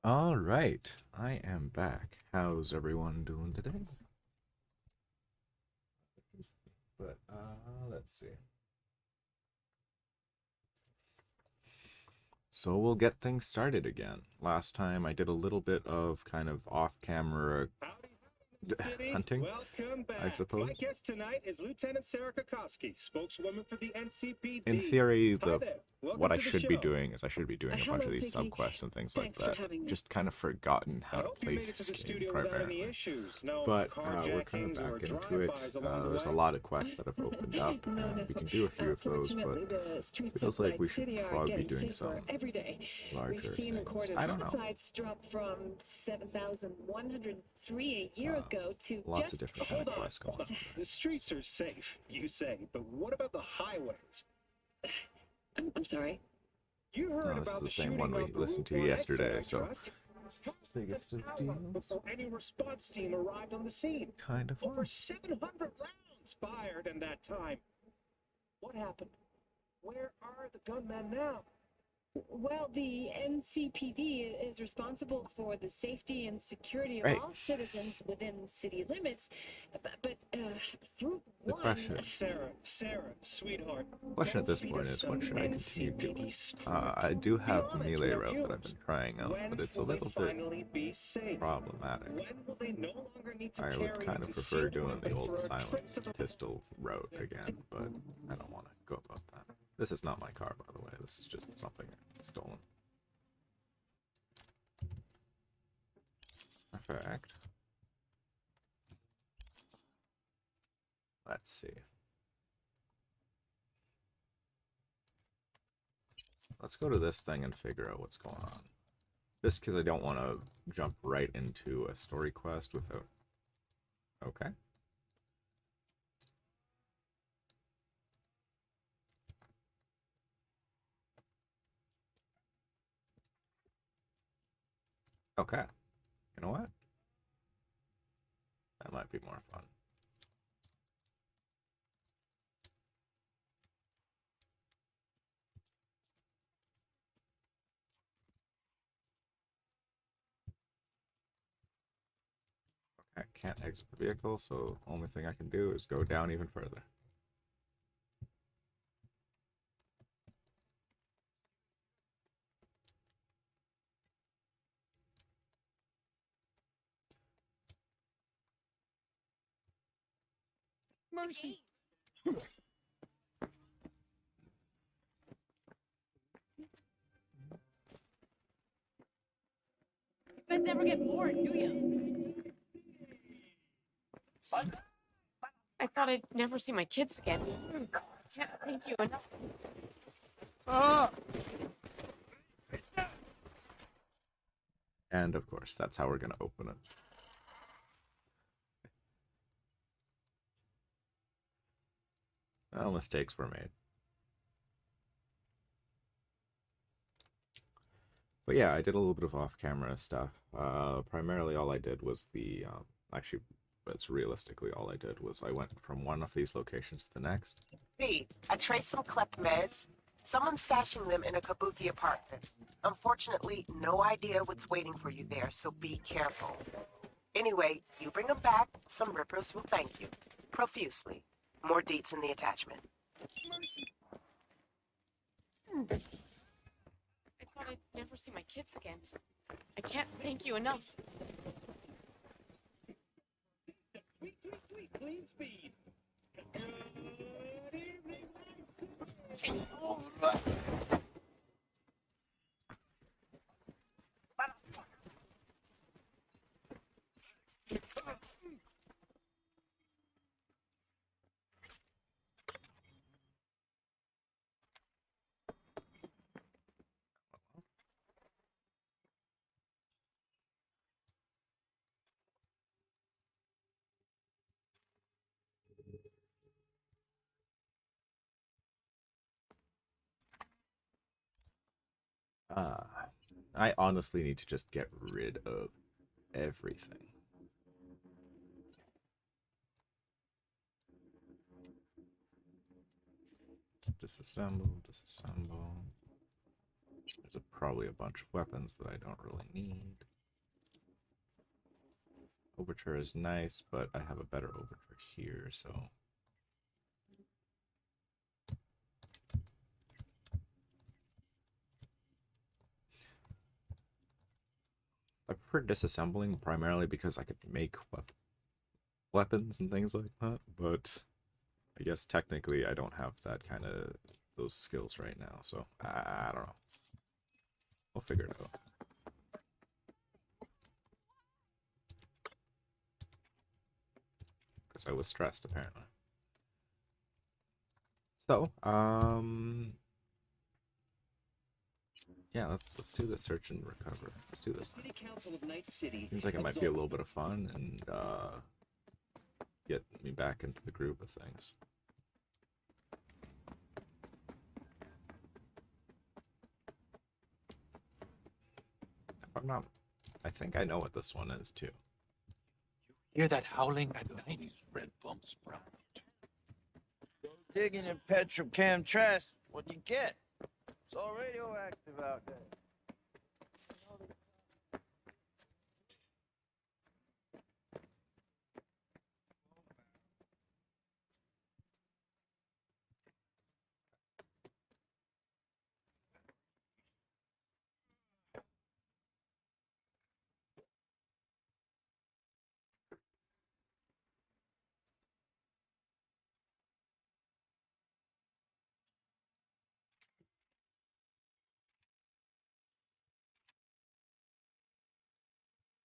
All right, I am back. How's everyone doing today? But let's see. So we'll get things started again. Last time I did a little bit of kind of off-camera Howdy, City. hunting, Welcome I back. My suppose. guest tonight is Lieutenant Sarah Kokoski, spokeswoman for the In NCPD. theory, Hi the there. what Welcome I to the should be show. doing is I should be doing a bunch Hello, of these Ziggy. subquests and things like Thanks for that. having me. Just kind of forgotten I how to hope you play made it to this the game studio without any primarily. issues. No But we're coming carjackings or back into it. drive-bys along the There's a way. lot of quests that have opened up, No, and no. we can do a few of those, but Fortunately, the streets feels of like Night we should City are probably be getting doing safer some every day. larger We've seen things. recorded I don't know. homicides drop from 7,103 a year ago to Lots just of different kind of Hold on. quests going on. The streets are safe, you say, but what about the highways? I'm sorry. You heard No, this is about the the same shooting one we on listened to Route 1 yesterday, exit, I so trust. biggest of Hour deals. before any response team arrived on the scene. Kind of Over fun. 700 rounds fired in that time. What happened? Where are the gunmen now? Well, the NCPD is responsible for the safety and security of Right. all citizens within city limits, but Route The 1... question is, Sarah, sweetheart. question at don't this beat point us is, what some should I continue NCPD doing? script. I do Be have the honest melee with our route that I've viewers. been trying out, When but it's a will they little bit finally be safe? problematic. When will they no longer need to I carry would kind a of prefer concealed doing the weapon old for a trip silenced to the pistol route again, but I don't want to go about that. This is not my car, by the way. This is just something I've stolen. Perfect. Let's see. Let's go to this thing and figure out what's going on. Just because I don't want to jump right into a story quest without... Okay. Okay. You know what? That might be more fun. I can't exit the vehicle, so only thing I can do is go down even further. Mercy. You guys never get bored, do you? I thought I'd never see my kids again. Can't thank you enough. And of course, that's how we're going to open it. Well, mistakes were made. But yeah, I did a little bit of off-camera stuff. Primarily all I did was the... actually, it's realistically all I did was I went from one of these locations to the next. B, I traced some clep meds. Someone's stashing them in a kabuki apartment. Unfortunately, no idea what's waiting for you there, so be careful. Anyway, you bring them back, some rippers will thank you. Profusely. More deets in the attachment. I thought I'd never see my kids again. I can't thank you enough. Clean speed. Good evening. I honestly need to just get rid of everything. Disassemble, disassemble. There's a probably a bunch of weapons that I don't really need. Overture is nice, but I have a better overture here, so... I prefer disassembling primarily because I could make weapons and things like that, but I guess technically I don't have that kind of those skills right now, so I don't know. We'll figure it out. Because I was stressed apparently. So, yeah, let's do the search and recover. Let's do this. City Council of Night City. Seems like it might be a little bit of fun and get me back into the groove of things. If I'm not, I think I know what this one is too. Hear that howling at night? These red bumps around. Digging in petrochem trash, what do you get? It's all radioactive out there.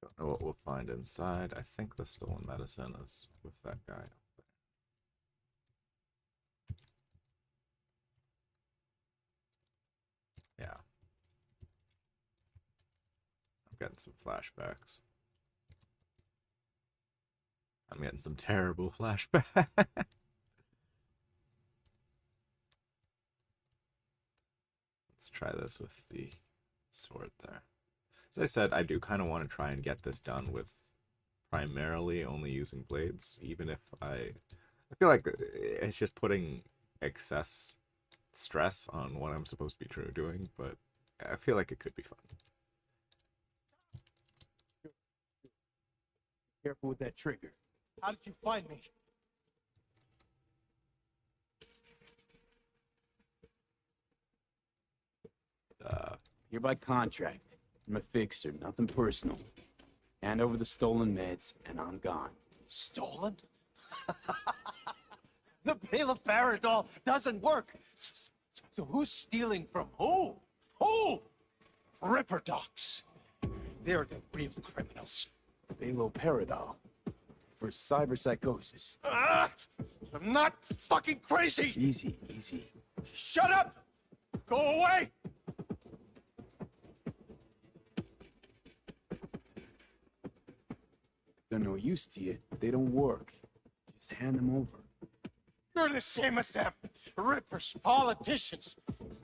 Don't know what we'll find inside. I think the stolen medicine is with that guy up there. Yeah. I'm getting some flashbacks. I'm getting some terrible flashbacks. Let's try this with the sword there. As I said, I do kind of want to try and get this done with primarily only using blades, even if I feel like it's just putting excess stress on what I'm supposed to be doing, but I feel like it could be fun. Careful with that trigger. How did you find me? You're by contract. I'm a fixer, nothing personal. Hand over the stolen meds, and I'm gone. Stolen? The Bale of Paradol doesn't work. So who's stealing from who? Who? Ripper docs. They're the real criminals. Baloperidol. For cyberpsychosis. I'm not fucking crazy! Easy, easy. Shut up! Go away! If they're no use to you, they don't work. Just hand them over. You're the same as them. Rippers, politicians.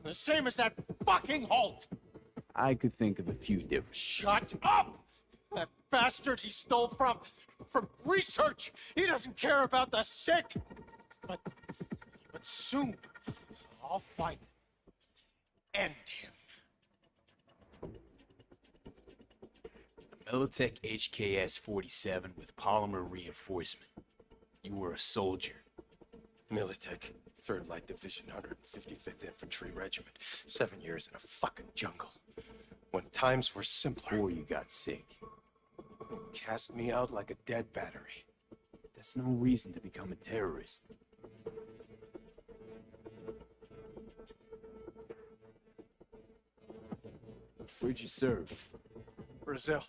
The same as that fucking Holt. I could think of a few different. Shut up! That bastard he stole from research. He doesn't care about the sick. But soon, I'll find him. End him. Militech HKS-47 with polymer reinforcement. You were a soldier. Militech, 3rd Light Division, 155th Infantry Regiment. 7 years in a fucking jungle. When times were simpler. Before you got sick. Cast me out like a dead battery. That's no reason to become a terrorist. Where'd you serve? Brazil.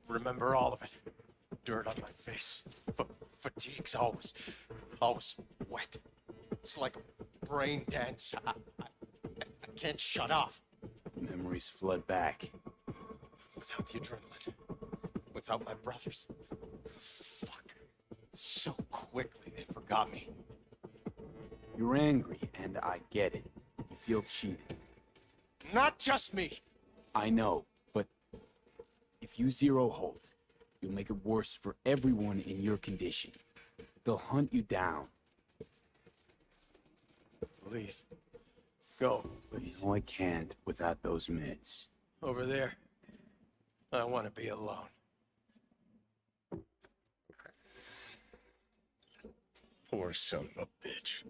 Remember all of it. Dirt on my face. Fatigue's always wet. It's like a brain dance. I can't shut off. Memories flood back. Without the adrenaline. Without my brothers. Fuck. So quickly they forgot me. You're angry, and I get it. You feel cheated. Not just me. I know, but if you zero Holt, you'll make it worse for everyone in your condition. They'll hunt you down. Leave. Go. No, I can't without those meds. Over there. I want to be alone. Poor son of a bitch.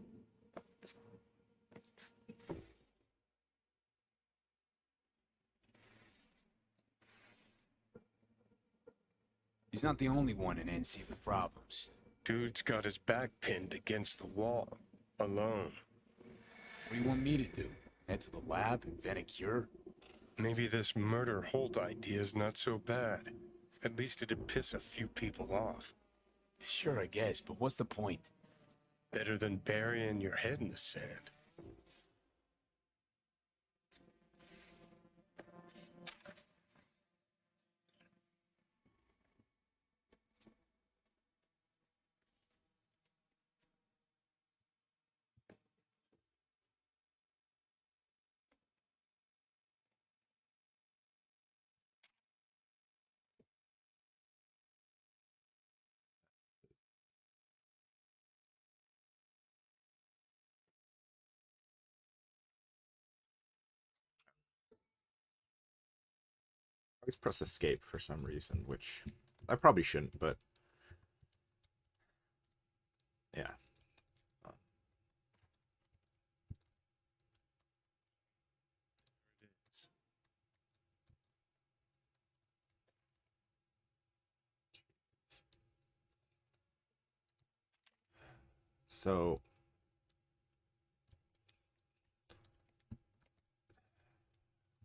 He's not the only one in NC with problems. Dude's got his back pinned against the wall. Alone. What do you want me to do? Head to the lab, invent a cure? Maybe this murder Holt idea is not so bad. At least it'd piss a few people off. Sure, I guess, but what's the point? Better than burying your head in the sand. I always press escape for some reason, which I probably shouldn't, but yeah. So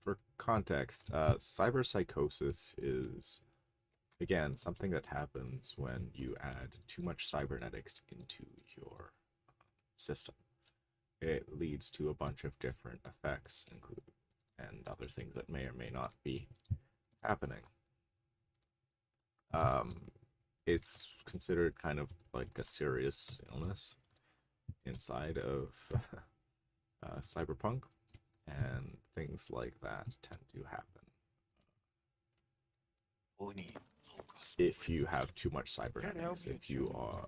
for context, cyberpsychosis is, again, something that happens when you add too much cybernetics into your system. It leads to a bunch of different effects, and other things that may or may not be happening. It's considered kind of like a serious illness inside of cyberpunk, and things like that tend to happen if you have too much cybernetics. If you are,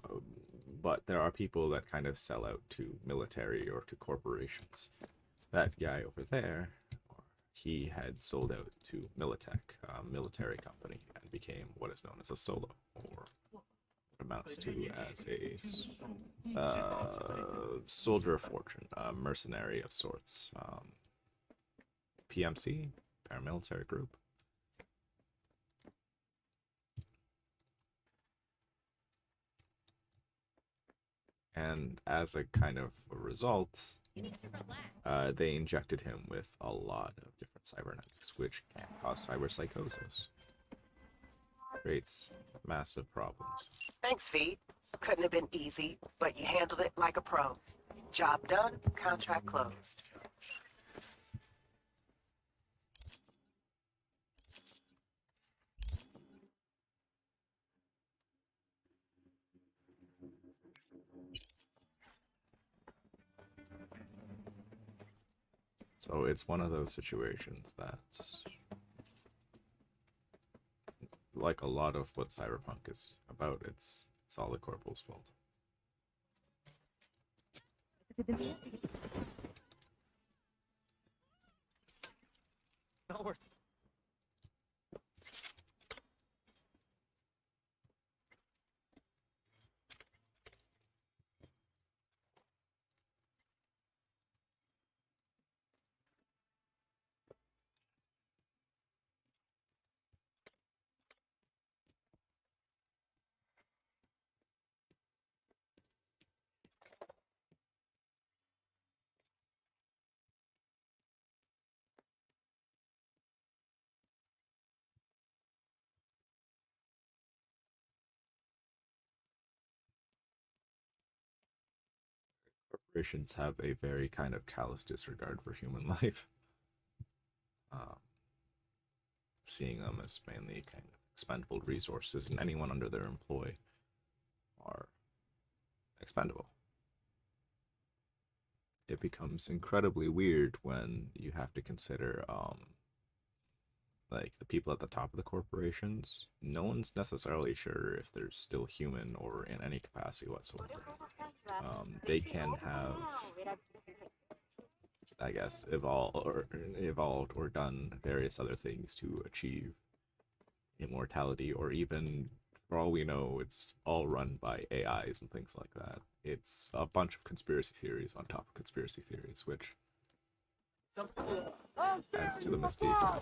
but there are people that kind of sell out to military or to corporations. That guy over there, he had sold out to Militech, a military company, and became what is known as a solo, or what amounts to as a soldier of fortune, a mercenary of sorts. PMC, paramilitary group. And as a kind of a result, they injected him with a lot of different cybernetics, which can cause cyberpsychosis. Creates massive problems. Thanks, V. Couldn't have been easy, but you handled it like a pro. Job done, contract closed. So it's one of those situations that, like a lot of what cyberpunk is about, it's all the corporal's fault. Not worth it. Corporations have a very kind of callous disregard for human life. Seeing them as mainly kind of expendable resources, and anyone under their employ are expendable. It becomes incredibly weird when you have to consider like the people at the top of the corporations. No one's necessarily sure if they're still human or in any capacity whatsoever. They can have I guess, evolved or done various other things to achieve immortality, or even, for all we know, it's all run by AIs and things like that. It's a bunch of conspiracy theories on top of conspiracy theories, which adds to the mystique.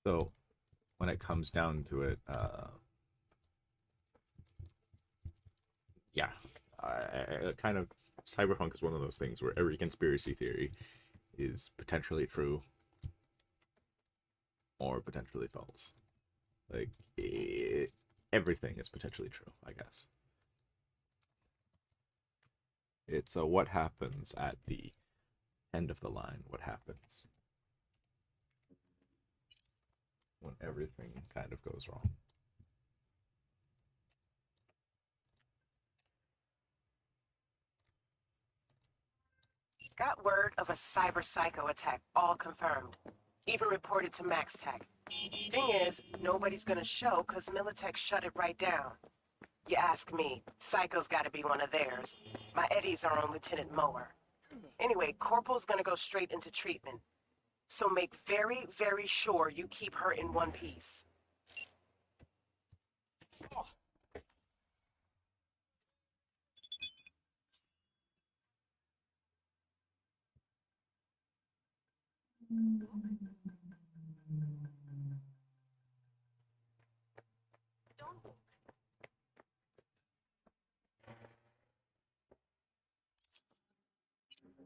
So, when it comes down to it, yeah, kind of cyberpunk is one of those things where every conspiracy theory is potentially true or potentially false. Like everything is potentially true, I guess. It's what happens at the end of the line. What happens when everything kind of goes wrong. Got word of a cyber psycho attack, all confirmed. Even reported to Max Tech. Thing is, nobody's gonna show cause Militech shut it right down. You ask me, Psycho's gotta be one of theirs. My eddies are on Lieutenant Mower. Anyway, Corporal's gonna go straight into treatment. So make very, very sure you keep her in one piece.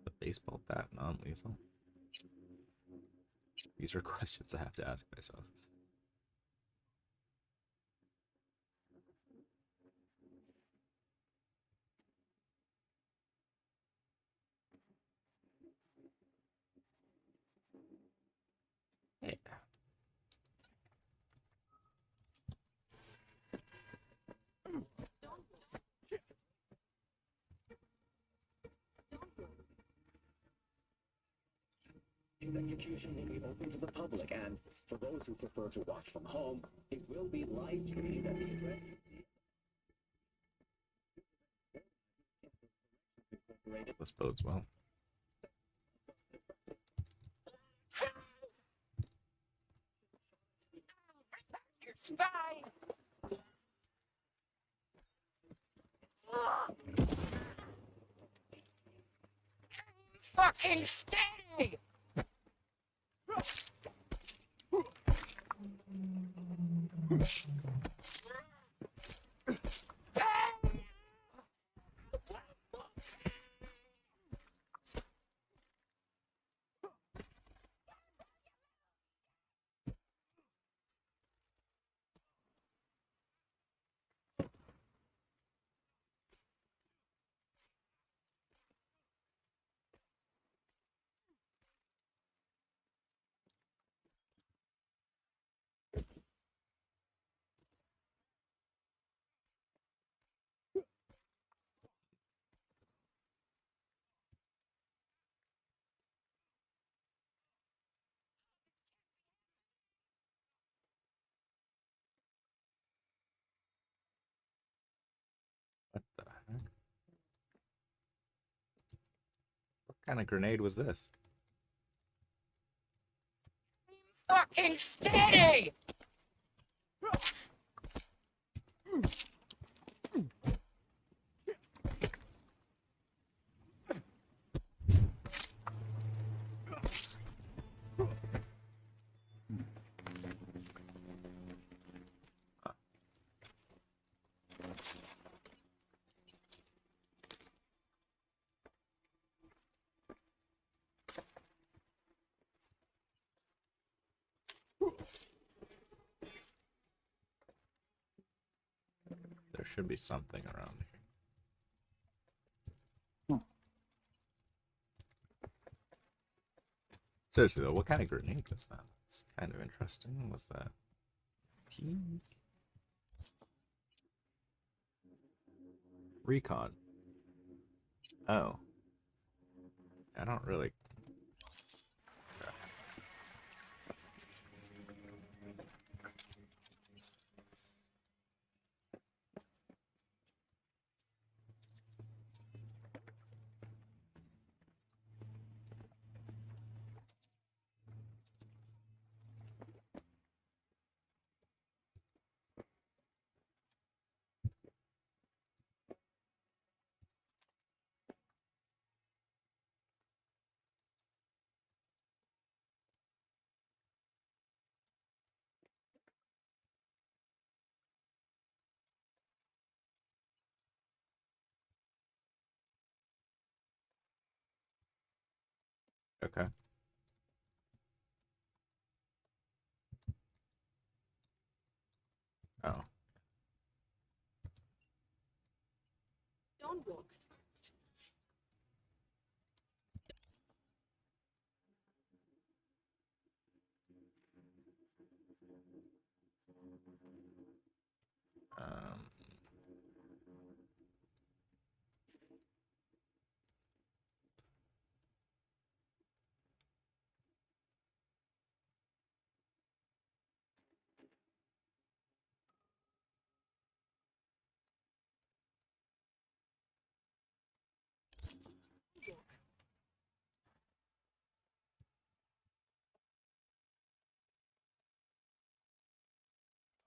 The baseball bat non-lethal? These are questions I have to ask myself. Yeah. Execution will be open to the public, and for those who prefer to watch from home, it will be live streamed at the address. This bodes well. Your spy! Fucking steady! What the heck? What kind of grenade was this? Fucking steady! There should be something around here. Seriously though, what kind of grenade was that? It's kind of interesting. Was that P? Recon. Oh. I don't really. Okay. Oh. Don't walk. Um.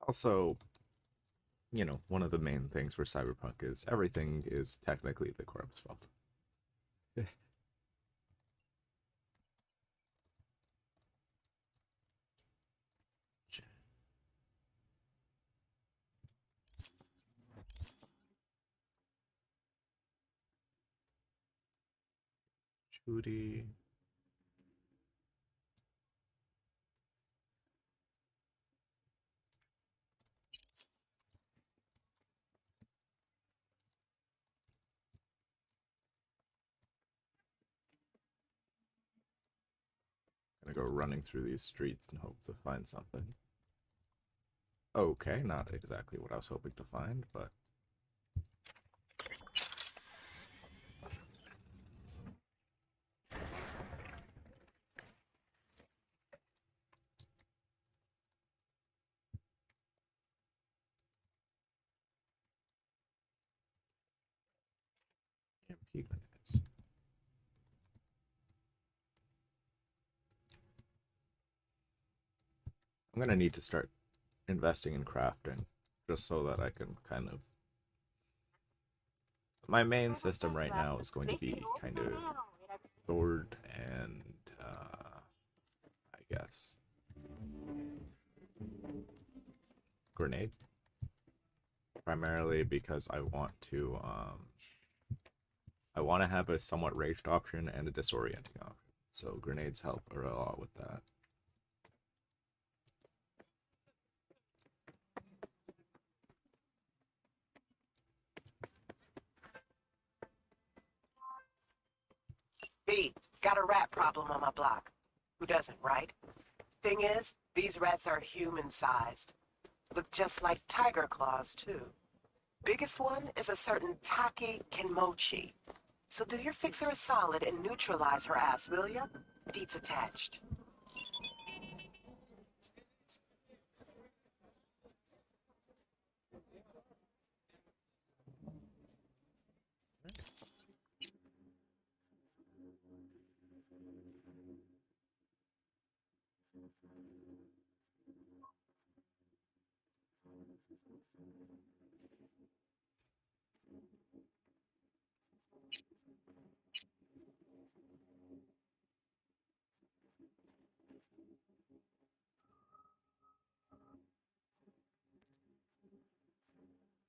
Also, you know, one of the main things for Cyberpunk is everything is technically the Corp's fault. Judy. Gonna go running through these streets and hope to find something. Okay, not exactly what I was hoping to find, but EMP grenades. I'm gonna need to start investing in crafting just so that I can kind of. My main system right now is going to be kind of sword and I guess grenade, primarily because I want to have a somewhat ranged option and a disorienting option. So grenades help a lot with that. B, got a rat problem on my block. Who doesn't, right? Thing is, these rats are human-sized. Look just like tiger claws, too. Biggest one is a certain Taki Kenmochi. So do your fixer a solid and neutralize her ass, will ya? Deets attached.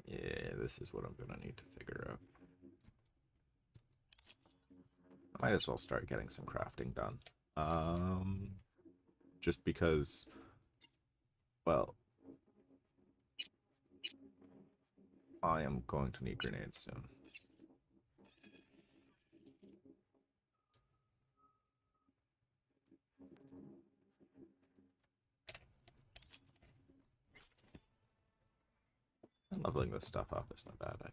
Yeah, this is what I'm gonna need to figure out. I might as well start getting some crafting done. Just because, well, I am going to need grenades soon. And leveling this stuff up isn't a bad idea.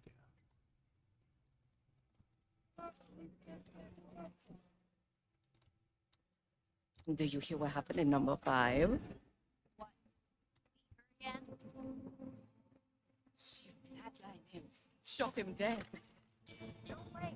Do you hear what happened in number 5? What? Again? She flatlined him. Shot him dead. No way.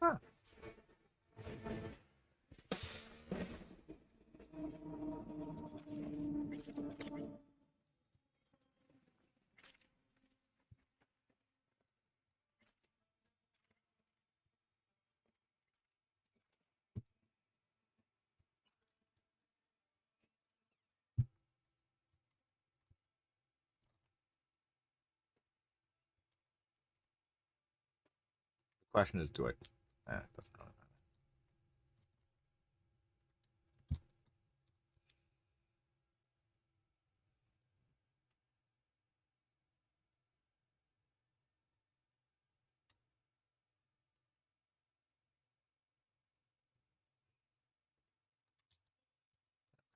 Huh. The question is, do I? It doesn't really matter.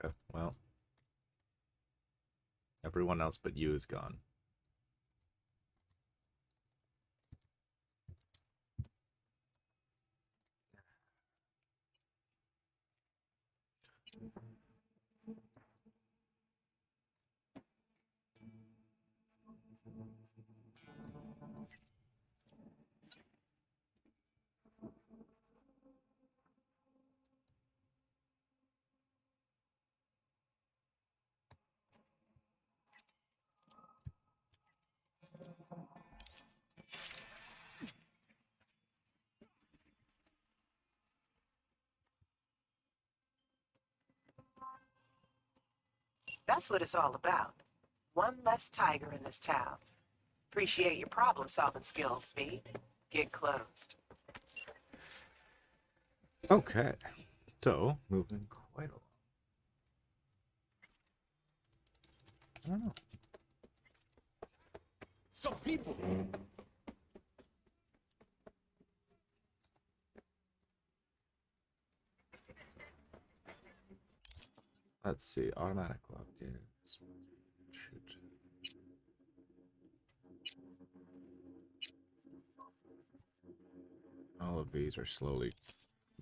Okay, well, everyone else but you is gone. That's what it's all about. One less tiger in this town. Appreciate your problem-solving skills, V. Get closed. Okay, so moving quite a lot. I don't know. Some people. Let's see, automatic lock gates. Shoot. All of these are slowly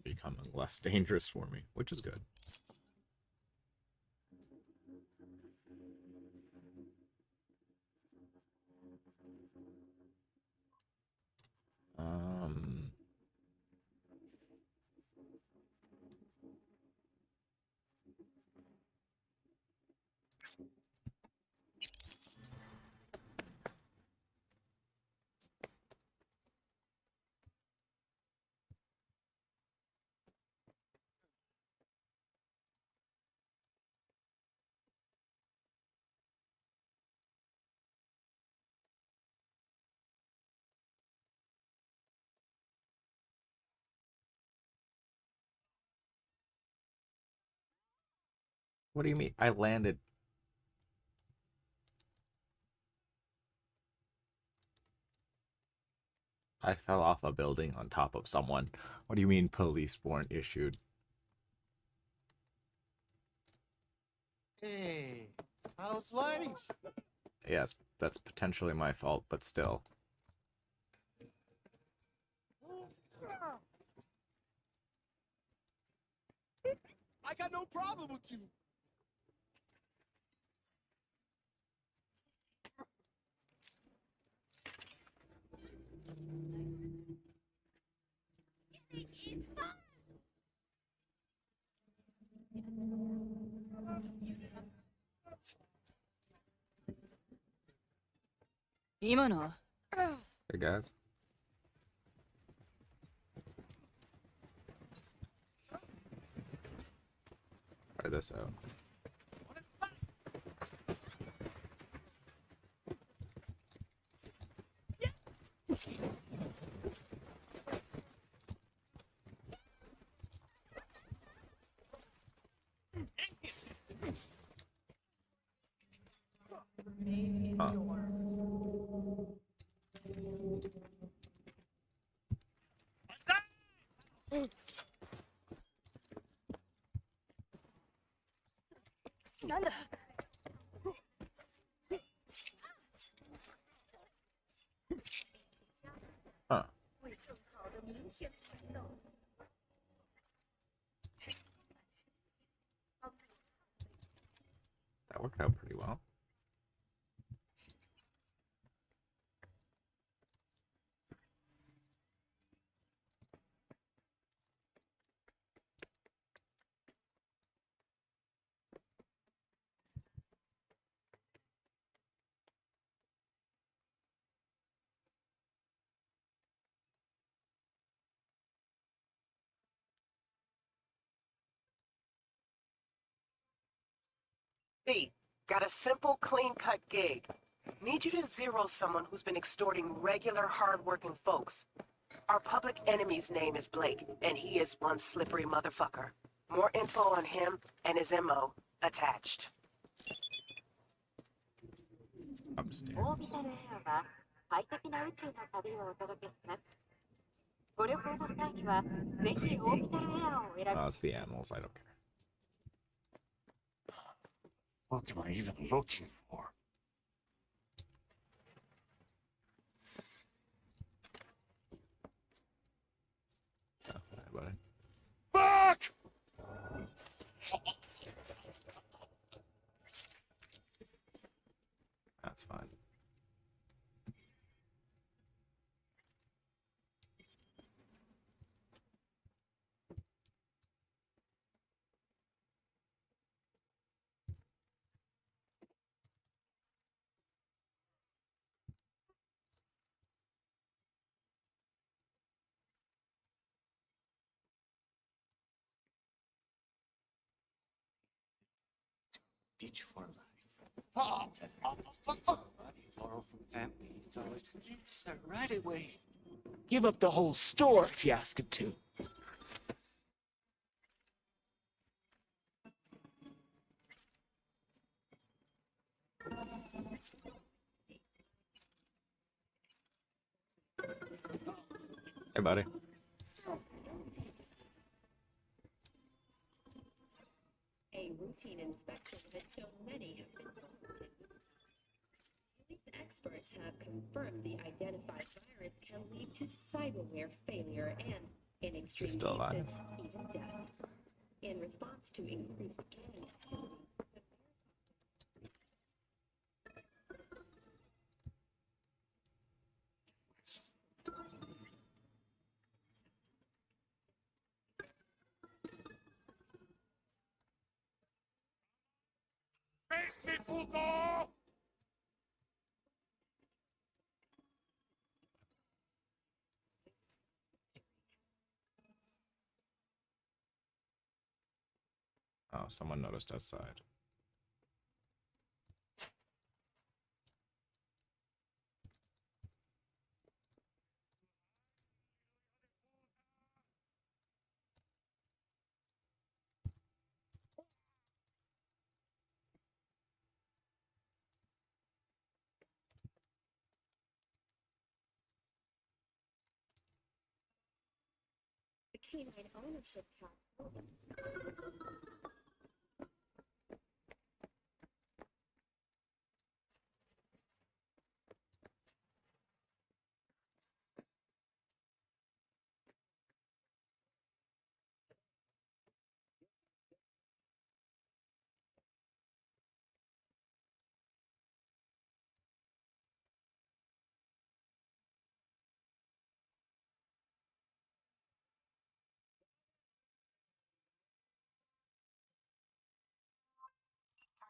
becoming less dangerous for me, which is good. Um, what do you mean? I landed. I fell off a building on top of someone. What do you mean police weren't issued? Hey, how's lighting? Yes, that's potentially my fault, but still. I got no problem with you. Hey guys. Try this out. Huh. Huh. That worked out pretty well. B, got a simple, clean-cut gig. Need you to zero someone who's been extorting regular, hard-working folks. Our public enemy's name is Blake, and he is one slippery motherfucker. More info on him and his MO attached. Upstairs. オービタルエアは快適な宇宙の旅をお届けします。ご旅行の際にはぜひオービタルエアをお選び Oh, it's the animals. I don't care. What am I even looking for? That's bad, buddy. Fuck! That's fine. Beach for life. Oh, Borrow from family. It's always yes, sir, right away. Give up the whole store if you ask him to. Hey, buddy. A routine inspection has shown many have been faulted. Police experts have confirmed the identified virus can lead to cyberware failure and, in extreme still alive. cases, even death. In response to increased gaming activity, face me, puto! Oh, someone noticed outside. canine ownership tax.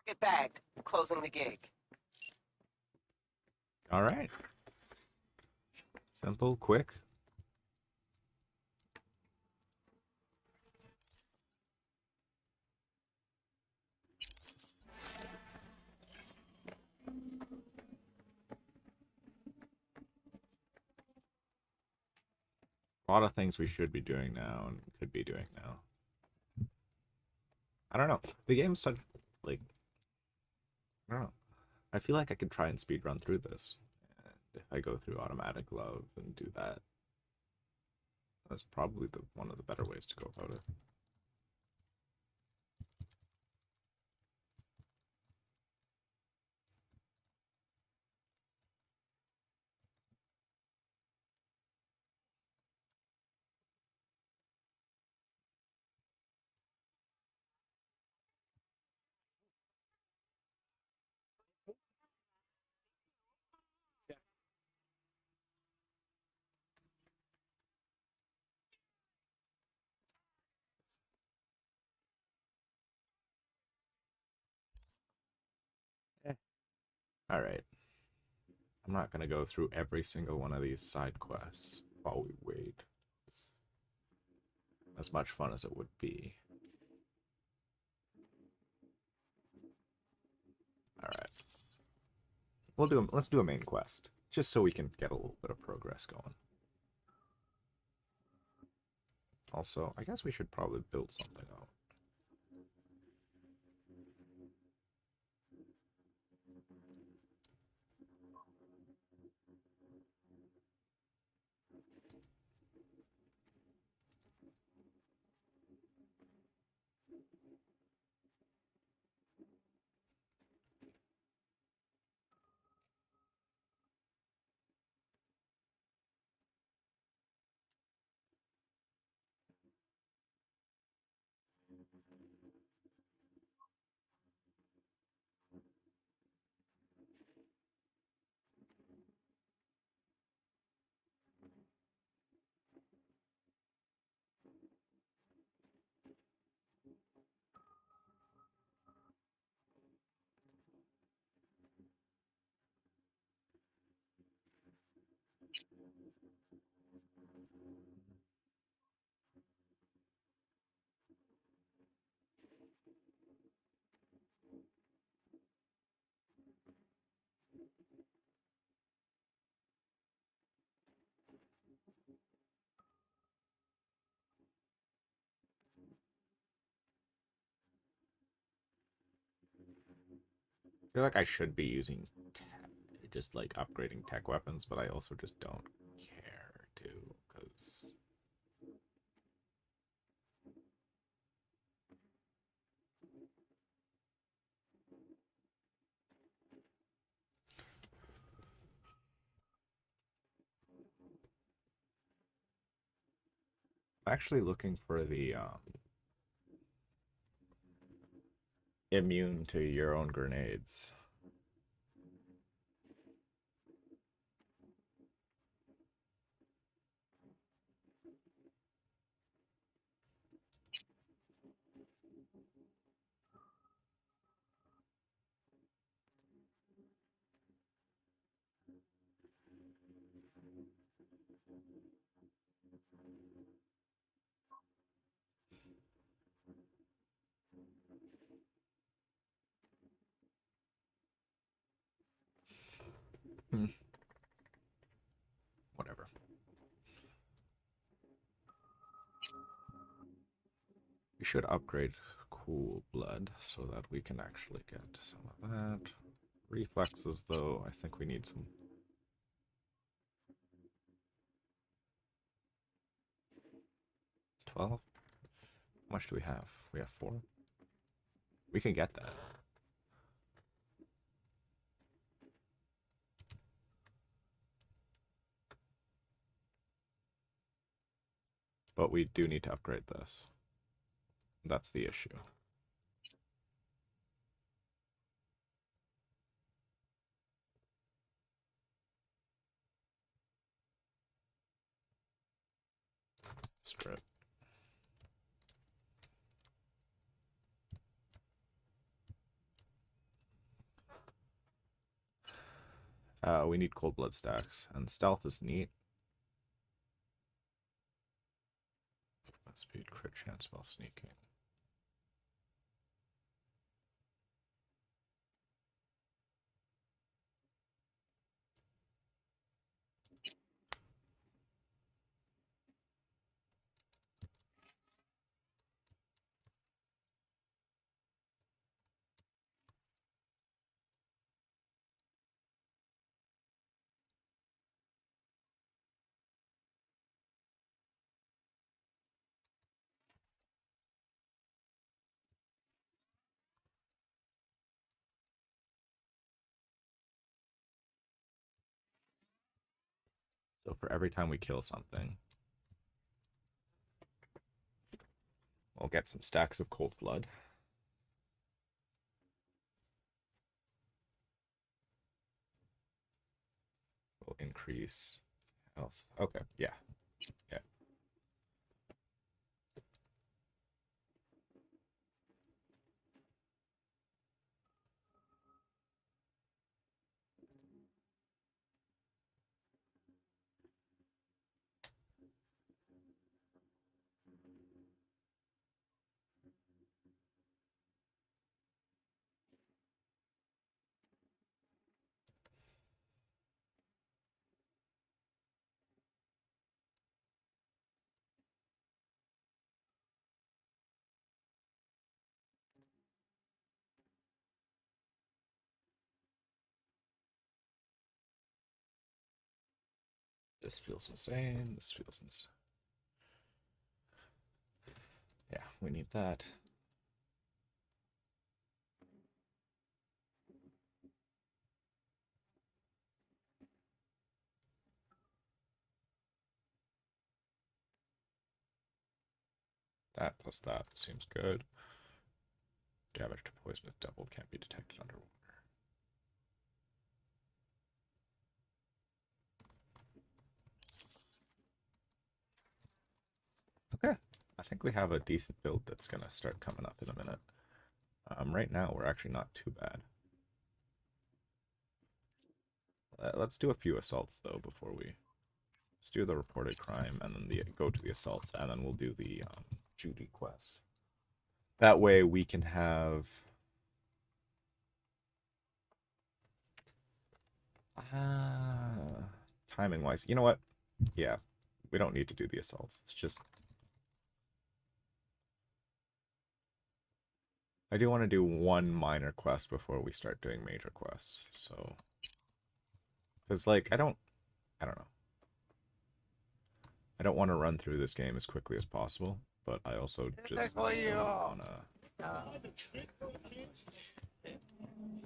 Target bagged. Closing the gig. All right. Simple, quick. A lot of things we should be doing now and could be doing now. I don't know. The game's such, like, I don't know. I feel like I could try and speed run through this. And if I go through automatic love and do that, that's probably one of the better ways to go about it. All right. I'm not going to go through every single one of these side quests while we wait. As much fun as it would be. All right. Let's do a main quest, just so we can get a little bit of progress going. Also, I guess we should probably build something out. I feel like I should be using just like upgrading tech weapons, but I also just don't care to, because I'm actually looking for the immune to your own grenades. Whatever. We should upgrade cool blood so that we can actually get some of that. Reflexes, though, I think we need some. 12? How much do we have? We have 4? We can get that. But we do need to upgrade this. That's the issue. Strip. We need cold blood stacks, and stealth is neat. Movement speed, crit chance while sneaking. So for every time we kill something, we'll get some stacks of cold blood. We'll increase health. Okay, yeah. Yeah. This feels insane. This feels insane. Yeah, we need that. That plus that seems good. Damage to poison is doubled, can't be detected underwater. Okay, I think we have a decent build that's gonna start coming up in a minute. Right now, we're actually not too bad. Let's do a few assaults though before we. Let's do the reported crime and then go to the assaults, and then we'll do the Judy quest. That way we can have. Timing wise, you know what? Yeah, we don't need to do the assaults. It's just. I do want to do one minor quest before we start doing major quests, so. Because, like, I don't know. I don't want to run through this game as quickly as possible, but I also just don't want to.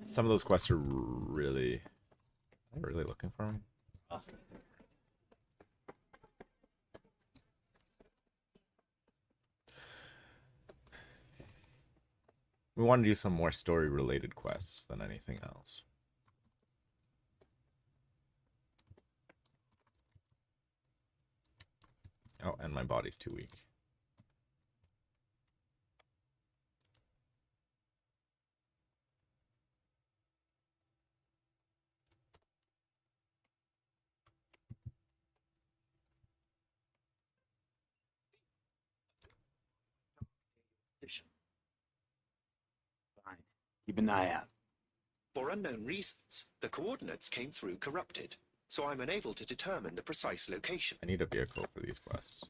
Some of those quests are really looking for me. We want to do some more story-related quests than anything else. Oh, and my body's too weak. Fine. Keep an eye out. For unknown reasons, the coordinates came through corrupted, so I'm unable to determine the precise location. I need a vehicle for these quests.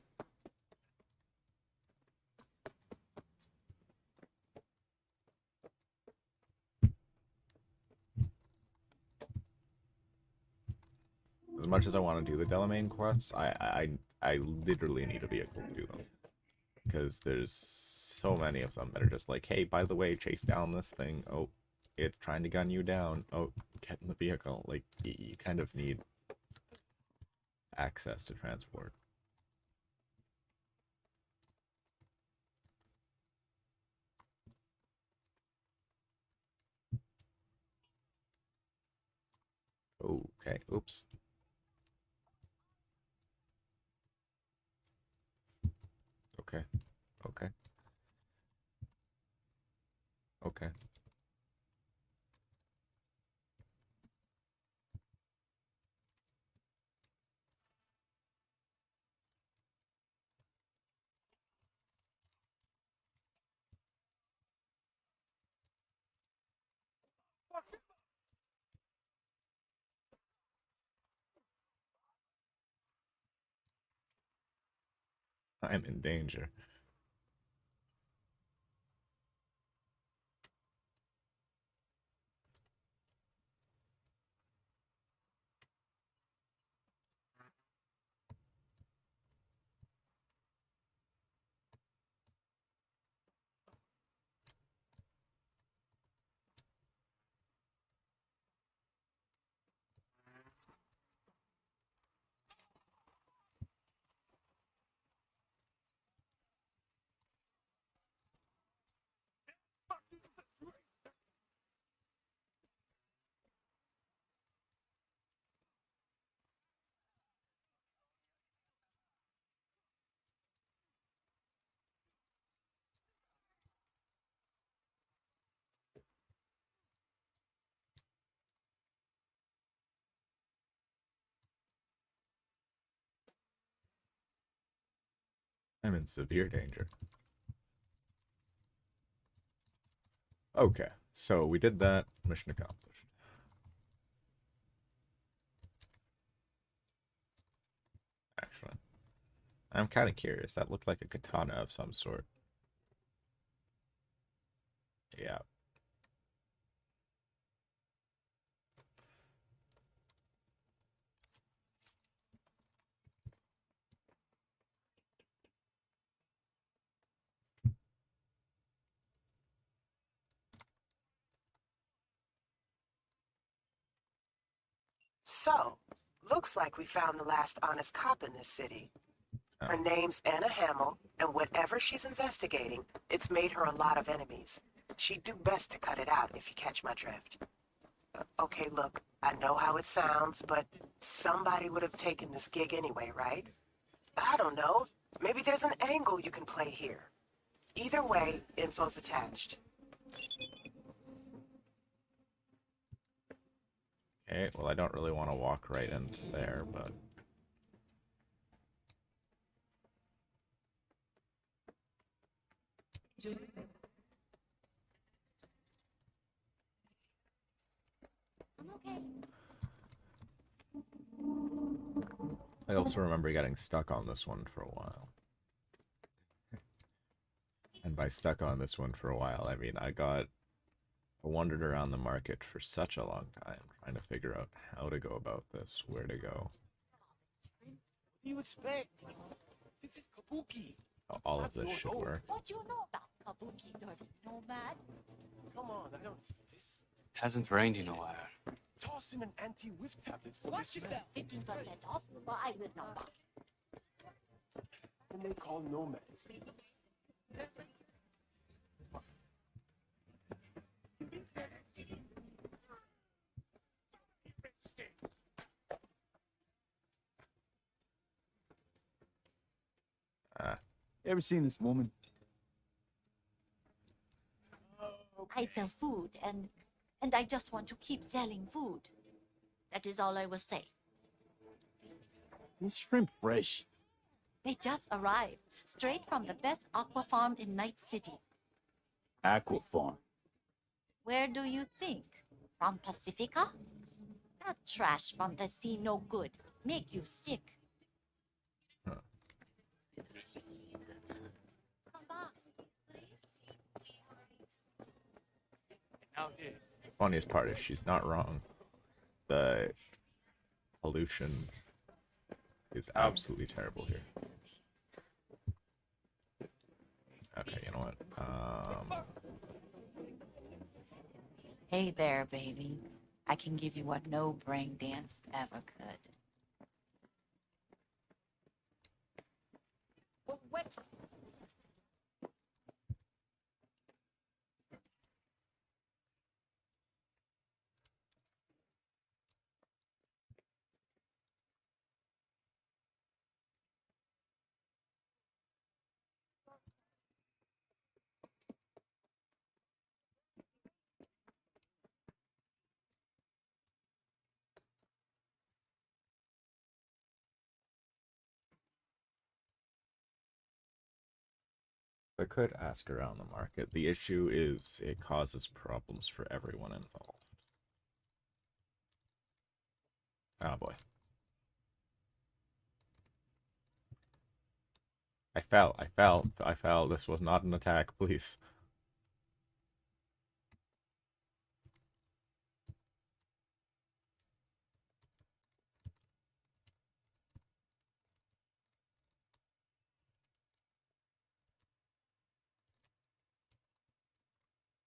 As much as I want to do the Delamain quests, I literally need a vehicle to do them. Because there's so many of them that are just like, hey, by the way, chase down this thing. Oh, it's trying to gun you down. Oh, get in the vehicle. Like, you kind of need access to transport. Okay, oops. Okay, okay. Okay. I'm in danger. I'm in severe danger. Okay, so we did that. Mission accomplished. Actually, I'm kind of curious. That looked like a katana of some sort. Yeah. So, looks like we found the last honest cop in this city. Her name's Anna Hamill, and whatever she's investigating, it's made her a lot of enemies. She'd do best to cut it out, if you catch my drift. Okay, look, I know how it sounds, but somebody would have taken this gig anyway, right? I don't know. Maybe there's an angle you can play here. Either way, info's attached. Okay, well, I don't really want to walk right into there, but... I'm okay. I also remember getting stuck on this one for a while. And by stuck on this one for a while, I mean I wandered around the market for such a long time trying to figure out how to go about this, where to go. What do you expect? This is Kabuki. How all of this should work. What do you know about Kabuki, dirty nomad? Come on, I don't need this. Hasn't rained in a while. Toss in an anti-whiff tablet for Watch this yourself. 15% off, or I will not buy. And they call nomads. Ever seen this woman? I sell food, and I just want to keep selling food. That is all I will say. This shrimp fresh. They just arrived, straight from the best aqua farm in Night City. Aqua farm. Where do you think? From Pacifica? That trash from the sea no good. Make you sick. Huh. Come back. Funniest part is she's not wrong. The pollution is absolutely terrible here. Okay, you know what? Hey there, baby. I can give you what no brain dance ever could. What? I could ask around the market. The issue is it causes problems for everyone involved. Oh boy. I fell. This was not an attack, please.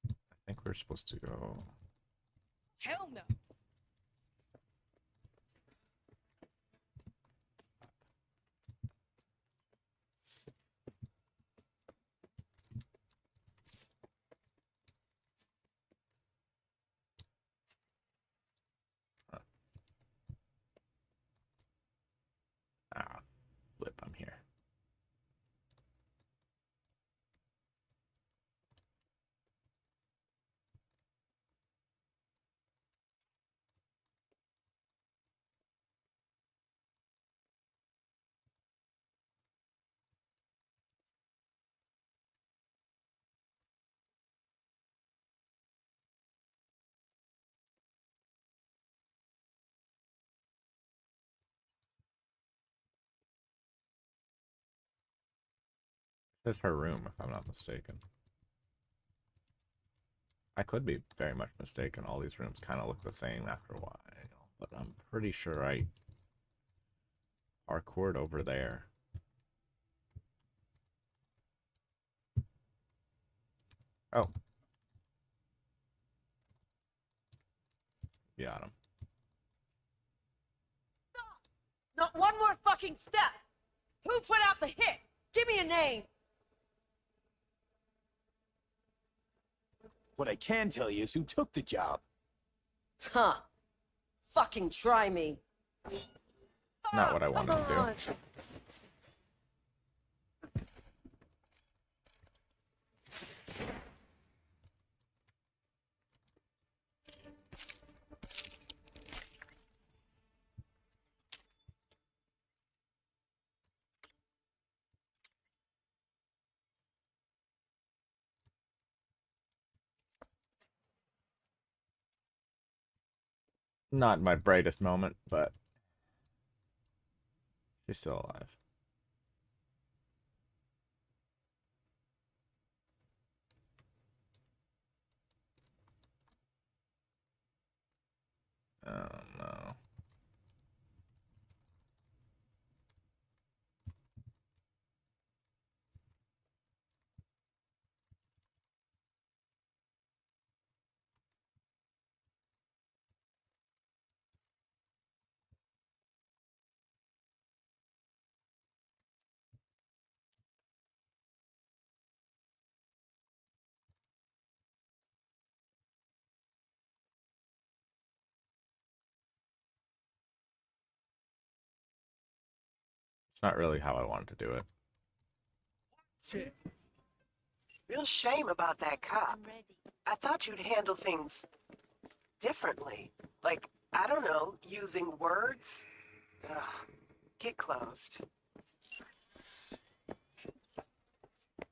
I think we're supposed to go... Hell no. Ah, flip, I'm here. This is her room, if I'm not mistaken. I could be very much mistaken. All these rooms kind of look the same after a while, but I'm pretty sure I parkoured over there. Oh. Got him. Not one more fucking step! Who put out the hit? Give me a name! What I can tell you is who took the job. Huh. Fucking try me. Not what I wanted to do. Not my brightest moment, but she's still alive. Oh no. It's not really how I wanted to do it. Real shame about that cop. I thought you'd handle things differently. Like, I don't know, using words? Ugh, get closed.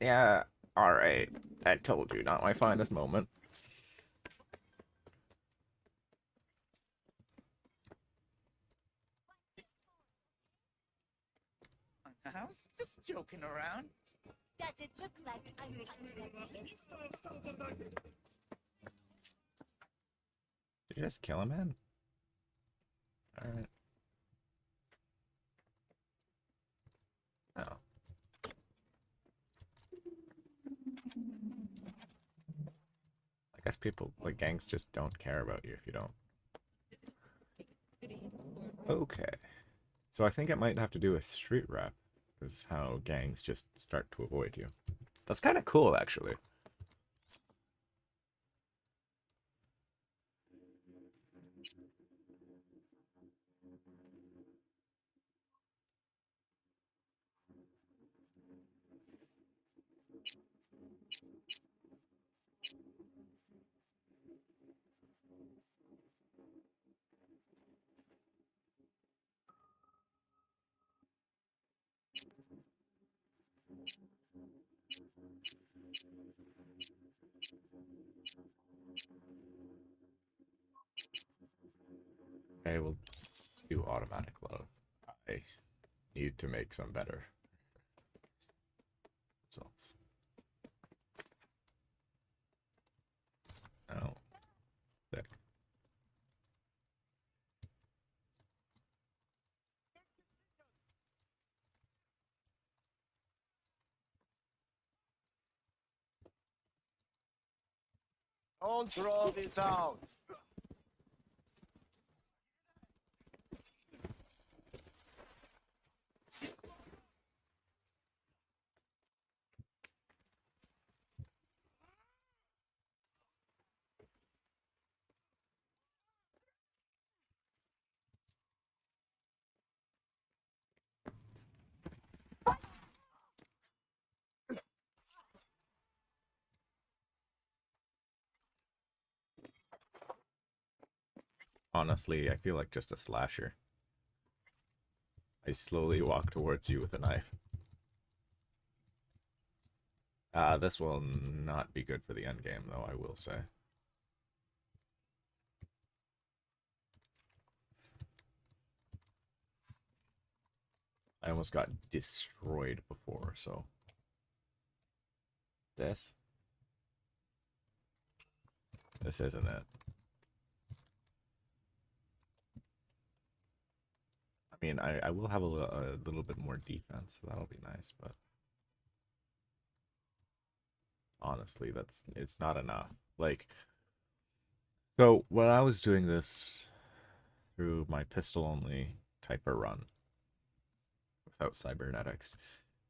Yeah, alright. I told you, not my finest moment. I was just joking around. Does it look like I Did you just kill him, man? Alright. Oh. guess people, like, gangs just don't care about you if you don't. Okay. So I think it might have to do with street rap, is how gangs just start to avoid you. That's kind of cool, actually. Okay, we'll do automatic load. I need to make some better results. Oh, sick. Don't throw this out. Honestly, I feel like just a slasher. I slowly walk towards you with a knife. This will not be good for the end game, though, I will say. I almost got destroyed before, so... This isn't it. I mean, I will have a little bit more defense, so that'll be nice, but... Honestly, it's not enough. Like, so when I was doing this through my pistol-only type of run, without cybernetics,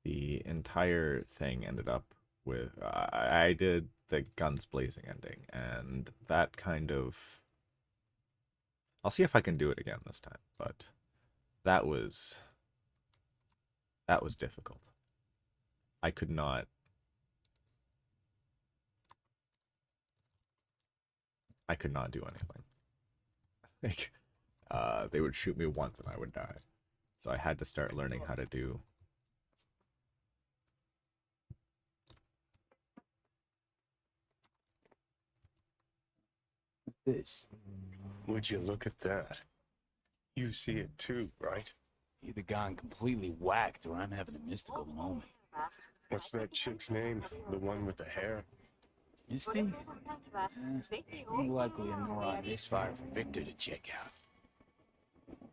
the entire thing ended up with I did the guns blazing ending, and that kind of, I'll see if I can do it again this time, but that was difficult. I could not do anything. Like, they would shoot me once and I would die. So I had to start learning how to do this. Would you look at that? You see it too, right? Either gone completely whacked or I'm having a mystical moment. What's that chick's name? The one with the hair? Misty? More likely a neuron misfire for Victor to check out.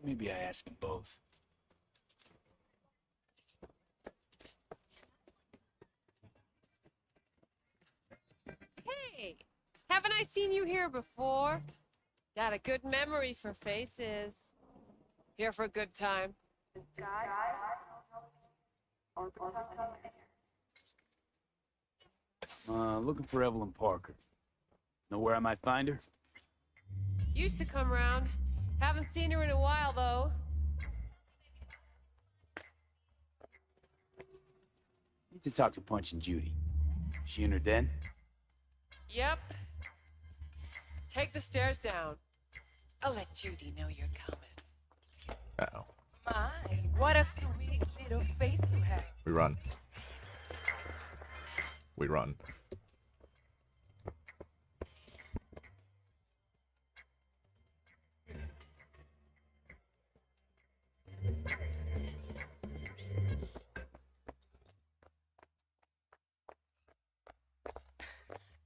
Maybe I ask them both. Hey, haven't I seen you here before? Got a good memory for faces. Here for a good time. Looking for Evelyn Parker. Know where I might find her? Used to come round. Haven't seen her in a while, though. Need to talk to Punch and Judy. She in her den? Yep. Take the stairs down. I'll let Judy know you're coming. Uh-oh. My, what a sweet little face you have. We run. We run.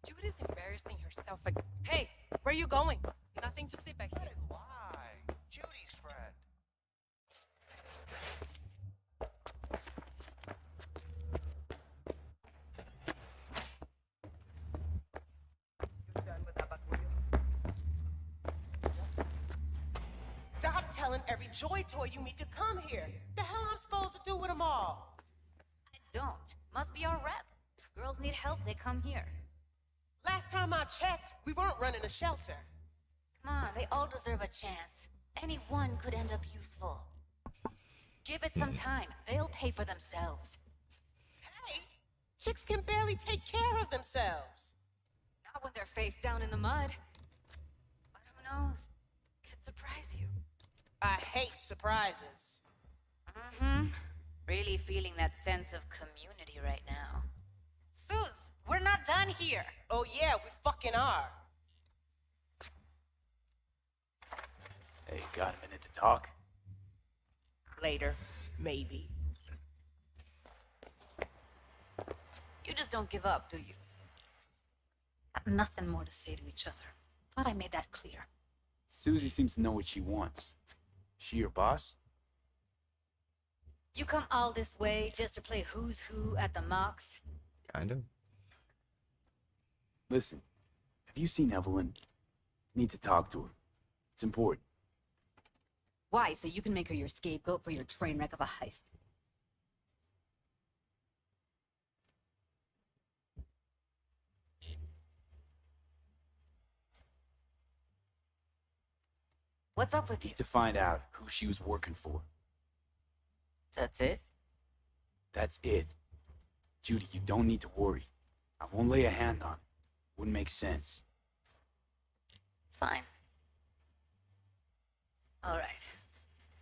Judy's embarrassing herself again. Hey, where are you going? Nothing to sit back here. Why? Judy's friend. telling every Joy Toy you meet to come here. The hell I'm supposed to do with them all? I don't. Must be our rep. Girls need help, they come here. Last time I checked, we weren't running a shelter. Come on, they all deserve a chance. Anyone could end up useful. Give it some time. They'll pay for themselves. Hey, chicks can barely take care of themselves. Not when they're face down in the mud. But who knows? Could surprise you. I hate surprises. Mm-hmm. Really feeling that sense of community right now. Sus, we're not done here. Oh yeah, we fucking are. Hey, got a minute to talk? Later, maybe. You just don't give up, do you? Got nothing more to say to each other. Thought I made that clear. Susie seems to know what she wants. She your boss? You come all this way just to play who's who at the mocks? Kind of. Listen, have you seen Evelyn? Need to talk to her. It's important. Why? So you can make her your scapegoat for your train wreck of a heist. What's up with you? Need to find out who she was working for. That's it? That's it. Judy, you don't need to worry. I won't lay a hand on it. Wouldn't make sense. Fine. All right.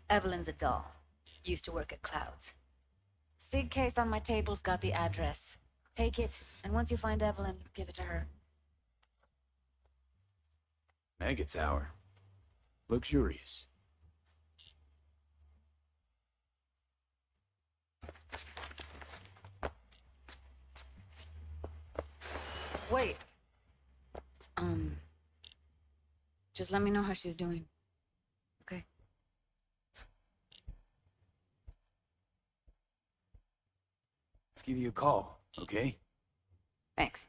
Evelyn's a doll. Used to work at Clouds. Sig case on my table's got the address. Take it, and once you find Evelyn, give it to her. Mega Tower. Luxurious. Wait. Just let me know how she's doing. Okay? Let's give you a call, okay? Thanks.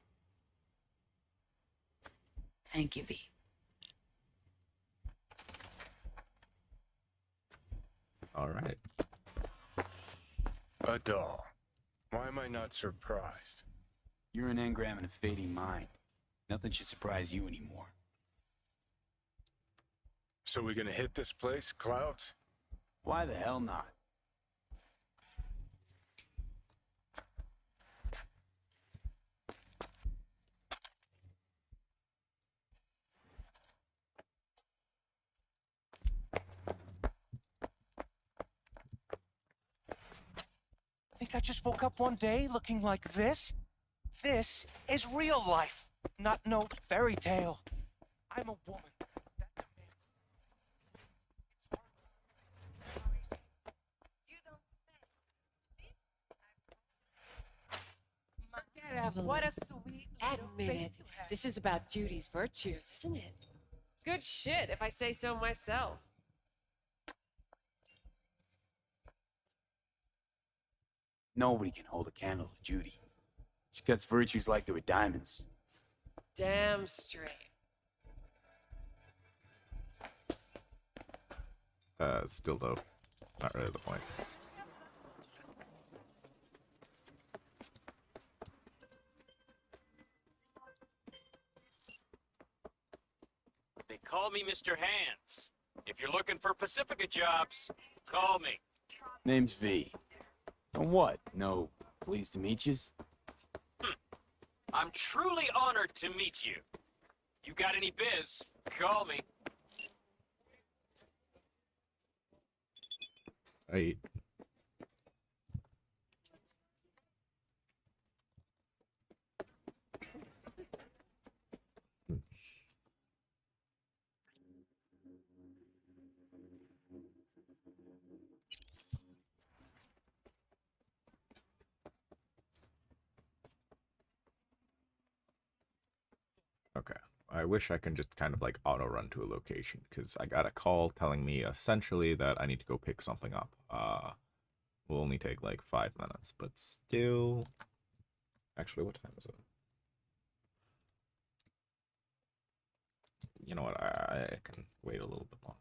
Thank you, V. All right. A doll. Why am I not surprised? You're an engram and a fading mind. Nothing should surprise you anymore. So we gonna hit this place, Clouds? Why the hell not? Think I just woke up one day looking like this? This is real life, not no fairy tale. I'm a woman. That Forget Evelyn. What a sweet little Admit face it. you have. This is about Judy's virtues, isn't it? Good shit, if I say so myself. Nobody can hold a candle to Judy. She cuts virtues like they were diamonds. Damn straight. Still though, not really the point. They call me Mr. Hands. If you're looking for Pacifica jobs, call me. Name's V. And what? No, pleased to meet yous? I'm truly honored to meet you. You got any biz, call me. Right. Okay. I wish I can just kind of like auto run to a location because I got a call telling me essentially that I need to go pick something up. Will only take like 5 minutes, but still. Actually, what time is it? You know what? I can wait a little bit longer.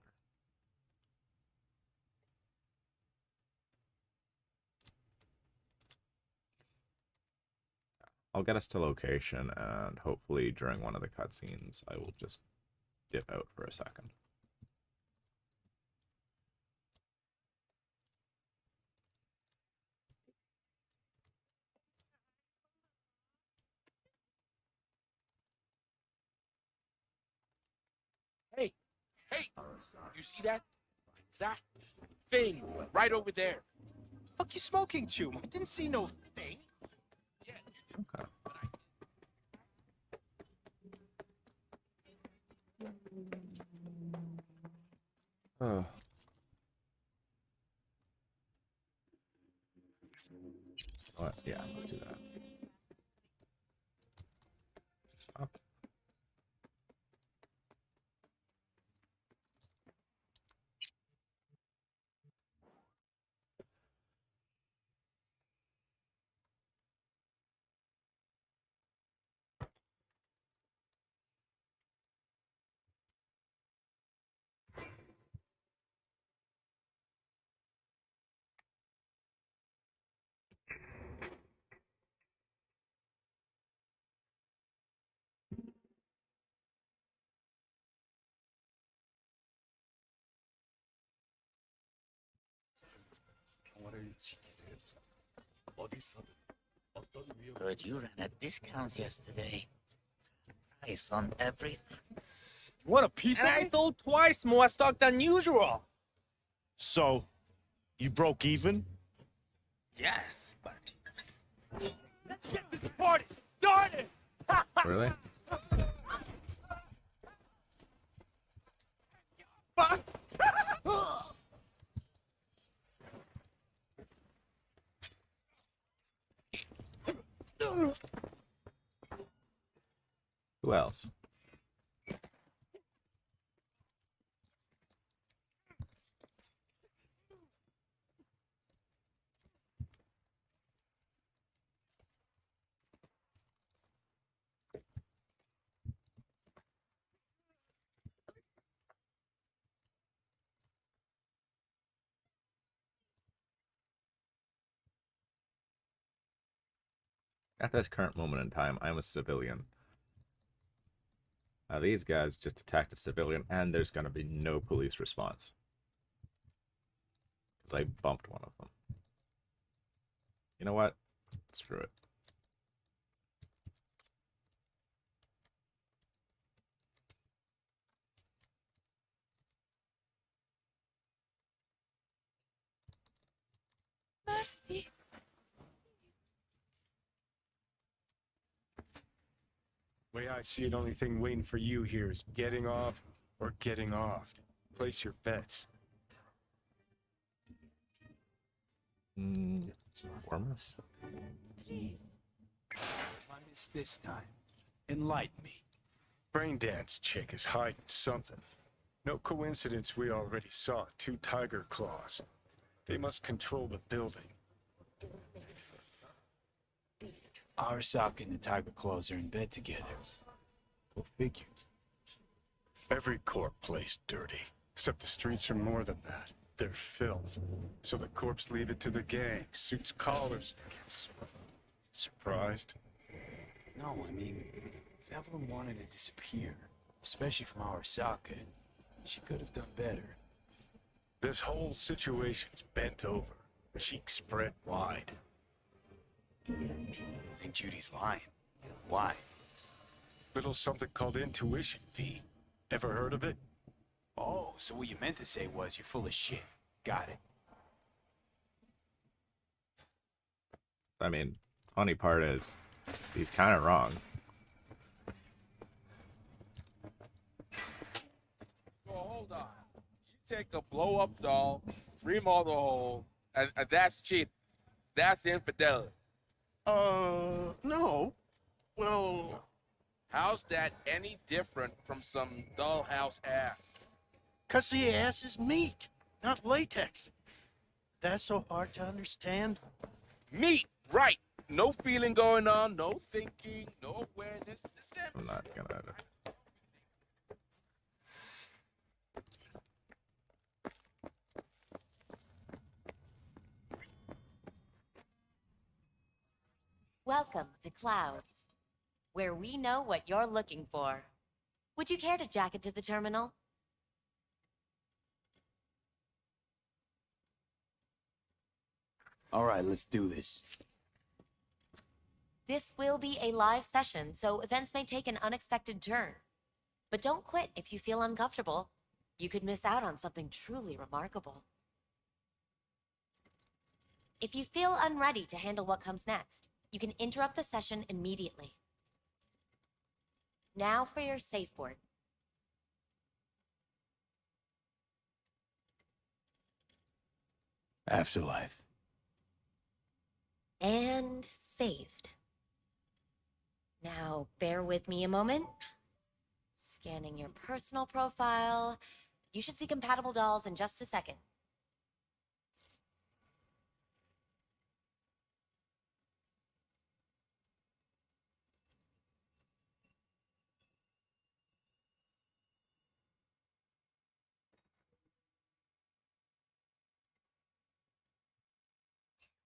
I'll get us to location, and hopefully during one of the cutscenes, I will just dip out for a second. Hey, hey, you see that? That thing right over there. Fuck you smoking, Chum? I didn't see no thing. Okay. Oh. What? Yeah, let's do that. Oh. Good, you ran a discount yesterday. Price on everything. What a piece of I sold twice more stock than usual. So, you broke even? Yes, but let's get this party started. Really? Who else? At this current moment in time, I'm a civilian. These guys just attacked a civilian, and there's going to be no police response. Because I bumped one of them. You know what? Screw it. Mercy. Way I see it, only thing waiting for you here is getting off or getting offed. Place your bets. Warmest? If I miss this time, enlighten me. Braindance chick is hiding something. No coincidence we already saw 2 tiger claws. They must control the building. Arasaka and the Tiger Claws are in bed together. Go figure. Every corp plays dirty. Except the streets are more than that. They're filth. So the corps leave it to the gang. Suits collars. Surprised? No, I mean, if Evelyn wanted to disappear, especially from Arasaka, she could have done better. This whole situation's bent over. Cheeks spread wide. I think Judy's lying. Why? Little something called intuition, V. Ever heard of it? Oh, so what you meant to say was you're full of shit. Got it. I mean, funny part is, he's kind of wrong. So hold on. You take a blow-up doll, remodel the hole, and that's cheating. That's infidelity. No. Well, how's that any different from some dollhouse ass? 'Cause the ass is meat, not latex. That's so hard to understand. Meat, right. No feeling going on, no thinking, no awareness. I'm not gonna... Welcome to Clouds, where we know what you're looking for. Would you care to jack it to the terminal? All right, let's do this. This will be a live session, so events may take an unexpected turn. But don't quit if you feel uncomfortable. You could miss out on something truly remarkable. If you feel unready to handle what comes next, you can interrupt the session immediately. Now for your safe word. Afterlife. And saved. Now, bear with me a moment. Scanning your personal profile. You should see compatible dolls in just a second.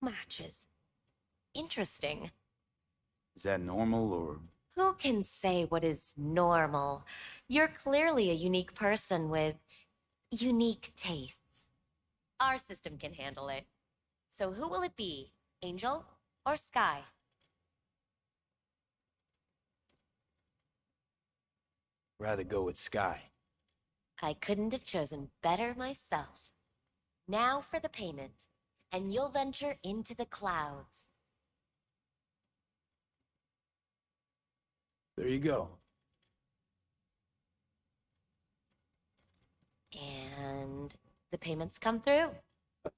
Matches. Interesting. Is that normal or... Who can say what is normal? You're clearly a unique person with unique tastes. Our system can handle it. So who will it be? Angel or Sky? Rather go with Sky. I couldn't have chosen better myself. Now for the payment, and you'll venture into the clouds. There you go. And the payments come through.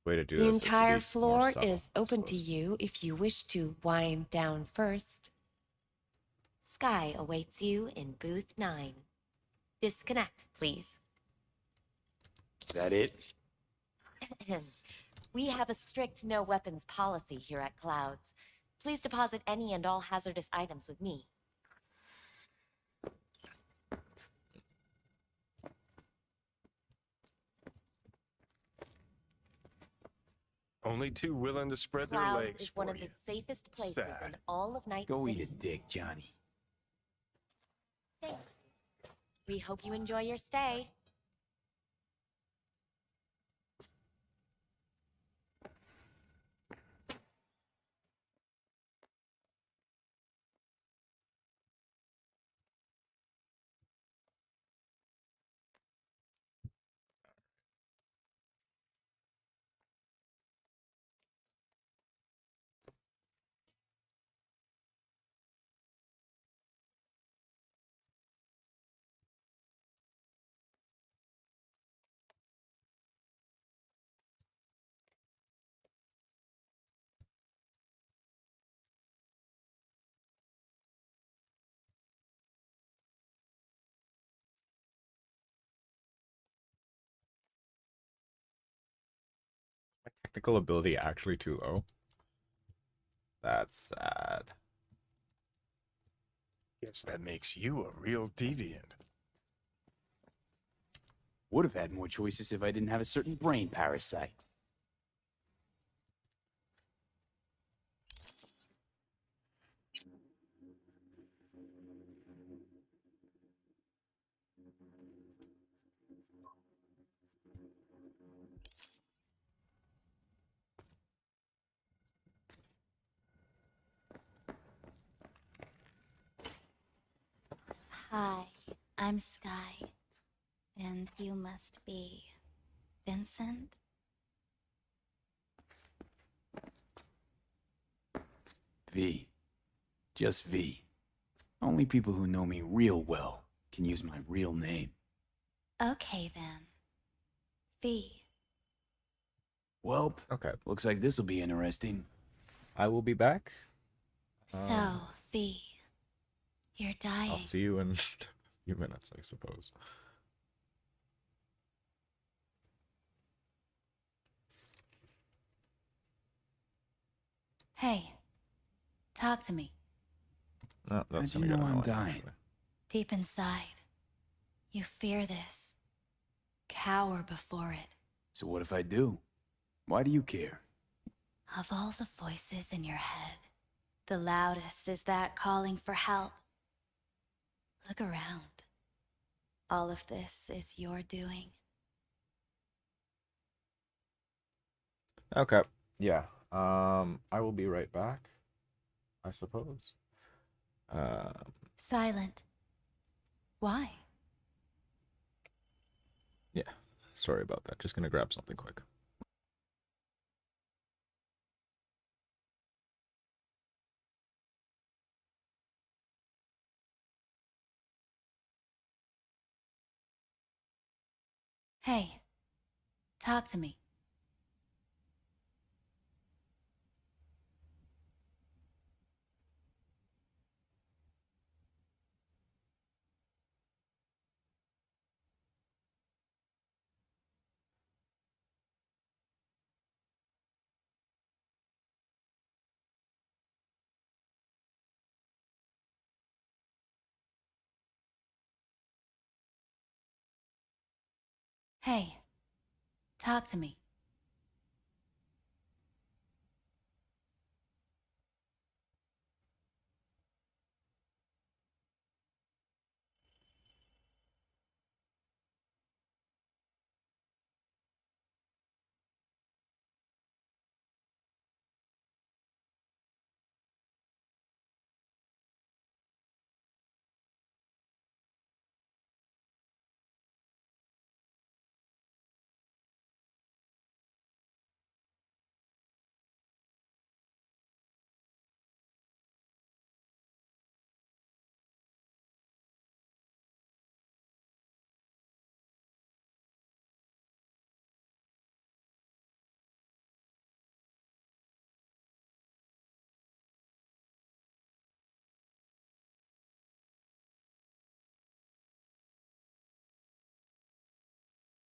Way to do The this is to entire be floor more subtle, is I open to suppose. you if you wish to wind down first. Sky awaits you in booth 9. Disconnect, please. Is that it? We have a strict no weapons policy here at Clouds. Please deposit any and all hazardous items with me. Only two willing to spread their Clouds legs is one for of you. the safest places Sad. in all of Night Go City. eat a dick, Johnny. Thank you. We hope you enjoy your stay. My technical ability actually too low. That's sad. Guess that makes you a real deviant. Would have had more choices if I didn't have a certain brain parasite. Hi, I'm Sky. And you must be Vincent? V. Just V. Only people who know me real well can use my real name. Okay then. V. Well, okay. Looks like this'll be interesting. I will be back. So, V. You're dying. I'll see you in a few minutes, I suppose. Hey. Talk to me. No, that's How'd you gonna get know I'm annoying, dying? actually. Deep inside, you fear this. Cower before it. So what if I do? Why do you care? Of all the voices in your head, The loudest is that calling for help. Look around. All of this is your doing. Okay. Yeah. I will be right back, I suppose. Silent. Why? Yeah. Sorry about that. Just gonna grab something quick. Hey, talk to me. Hey, talk to me.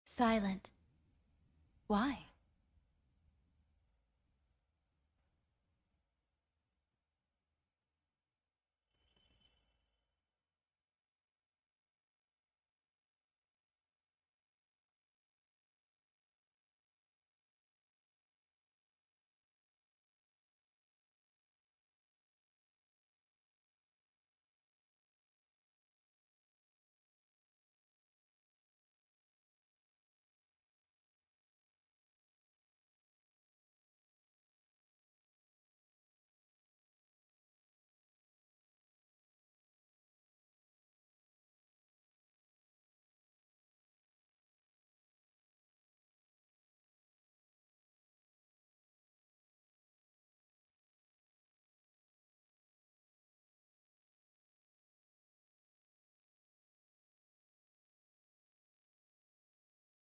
Silent. Why?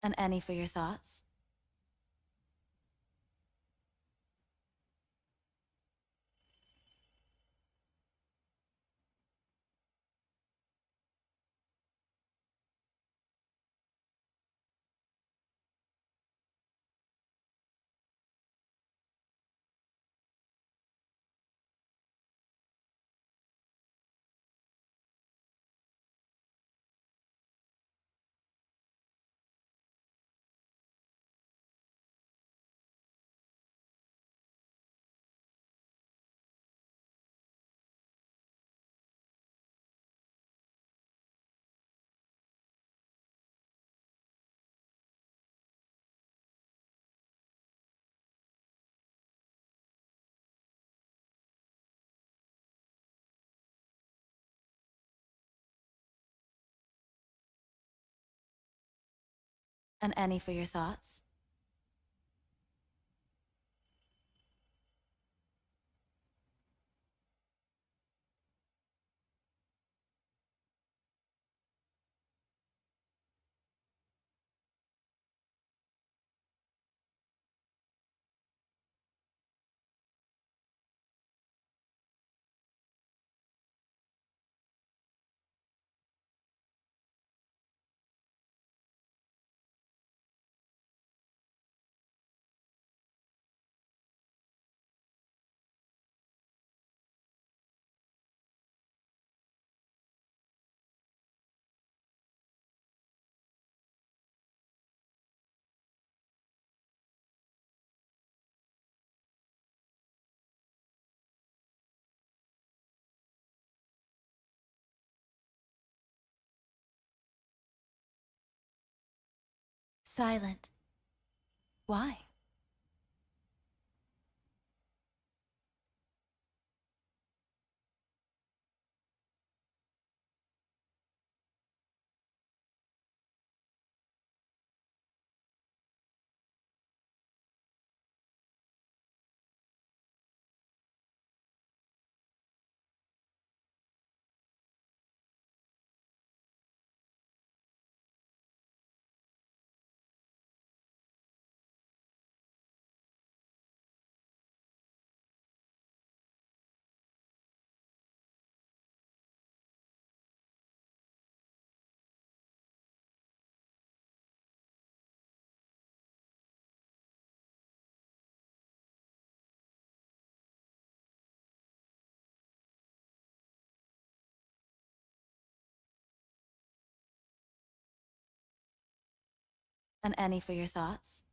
And any for your thoughts? And any for your thoughts? silent. Why? And any for your thoughts?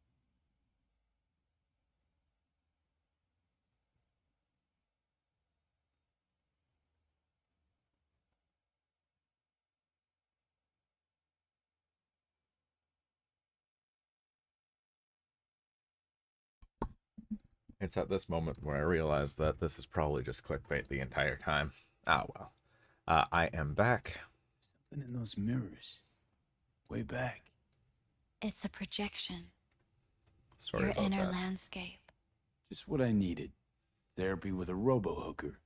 It's at this moment where I realize that this is probably just clickbait the entire time. Ah, well. I am back. Something in those mirrors. Way back. It's a projection. Sorry Your about inner that. landscape. Just what I needed. Therapy with a robo-hooker.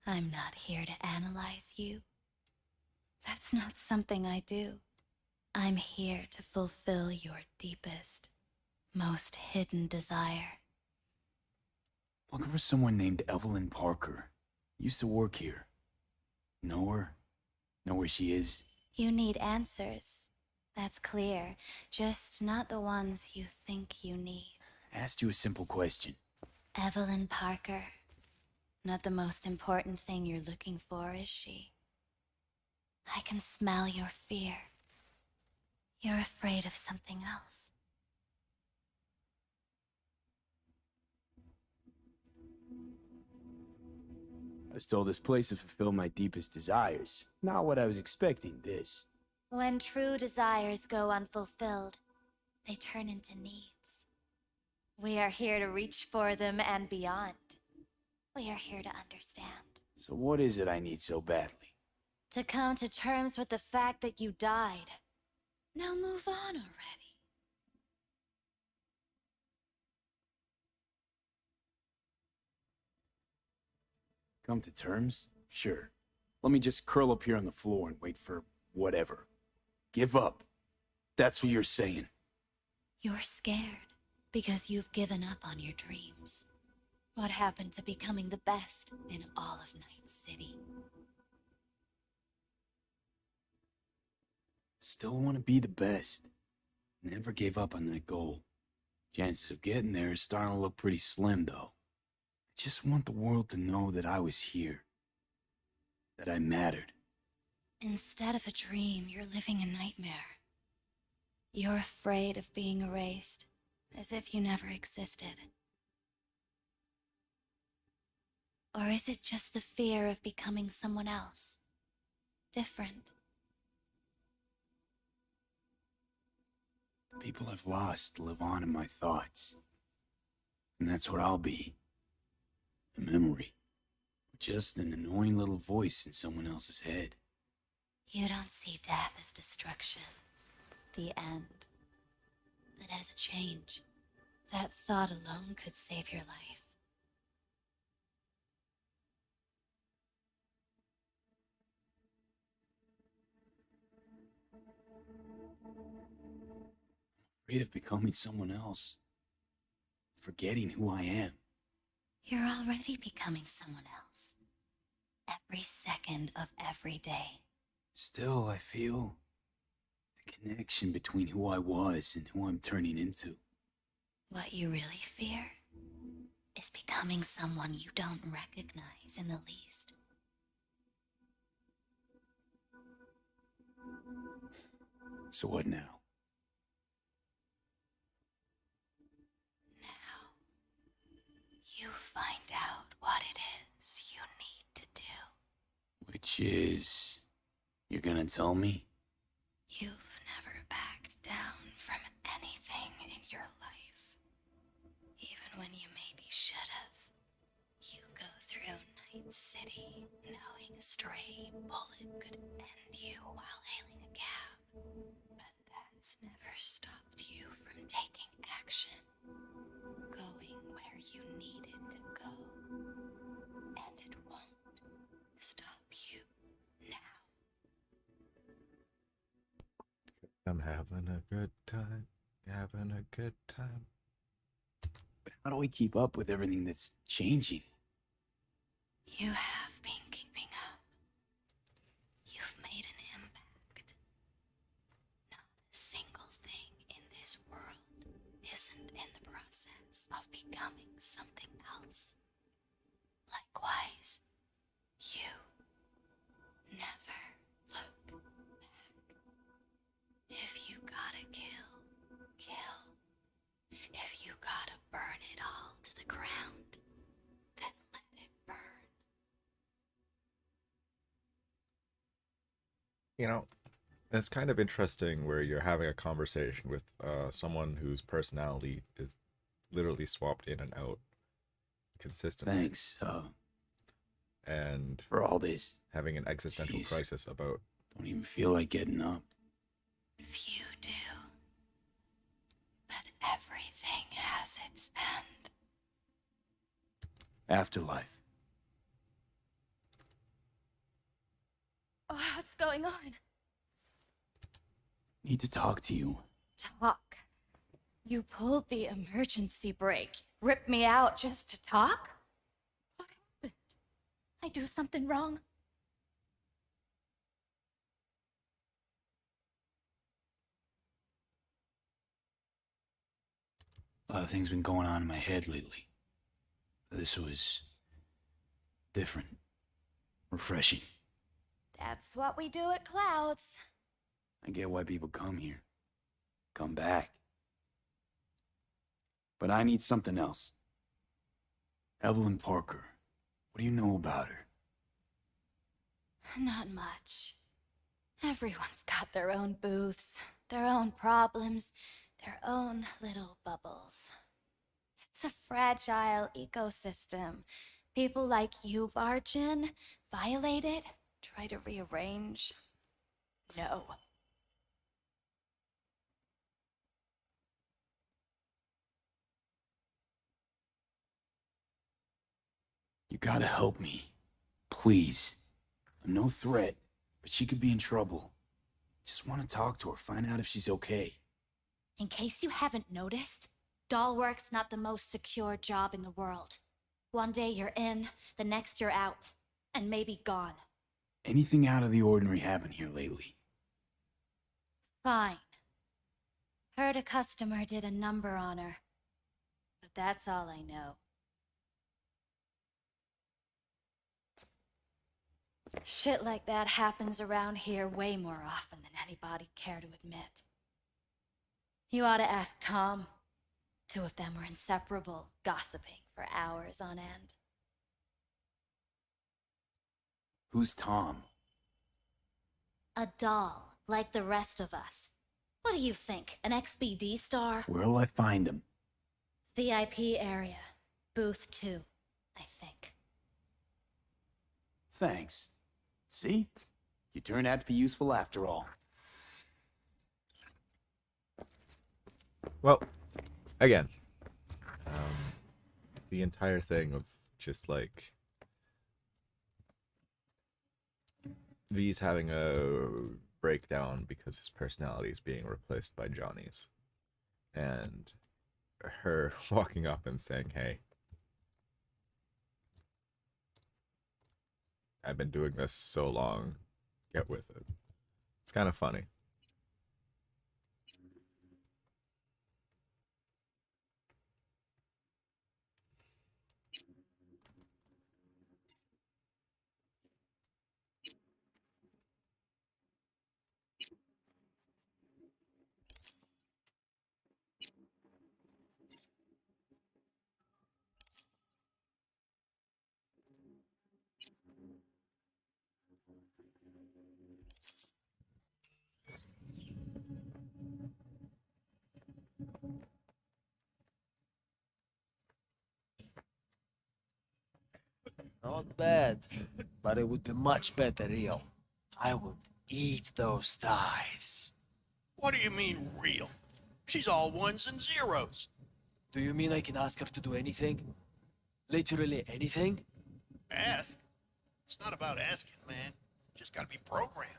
I'm not here to analyze you. That's not something I do. I'm here to fulfill your deepest, most hidden desire. Looking for someone named Evelyn Parker. Used to work here. Know her? Know where she is? You need answers. That's clear. Just not the ones you think you need. Asked you a simple question. Evelyn Parker. Not the most important thing you're looking for, is she? I can smell your fear. You're afraid of something else. I was told this place to fulfill my deepest desires. Not what I was expecting, this. When true desires go unfulfilled, they turn into needs. We are here to reach for them and beyond. We are here to understand. So what is it I need so badly? To come to terms with the fact that you died. Now move on already. Come to terms? Sure. Let me just curl up here on the floor and wait for whatever. Give up. That's what you're saying. You're scared because you've given up on your dreams. What happened to becoming the best in all of Night City? Still want to be the best. Never gave up on that goal. Chances of getting there is starting to look pretty slim, though. I just want the world to know that I was here. That I mattered. Instead of a dream, you're living a nightmare. You're afraid of being erased, as if you never existed. Or is it just the fear of becoming someone else? Different. The people I've lost live on in my thoughts. And that's what I'll be. A memory. Just an annoying little voice in someone else's head. You don't see death as destruction, the end, but as a change. That thought alone could save your life. Afraid of becoming someone else. Forgetting who I am. You're already becoming someone else. Every second of every day. Still, I feel a connection between who I was and who I'm turning into. What you really fear is becoming someone you don't recognize in the least. So what now? You find out what it is you need to do. Which is... You're gonna tell me? You've never backed down from your life. Even when you maybe should have. You go through Night City knowing a stray bullet could end you while hailing a cab. But that's never stopped you from taking action. Going where you needed to go. And it won't stop you now. I'm having a good time. Having a good time. But how do we keep up with everything that's changing? You have been keeping up. You've made an impact. Not a single thing in this world isn't in the process of becoming something else. Likewise, you never look back. If you gotta kill, kill. If you gotta burn it all to the ground, then let it burn. You know, it's kind of interesting where you're having a conversation with someone whose personality is literally swapped in and out consistently. Thanks, and for all this. Having an existential Jeez. crisis about... Don't even feel like getting up. Few do. But everything has its end. Afterlife. Oh, what's going on? Need to talk to you. Talk? You pulled the emergency brake. Ripped me out just to talk? What happened? I do something wrong? A lot of things been going on in my head lately. This was different. Refreshing. That's what we do at Clouds. I get why people come here. Come back. But I need something else. Evelyn Parker. What do you know about her? Not much. Everyone's got their own booths, their own problems, their own little bubbles. It's a fragile ecosystem. People like you barge in, violate it, try to rearrange. No. You gotta help me. Please. I'm no threat, but she could be in trouble. Just want to talk to her, find out if she's okay. In case you haven't noticed, doll work's not the most secure job in the world. One day you're in, the next you're out, and maybe gone. Anything out of the ordinary happened here lately? Fine. Heard a customer did a number on her. But that's all I know. Shit like that happens around here way more often than anybody'd care to admit. You ought to ask Tom. Two of them were inseparable, gossiping for hours on end. Who's Tom? A doll, like the rest of us. What do you think, an XBD star? Where'll I find him? VIP area. Booth 2, I think. Thanks. See? You turned out to be useful after all. Well, again, the entire thing of just like V's having a breakdown because his personality is being replaced by Johnny's, and her walking up and saying, "Hey, I've been doing this so long, get with it." It's kind of funny. Not bad, but it would be much better real. I would eat those thighs. What do you mean, real? She's all ones and zeros. Do you mean I can ask her to do anything? Literally anything? Ask? It's not about asking, man. Just gotta be programmed.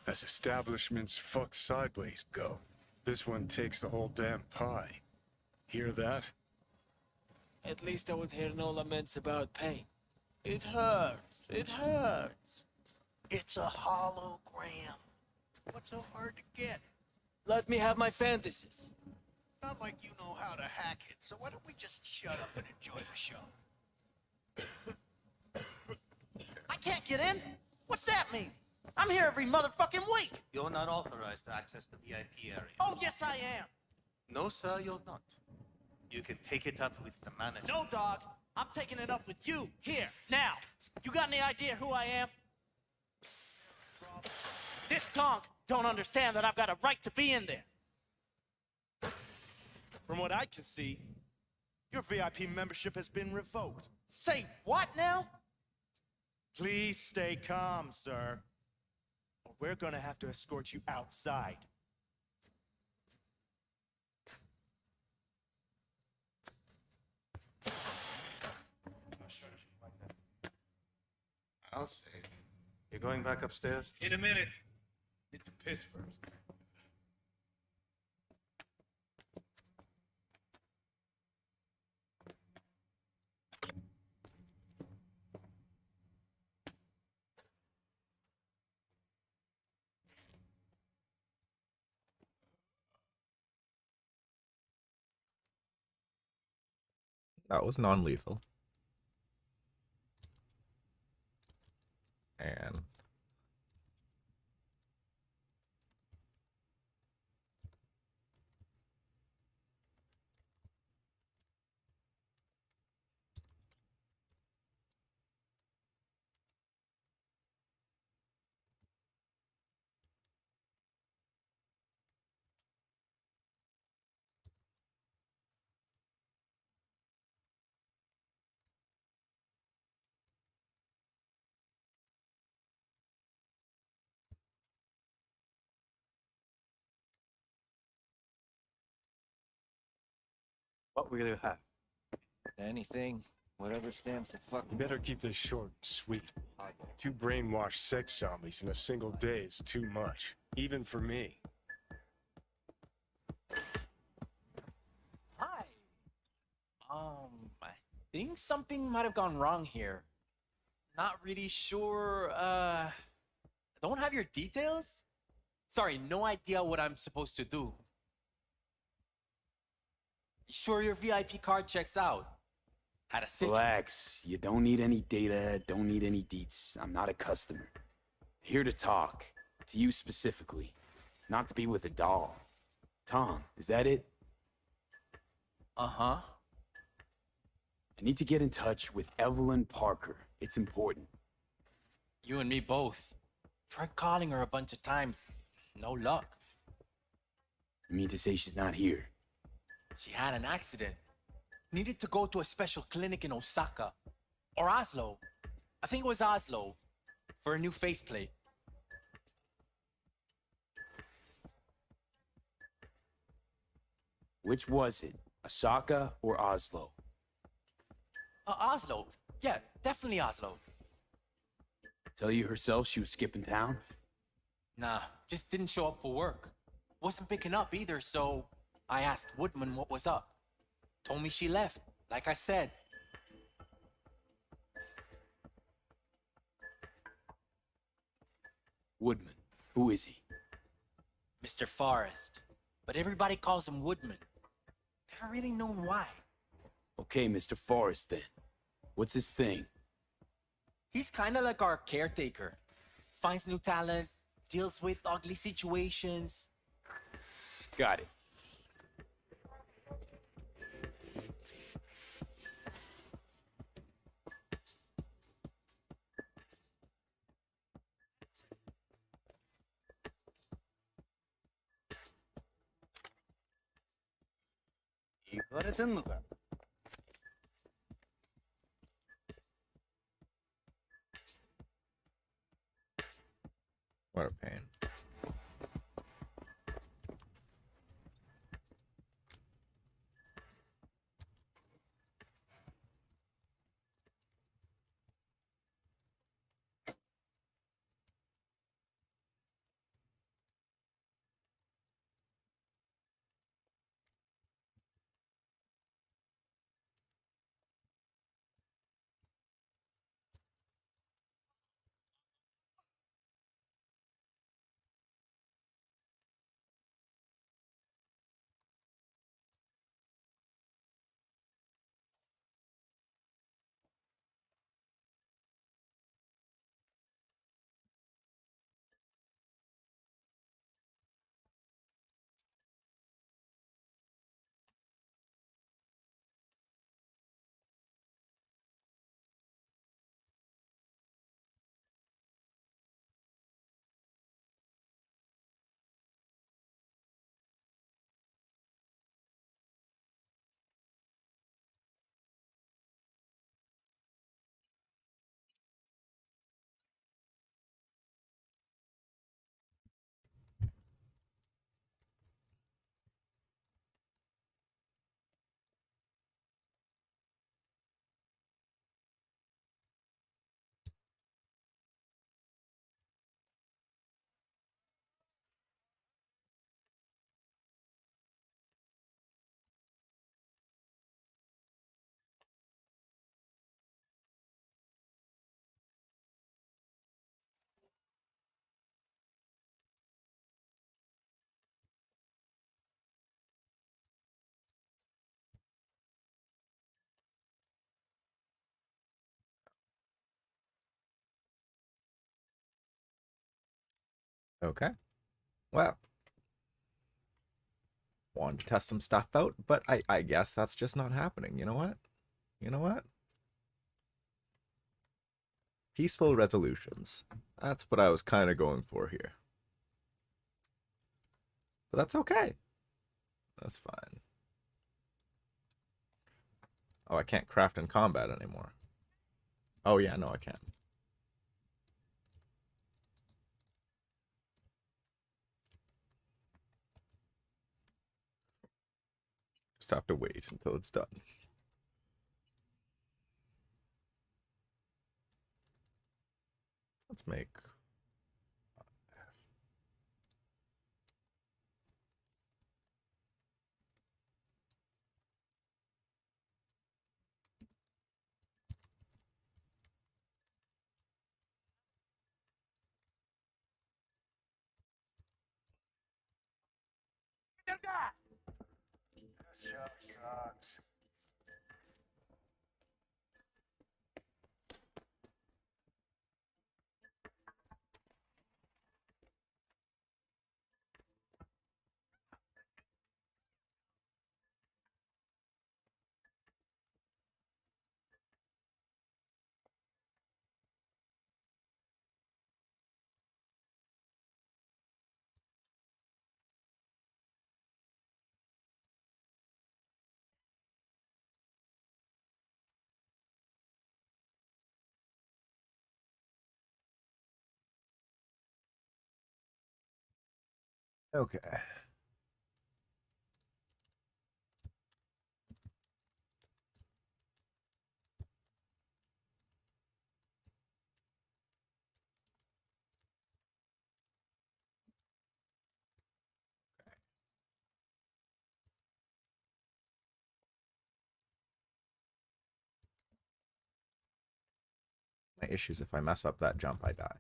As establishments fuck sideways go, this one takes the whole damn pie. Hear that? At least I would hear no laments about pain. It hurts. It hurts. It's a hologram. What's so hard to get? Let me have my fantasies. Not like you know how to hack it, so why don't we just shut up and enjoy the show? I can't get in? What's that mean? I'm here every motherfucking week. You're not authorized to access the VIP area. Oh, yes, I am. No, sir, you're not. You can take it up with the manager. No, dog. I'm taking it up with you, here, now. You got any idea who I am? This conk don't understand that I've got a right to be in there. From what I can see, your VIP membership has been revoked. Say what now? Please stay calm, sir. Or we're gonna have to escort you outside. I'll say. You're going back upstairs? In a minute. Need to piss first. That was non-lethal. And What will you have? Anything. Whatever stands the fuck. You better keep this short and sweet. 2 brainwashed sex zombies in a single day is too much, even for me. Hi. I think something might have gone wrong here. Not really sure, don't have your details? Sorry, no idea what I'm supposed to do. Sure your VIP card checks out? Had a sit. Relax. You don't need any data, don't need any deets. I'm not a customer. Here to talk. To you specifically. Not to be with a doll. Tom, is that it? Uh-huh. I need to get in touch with Evelyn Parker. It's important. You and me both. Tried calling her a bunch of times. No luck. You mean to say she's not here? She had an accident. Needed to go to a special clinic in Osaka. Or Oslo. I think it was Oslo. For a new faceplate. Which was it? Osaka or Oslo? Oslo. Yeah, definitely Oslo. Tell you herself she was skipping town? Nah, just didn't show up for work. Wasn't picking up either, so I asked Woodman what was up. Told me she left, like I said. Woodman. Who is he? Mr. Forrest. But everybody calls him Woodman. Never really known why. Okay, Mr. Forrest then. What's his thing? He's kinda like our caretaker. Finds new talent, deals with ugly situations. Got it. What a pain. Okay. Well, wanted to test some stuff out, but I guess that's just not happening. You know what? You know what? Peaceful resolutions. That's what I was kind of going for here. But that's okay. That's fine. Oh, I can't craft in combat anymore. Oh, yeah, no, I can. Just have to wait until it's done. Let's make... Okay. My issues, if I mess up that jump, I die.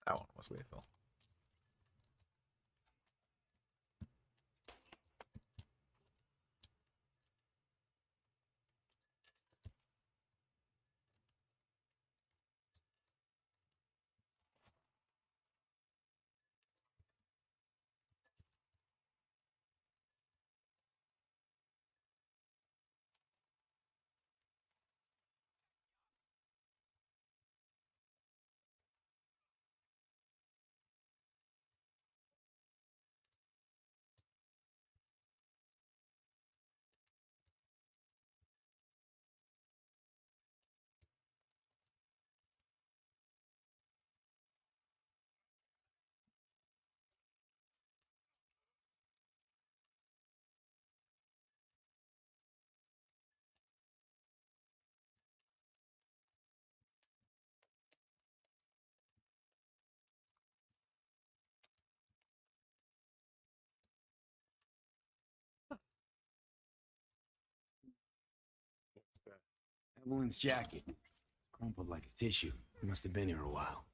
That one was lethal. Evelyn's jacket. Crumpled like a tissue. Must have been here a while.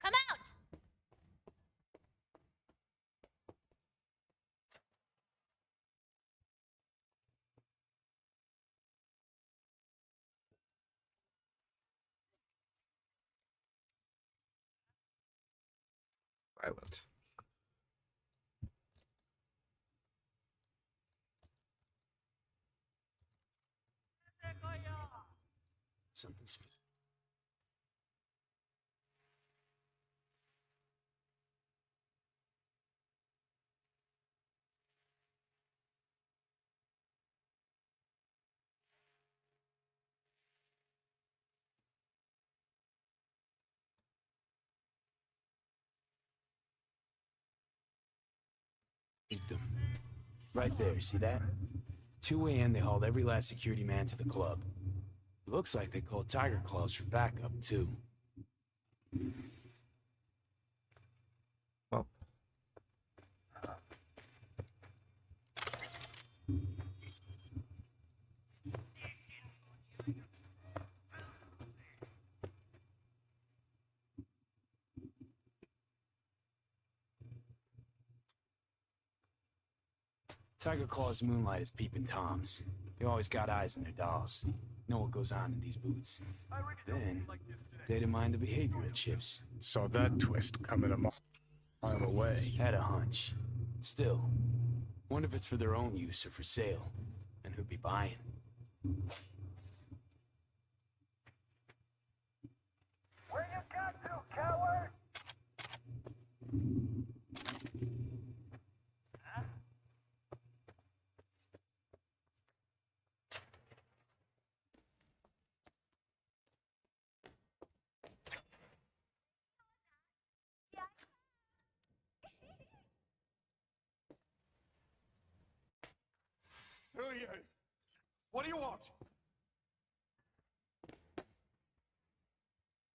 Come out! Violent. Something them. Right there, see that? 2 a.m. they hauled every last security man to the club. Looks like they called Tiger Claws for backup, too. Well. Tiger Claws moonlight as peeping Toms. They always got eyes on their dolls. Know what goes on in these boots. Then, data mine the behavioral chips. Saw that twist coming a mile away. Had a hunch. Still, wonder if it's for their own use or for sale. And who'd be buying. Where you got to, coward? Who are you? What do you want?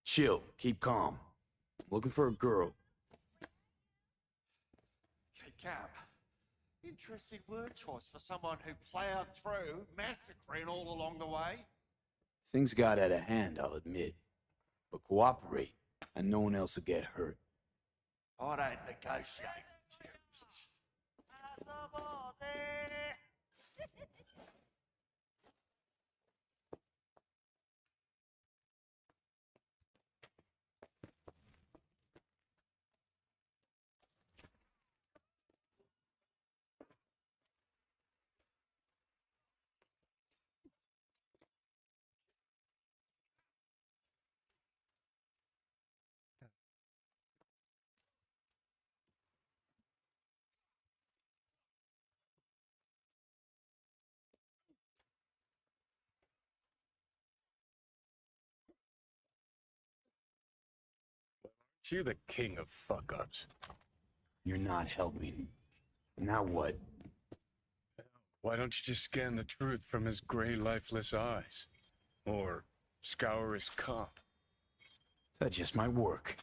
Chill, keep calm. Looking for a girl. Okay, Cap. Interesting word choice for someone who plowed through, massacring all along the way. Things got out of hand, I'll admit. But cooperate, and no one else will get hurt. I don't negotiate with terrorists. You're the king of fuck-ups. You're not helping. Now what? Why don't you just scan the truth from his gray, lifeless eyes? Or scour his comp? That just might work.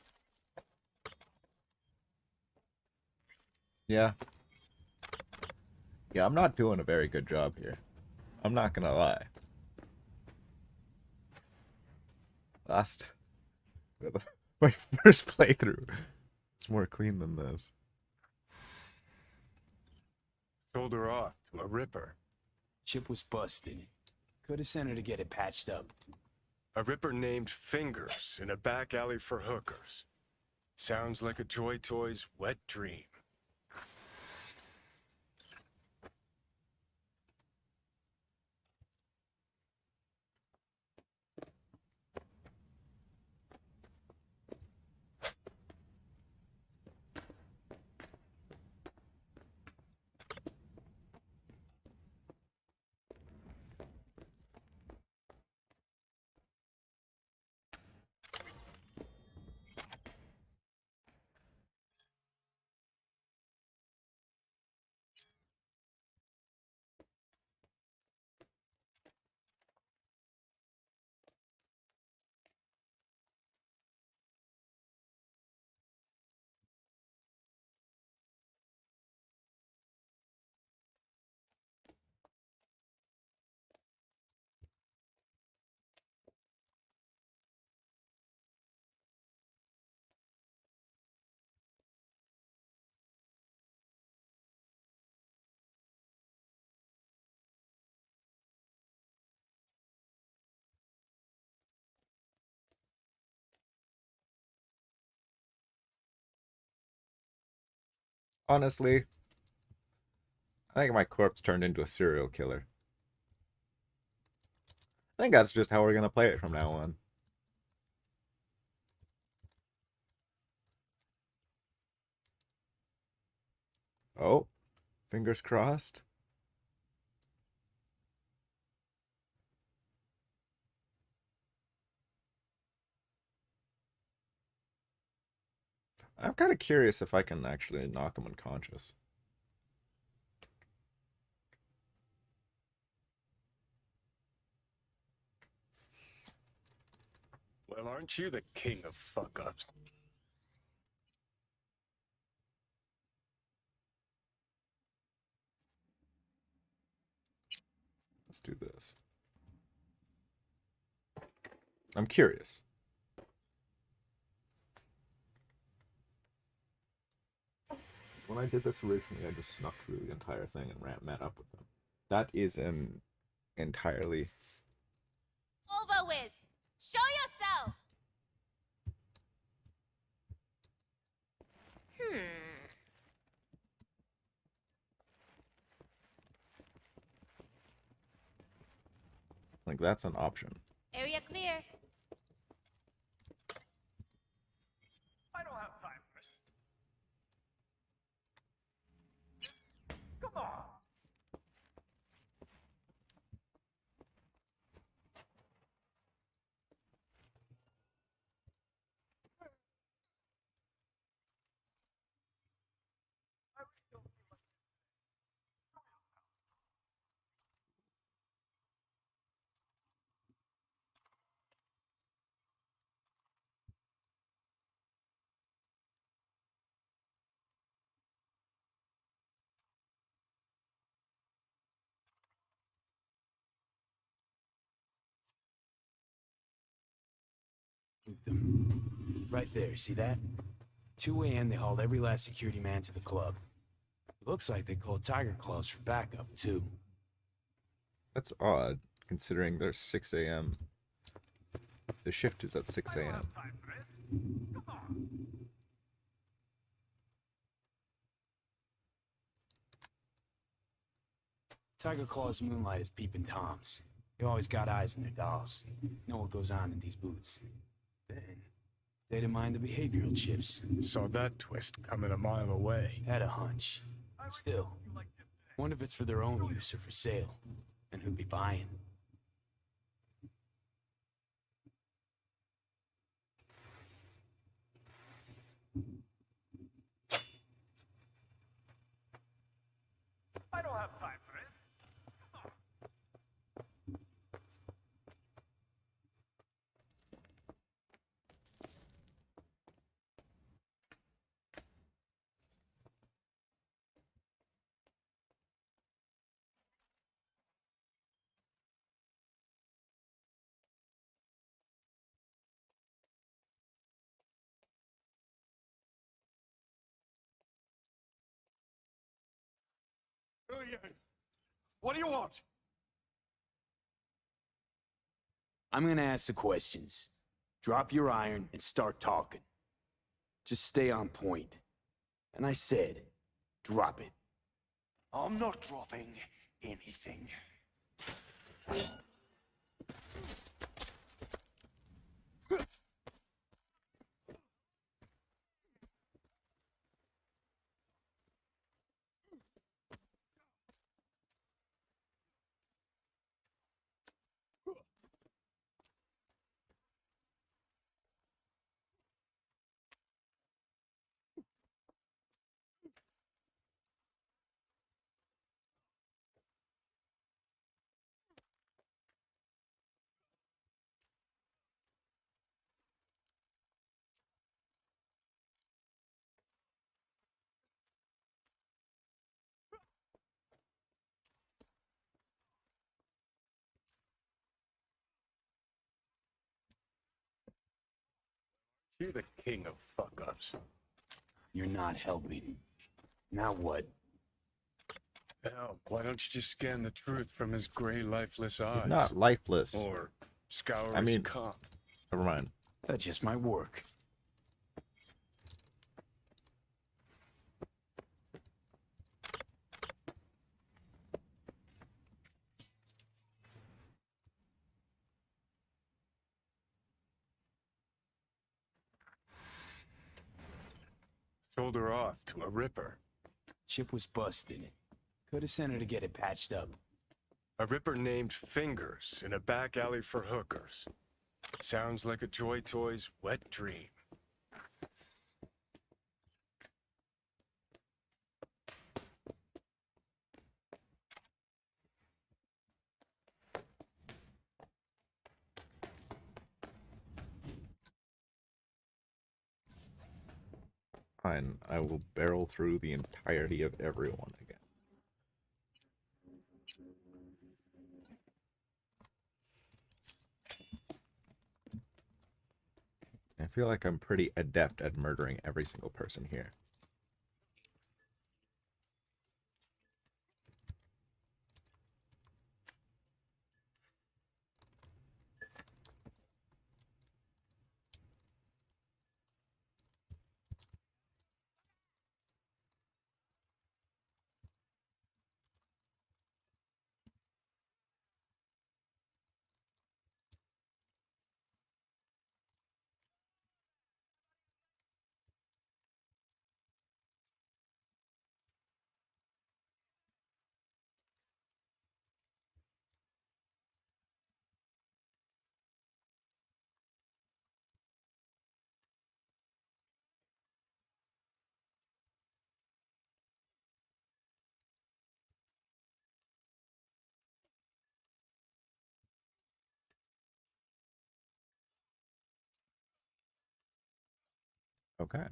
Yeah. Yeah, I'm not doing a very good job here. I'm not gonna lie. my first playthrough. It's more clean than this. Told her off to a ripper. Chip was busted. Could have sent her to get it patched up. A ripper named Fingers in a back alley for hookers. Sounds like a Joy Toy's wet dream. Honestly, I think my corpse turned into a serial killer. I think that's just how we're gonna play it from now on. Oh, fingers crossed. I'm kind of curious if I can actually knock him unconscious. Well, aren't you the king of fuck-ups? Let's do this. I'm curious. When I did this originally, I just snuck through the entire thing and met up with him. That is an entirely... Over with! Show yourself! Like, that's an option. Area clear. I don't have time for this. Come on. Right there, see that? 2 a.m. they hauled every last security man to the club. It looks like they called Tiger Claws for backup, too. That's odd, considering there's 6 a.m. The shift is at 6 a.m. Tiger Claws moonlight as peeping toms. They always got eyes in their dolls. Know what goes on in these boots. Then, they didn't mind the behavioral chips. Saw that twist coming a mile away. Had a hunch. Still, wonder if it's for their own use or for sale. And who'd be buying. I don't have time for this. are you? What do you want? I'm gonna ask the questions. Drop your iron and start talking. Just stay on point. And I said, drop it. I'm not dropping anything. You're the king of fuck-ups. You're not helping. Now what? Now, why don't you just scan the truth from his gray, lifeless eyes? He's not lifeless. Or scour I his mean, comp. never mind. That just might work. Sold her off to a ripper. Chip was busted. Could have sent her to get it patched up. A ripper named Fingers in a back alley for hookers. Sounds like a Joy Toy's wet dream. Fine, I will barrel through the entirety of everyone again. I feel like I'm pretty adept at murdering every single person here. Okay.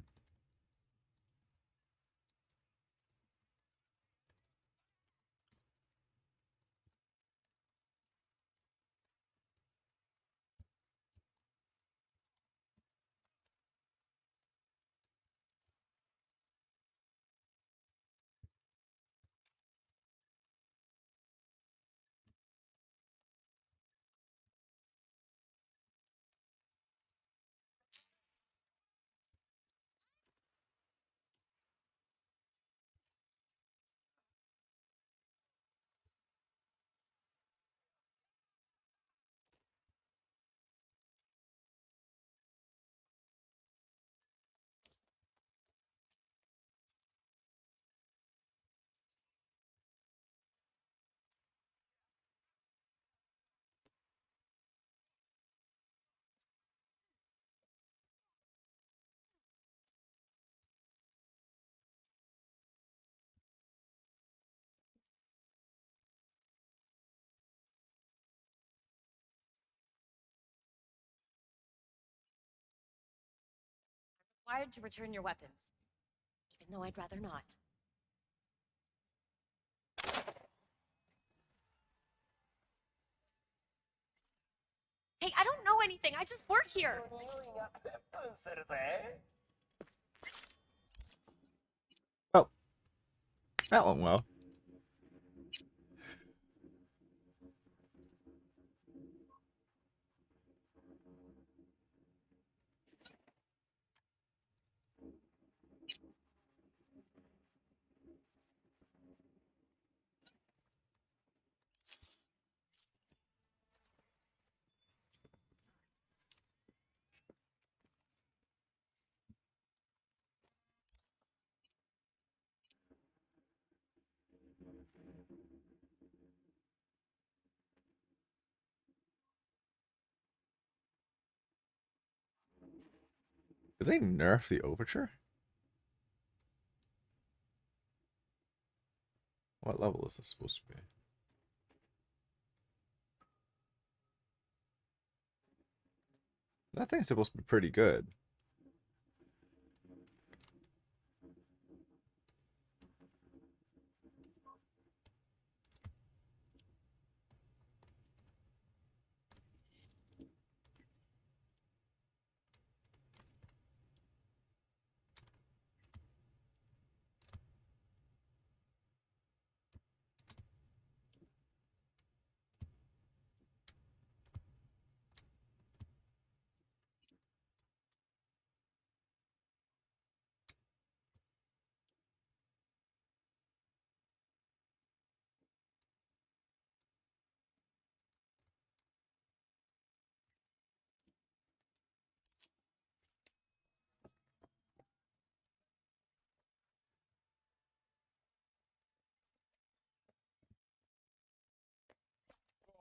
Required to return your weapons, even though I'd rather not. Hey, I don't know anything. I just work here. Oh, that went well. Did they nerf the overture? What level is this supposed to be? That thing's supposed to be pretty good.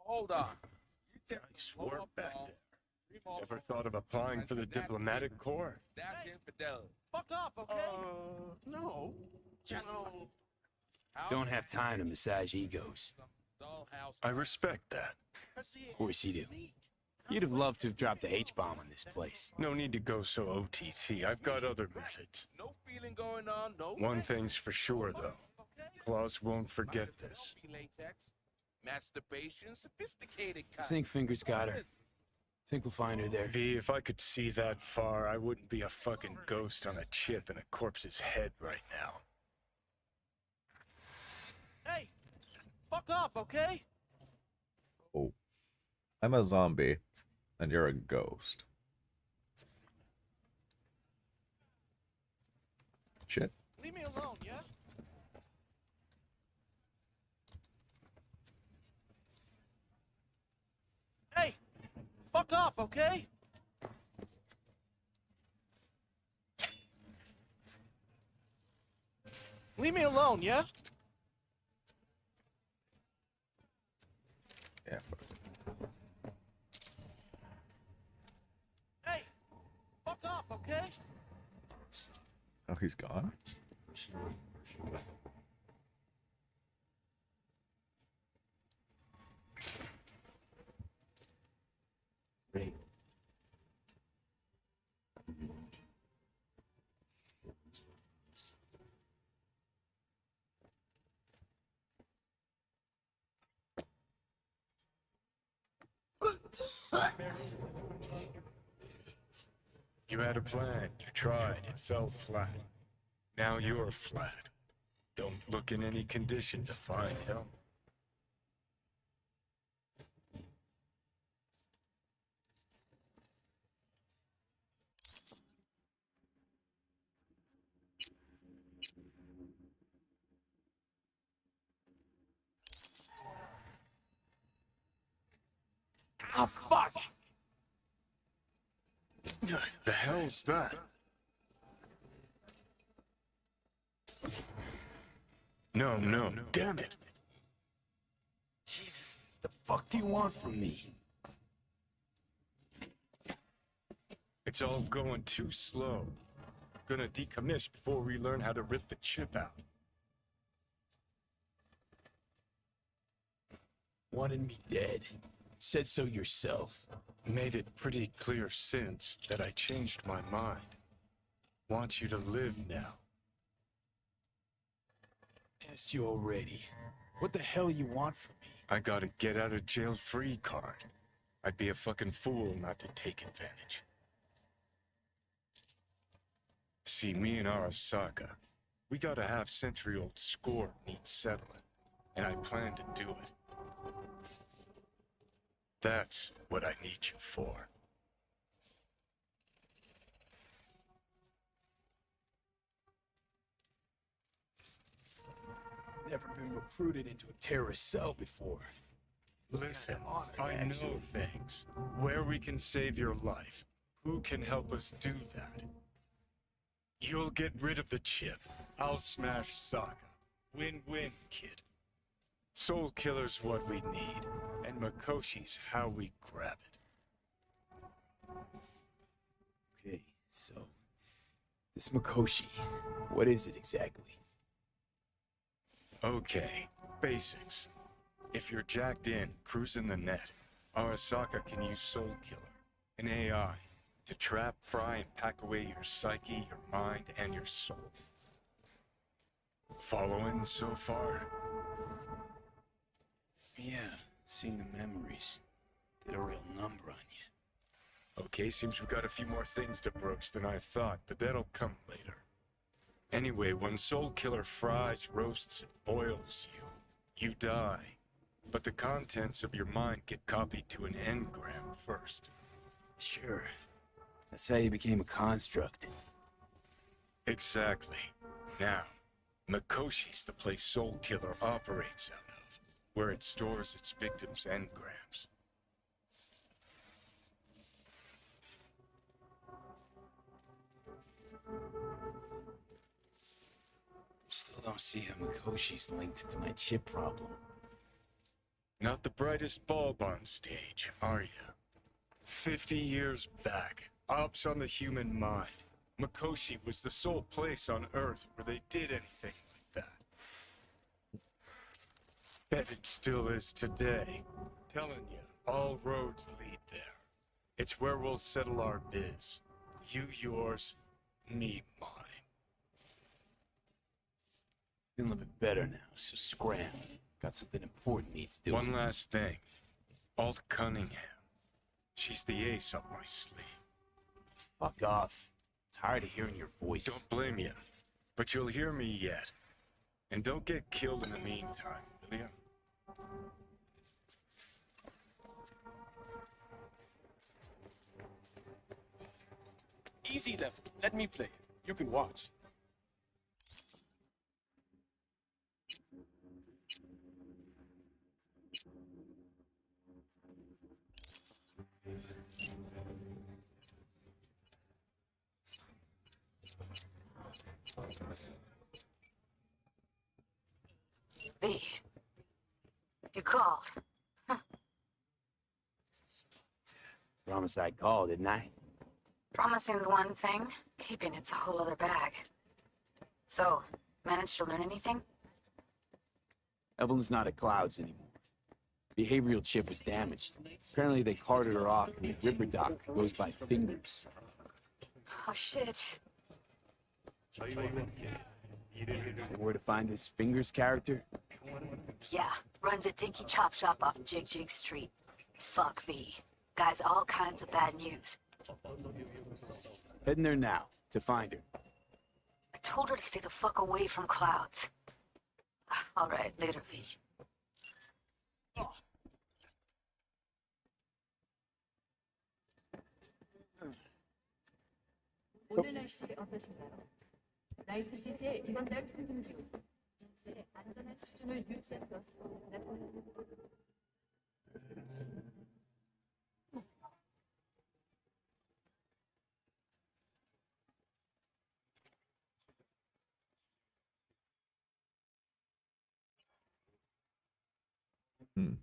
Hold on. You take Nice work back there. Ever thought of applying for the diplomatic corps? That's infidel. Fuck off, okay? No. Just Don't have time to massage egos. I respect that. Of course you do. You'd have loved to have dropped the H-bomb on this place. No need to go so OTT. I've got other methods. No feeling going on, no. One thing's for sure, though. Claus won't forget this. Latex, masturbation, sophisticated I kind. think Fingers got her. Think we'll find her there. V, if I could see that far, I wouldn't be a fucking ghost on a chip in a corpse's head right now. Hey, fuck off, okay? Oh. I'm a zombie, and you're a ghost. Shit. Leave me alone, yeah? Hey, fuck off, okay? Leave me alone, yeah? Yeah. Hey, fuck off, okay? Oh, he's gone? You had a plan, you tried, it fell flat. Now you're flat. Don't look in any condition to find help. Oh, fuck! The hell's that? No, damn it. Jesus, the fuck do you want from me? It's all going too slow. Gonna decommission before we learn how to rip the chip out. Wanted me dead. Said so yourself. Made it pretty clear since that I changed my mind. Want you to live now. Asked you already. What the hell you want from me? I got a get out of jail free card. I'd be a fucking fool not to take advantage. See, me and Arasaka, we got a half-century-old score needs settling, and I plan to do it. That's what I need you for. Never been recruited into a terrorist cell before. Listen, I know things. Where we can save your life. Who can help us do that? You'll get rid of the chip. I'll smash Sokka. Win-win, kid. Soul Killer's what we need, and Makoshi's how we grab it. Okay, so this Makoshi, what is it exactly? Okay, basics. If you're jacked in, cruising the net, Arasaka can use Soul Killer, an AI, to trap, fry, and pack away your psyche, your mind, and your soul. Following so far? Yeah, seeing the memories did a real number on you. Okay, seems we've got a few more things to broach than I thought, but that'll come later. Anyway, when Soul Killer fries, roasts, and boils you, you die. But the contents of your mind get copied to an engram first. Sure. That's how you became a construct. Exactly. Now, Makoshi's the place Soul Killer operates out of, where it stores its victims' engrams. Still don't see how Makoshi's linked to my chip problem. Not the brightest bulb on stage, are you? 50 years back, ops on the human mind. Makoshi was the sole place on Earth where they did anything like that. Bet it still is today. Telling you, all roads lead there. It's where we'll settle our biz. You yours, me mine. Feeling a bit better now, so scram. Got something important needs doing. One last thing. Alt Cunningham. She's the ace up my sleeve. Fuck off. Tired of hearing your voice. Don't blame you, but you'll hear me yet. And don't get killed in the meantime, will you? Easy level. Let me play. You can watch. B. You called. Promised I'd call, didn't I? Promising's one thing, keeping it's a whole other bag. So, managed to learn anything? Evelyn's not at Clouds anymore. Behavioral chip was damaged. Apparently they carted her off to a Ripper dock that goes by Fingers. Oh shit. Know where to find this Fingers character? Yeah, runs a dinky chop shop off Jig Jig Street. Fuck B. Guy's all kinds of bad news. Heading there now, to find her. I told her to stay the fuck away from Clouds. Alright, later V. 오늘 날씨 어떠신가요? 나이트 시티의 이번 달 평균 기온 현재 안전한 수준을 유지해 두었습니다. Hmm.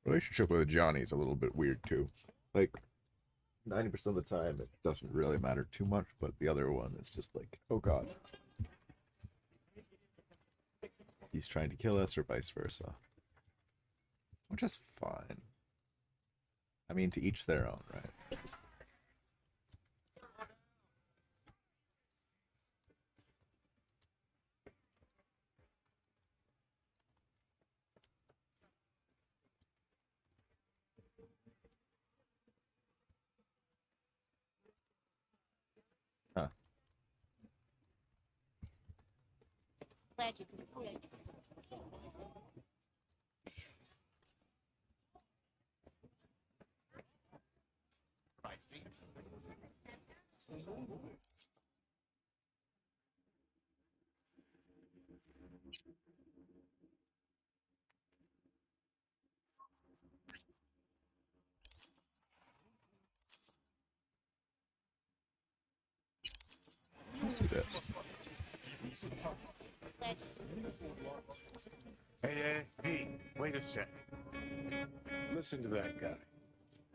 Relationship with Johnny is a little bit weird too. Like 90% of the time it doesn't really matter too much, but the other one is just like, oh god. He's trying to kill us or vice versa. Which is fine. I mean, to each their own, right? Huh. Glad you could afford it. Hey, wait a sec. Listen to that guy.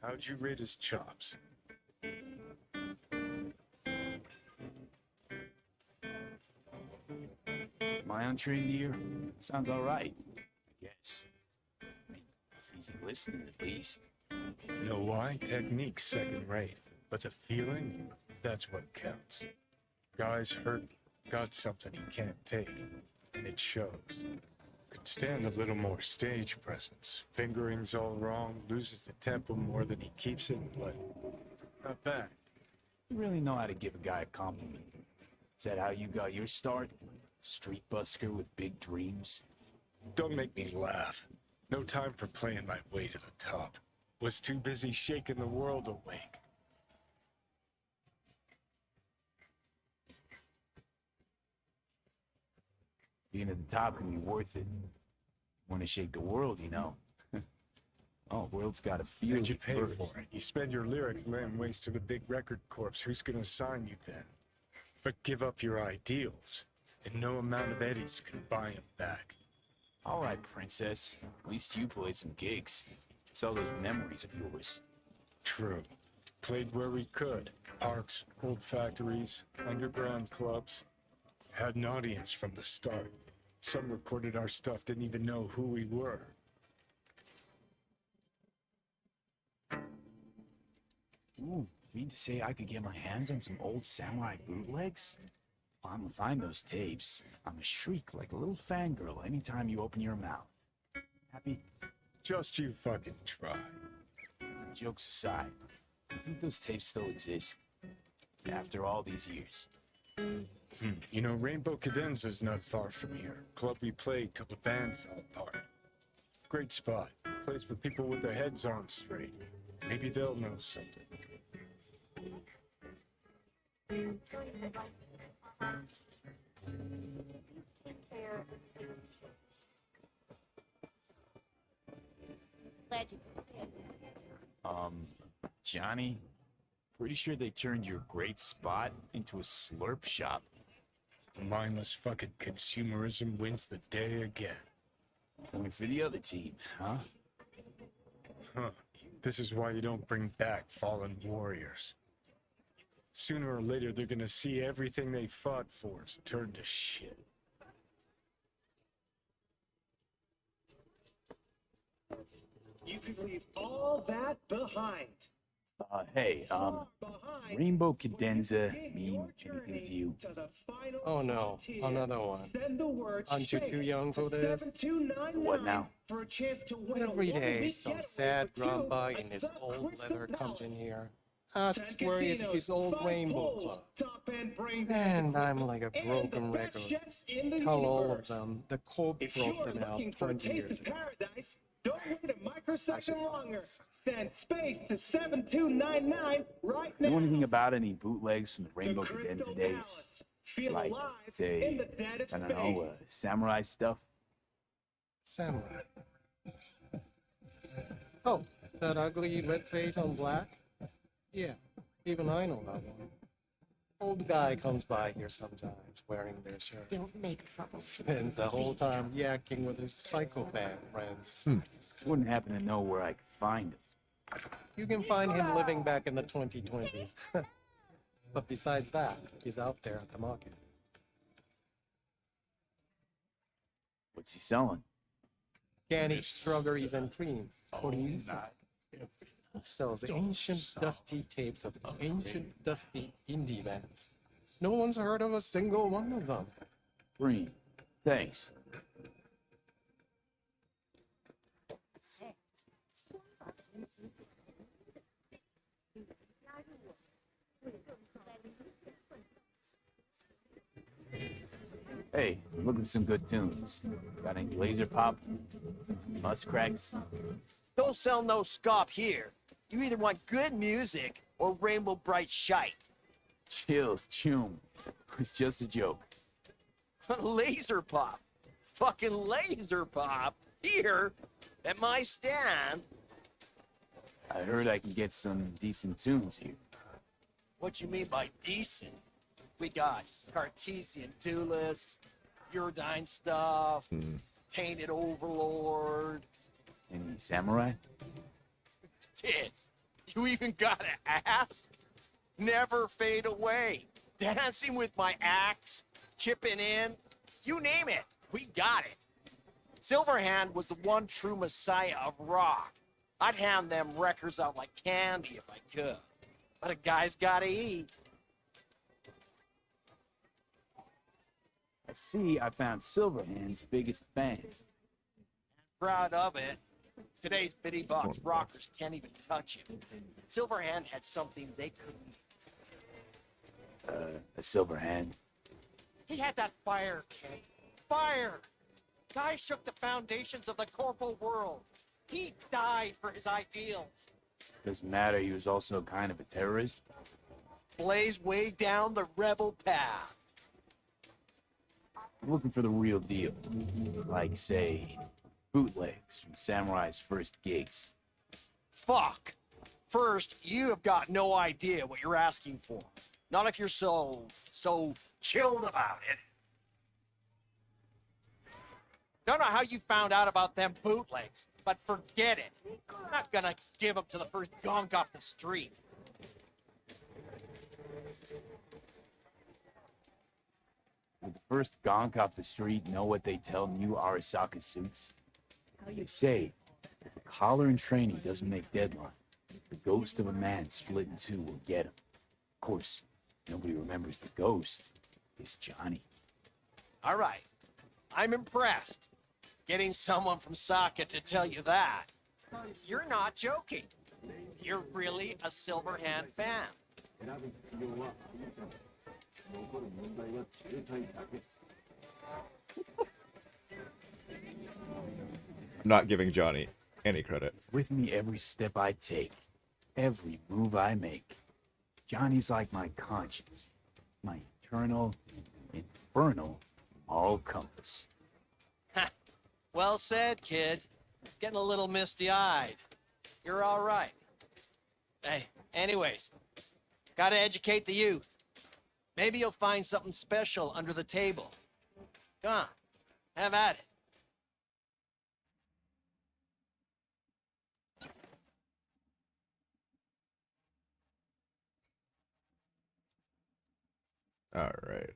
How'd you rate his chops? My untrained ear sounds all right, I guess. I mean, it's easy listening at least. Know why? Technique's second rate, but the feeling, that's what counts. Guy's hurt, got something he can't take, and it shows. Could stand a little more stage presence. Fingering's all wrong, loses the tempo more than he keeps it, but not bad. You really know how to give a guy a compliment. Is that how you got your start? Street busker with big dreams? Don't make me laugh. No time for playing my way to the top. Was too busy shaking the world awake. Being at the top can be worth it. Want to shake the world, you know. Oh, world's got to feel And you it pay first. for it. You spend your lyrics laying waste to the big record corps. Who's gonna sign you then? But give up your ideals, and no amount of eddies can buy them back. All right, princess. At least you played some gigs. Saw those memories of yours. True. Played where we could. Parks, old factories, underground clubs. Had an audience from the start. Some recorded our stuff, didn't even know who we were. Ooh, mean to say I could get my hands on some old samurai bootlegs? I'm gonna find those tapes. I'm gonna shriek like a little fangirl anytime you open your mouth. Happy? Just you fucking try. Jokes aside, I think those tapes still exist. After all these years. You know, Rainbow Cadenza's not far from here. Club we played till the band fell apart. Great spot. Place for people with their heads on straight. Maybe they'll know something. Glad you did. Johnny, pretty sure they turned your great spot into a slurp shop. Mindless fucking consumerism wins the day again. Going for the other team, huh? Huh. This is why you don't bring back fallen warriors. Sooner or later, they're gonna see everything they fought for is turned to shit. You can leave all that behind. Hey, Rainbow Cadenza mean anything to you? Oh no, another one. Aren't you too young for this? What now? Every day, some sad grandpa in his old leather comes in here, asks where is his old Rainbow Club. And I'm like a broken record. Tell all of them the Corp broke them out 20 years ago. Don't wait a microsecond longer. Send space to 7299 right now. Know anything about any bootlegs from the Rainbow Cadenza days? Like, say, I don't know, samurai stuff? Samurai. Oh, that ugly red face on black? Yeah, even I know that one. Old guy comes by here sometimes wearing their shirt. Don't make trouble. Spends the whole time yakking with his psychopath friends. Wouldn't happen to know where I could find him. You can find him living back in the 2020s. But besides that, he's out there at the market. What's he selling? Organic strawberries and cream. What do you think? He sells ancient, dusty tapes of ancient, dusty indie bands. No one's heard of a single one of them. Green. Thanks. Hey, I'm looking for some good tunes. Got any laser pop? Muskracks? Don't sell no scop here. You either want good music or Rainbow Bright shite. Chill, Chum. It's just a joke. Laser pop. Fucking laser pop. Here, at my stand. I heard I can get some decent tunes here. What you mean by decent? We got Cartesian duelists, Uridine stuff, tainted overlord. Any samurai? Kid, you even got an ass? Never fade away. Dancing with my axe, chipping in, you name it, we got it. Silverhand was the one true messiah of rock. I'd hand them records out like candy if I could. But a guy's gotta eat. I see I found Silverhand's biggest fan. Proud of it. Today's bitty box rockers can't even touch him. Silverhand had something they couldn't. A Silverhand? He had that fire, kid. Fire! Guy shook the foundations of the corporal world. He died for his ideals. Doesn't matter, he was also kind of a terrorist. Blazed way down the rebel path. I'm looking for the real deal. Like, say, bootlegs from Samurai's first gigs. Fuck. First, you have got no idea what you're asking for. Not if you're so chilled about it. Don't know how you found out about them bootlegs, but forget it. I'm not gonna give them to the first gonk off the street. Would the first gonk off the street know what they tell new Arasaka suits? They say, if a collar and training doesn't make deadline, the ghost of a man split in two will get him. Of course, nobody remembers the ghost is Johnny. All right. I'm impressed. Getting someone from Saka to tell you that. You're not joking. You're really a Silverhand fan. I'm not giving Johnny any credit. With me every step I take, every move I make. Johnny's like my conscience, my eternal, infernal moral compass. Well said, kid. Getting a little misty-eyed. You're all right. Hey, anyways, gotta educate the youth. Maybe you'll find something special under the table. Come on, have at it. All right.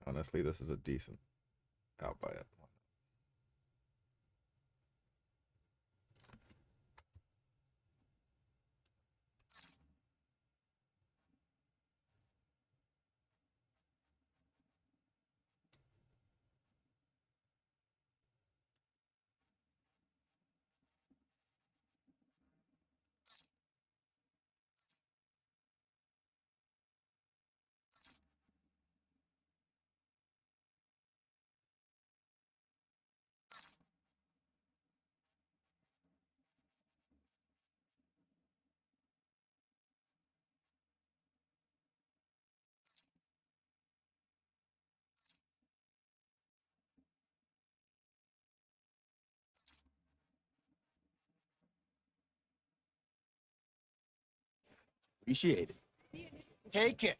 Honestly, this is a decent out by it. Appreciate it. Take it.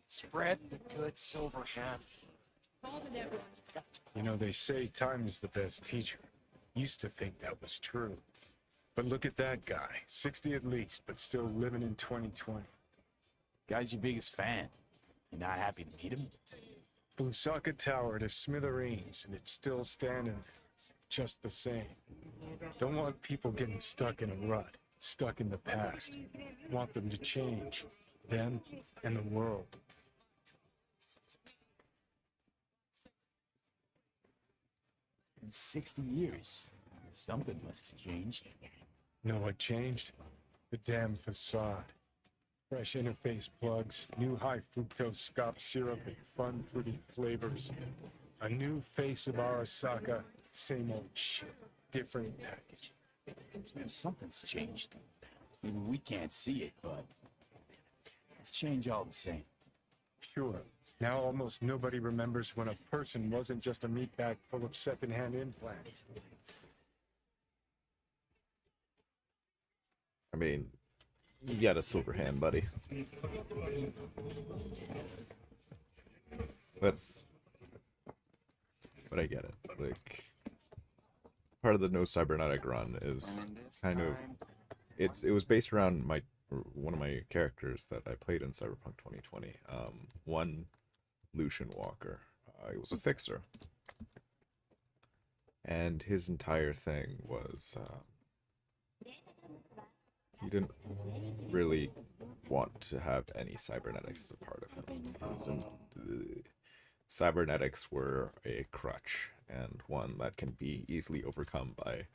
Spread the good Silverhand. You know, they say time is the best teacher. Used to think that was true. But look at that guy, 60 at least, but still living in 2020. Guy's your biggest fan. You're not happy to meet him? Blusaka Tower to smithereens, and it's still standing just the same. Don't want people getting stuck in a rut, stuck in the past. Want them to change, them and the world. In 60 years, something must have changed. Know what changed? The damn facade. Fresh interface plugs, new high fructose scop syrup, and fun fruity flavors. A new face of Arasaka, same old shit, different package. Something's changed. Maybe we can't see it, but it's changed all the same. Sure. Now almost nobody remembers when a person wasn't just a meat bag full of secondhand implants. I mean, You got a silver hand, buddy. But I get it. Like, part of the no cybernetic run is kind of it was based around one of my characters that I played in Cyberpunk 2020. One Lucian Walker. He was a fixer, and his entire thing was he didn't really want to have any cybernetics as a part of him. Cybernetics were a crutch, and one that can be easily overcome by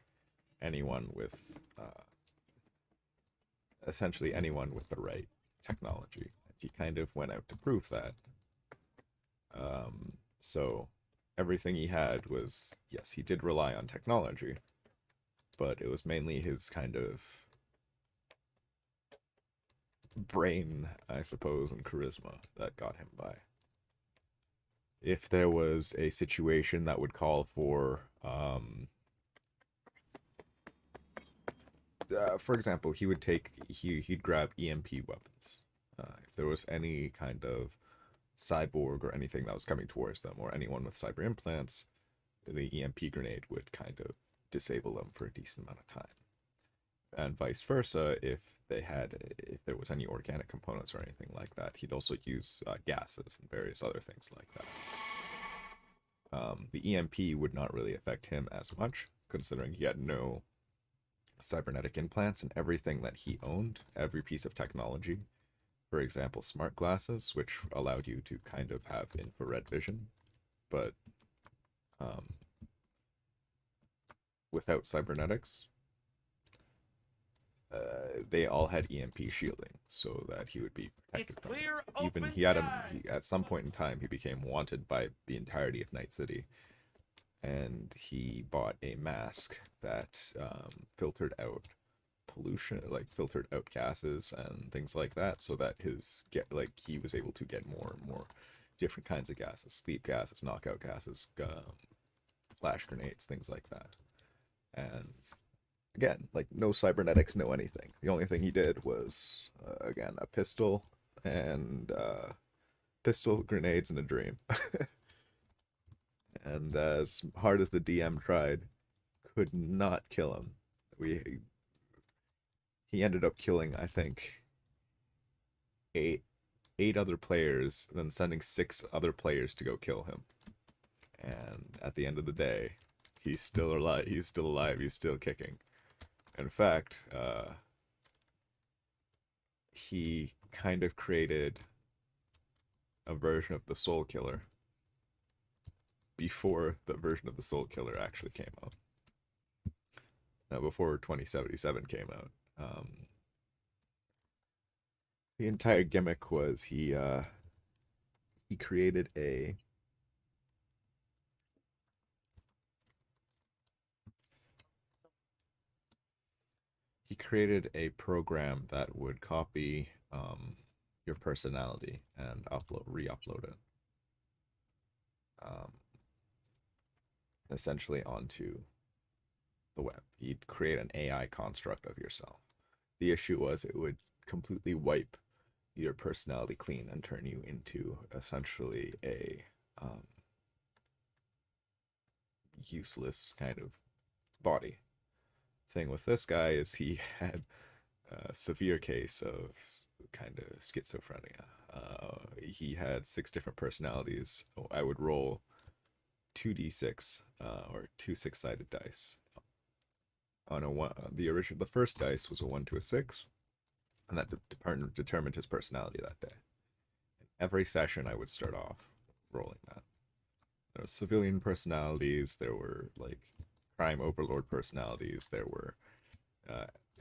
anyone with, essentially anyone with the right technology. He kind of went out to prove that. So everything he had was, yes, he did rely on technology, but it was mainly his kind of brain, I suppose, and charisma that got him by. If there was a situation that would call for, for example, he'd grab EMP weapons. If there was any kind of cyborg or anything that was coming towards them, or anyone with cyber implants, the EMP grenade would kind of disable them for a decent amount of time. And vice versa, if there was any organic components or anything like that, he'd also use gases and various other things like that. The EMP would not really affect him as much, considering he had no cybernetic implants, and everything that he owned, every piece of technology, for example, smart glasses, which allowed you to kind of have infrared vision, but without cybernetics, they all had EMP shielding, so that he would be protected from it. Even at some point in time, he became wanted by the entirety of Night City, and he bought a mask that filtered out pollution, like filtered out gases and things like that, so that he was able to get more and more different kinds of gases, sleep gases, knockout gases, flash grenades, things like that. And again, like, no cybernetics, no anything. The only thing he did was, again, a pistol and pistol, grenades, and a dream. And as hard as the DM tried, could not kill him. He ended up killing, I think, eight other players, then sending 6 other players to go kill him. And at the end of the day, he's still alive. He's still kicking. In fact, he kind of created a version of the Soul Killer before the version of the Soul Killer actually came out. Now, before 2077 came out, the entire gimmick was he created a program that would copy your personality and re-upload it essentially onto the web. He'd create an AI construct of yourself. The issue was it would completely wipe your personality clean and turn you into essentially a useless kind of body. Thing with this guy is he had a severe case of kind of schizophrenia. He had 6 different personalities. I would roll 2d6 or 2 6-sided dice. On a one, the first dice was a 1 to a 6, and that determined his personality that day. Every session, I would start off rolling that. There were civilian personalities. There were like crime overlord personalities. There were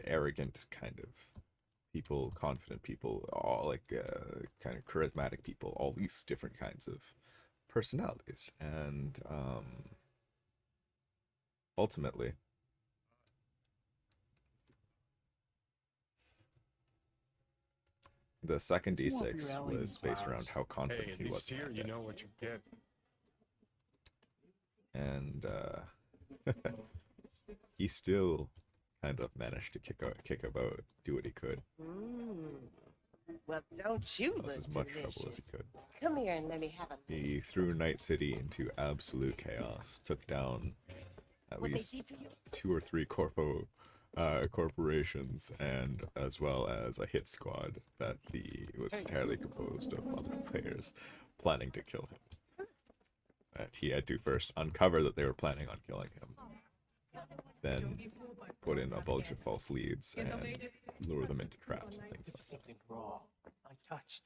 arrogant kind of people, confident people, all like kind of charismatic people. All these different kinds of personalities, and ultimately, the second D6 was based around how confident he was. Here, you know what you get. And he still kind of managed to kick about, do what he could. Well, don't you Cause look as much delicious. trouble as he could. Come here and let me have a He threw Night City into absolute chaos, took down at What they least did to you? 2 or 3 corporations, and as well as a hit squad that was entirely composed of other players planning to kill him. That he had to first uncover that they were planning on killing him, then put in a bunch of false leads and lure them into traps and things like that. Something raw, untouched.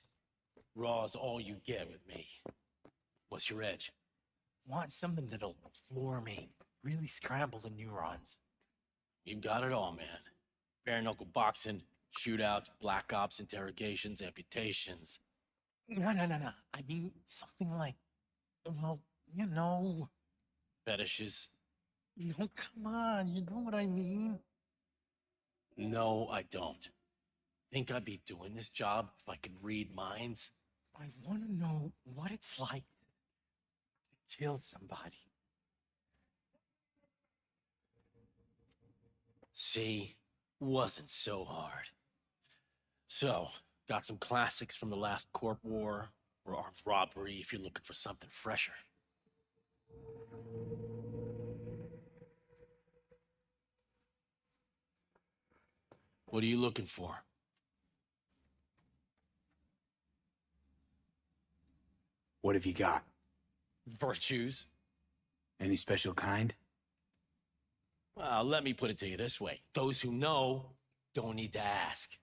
Raw's all you get with me. What's your edge? Want something that'll floor me, really scramble the neurons. You've got it all, man. Bare knuckle boxing, shootouts, black ops, interrogations, amputations. No. I mean, something like, well, you know. Fetishes. No, come on, you know what I mean? No, I don't. Think I'd be doing this job if I could read minds? I want to know what it's like to kill somebody. See, wasn't so hard. So, got some classics from the last Corp War, or armed robbery if you're looking for something fresher. What are you looking for? What have you got? Virtues? Any special kind? Well, let me put it to you this way. Those who know don't need to ask.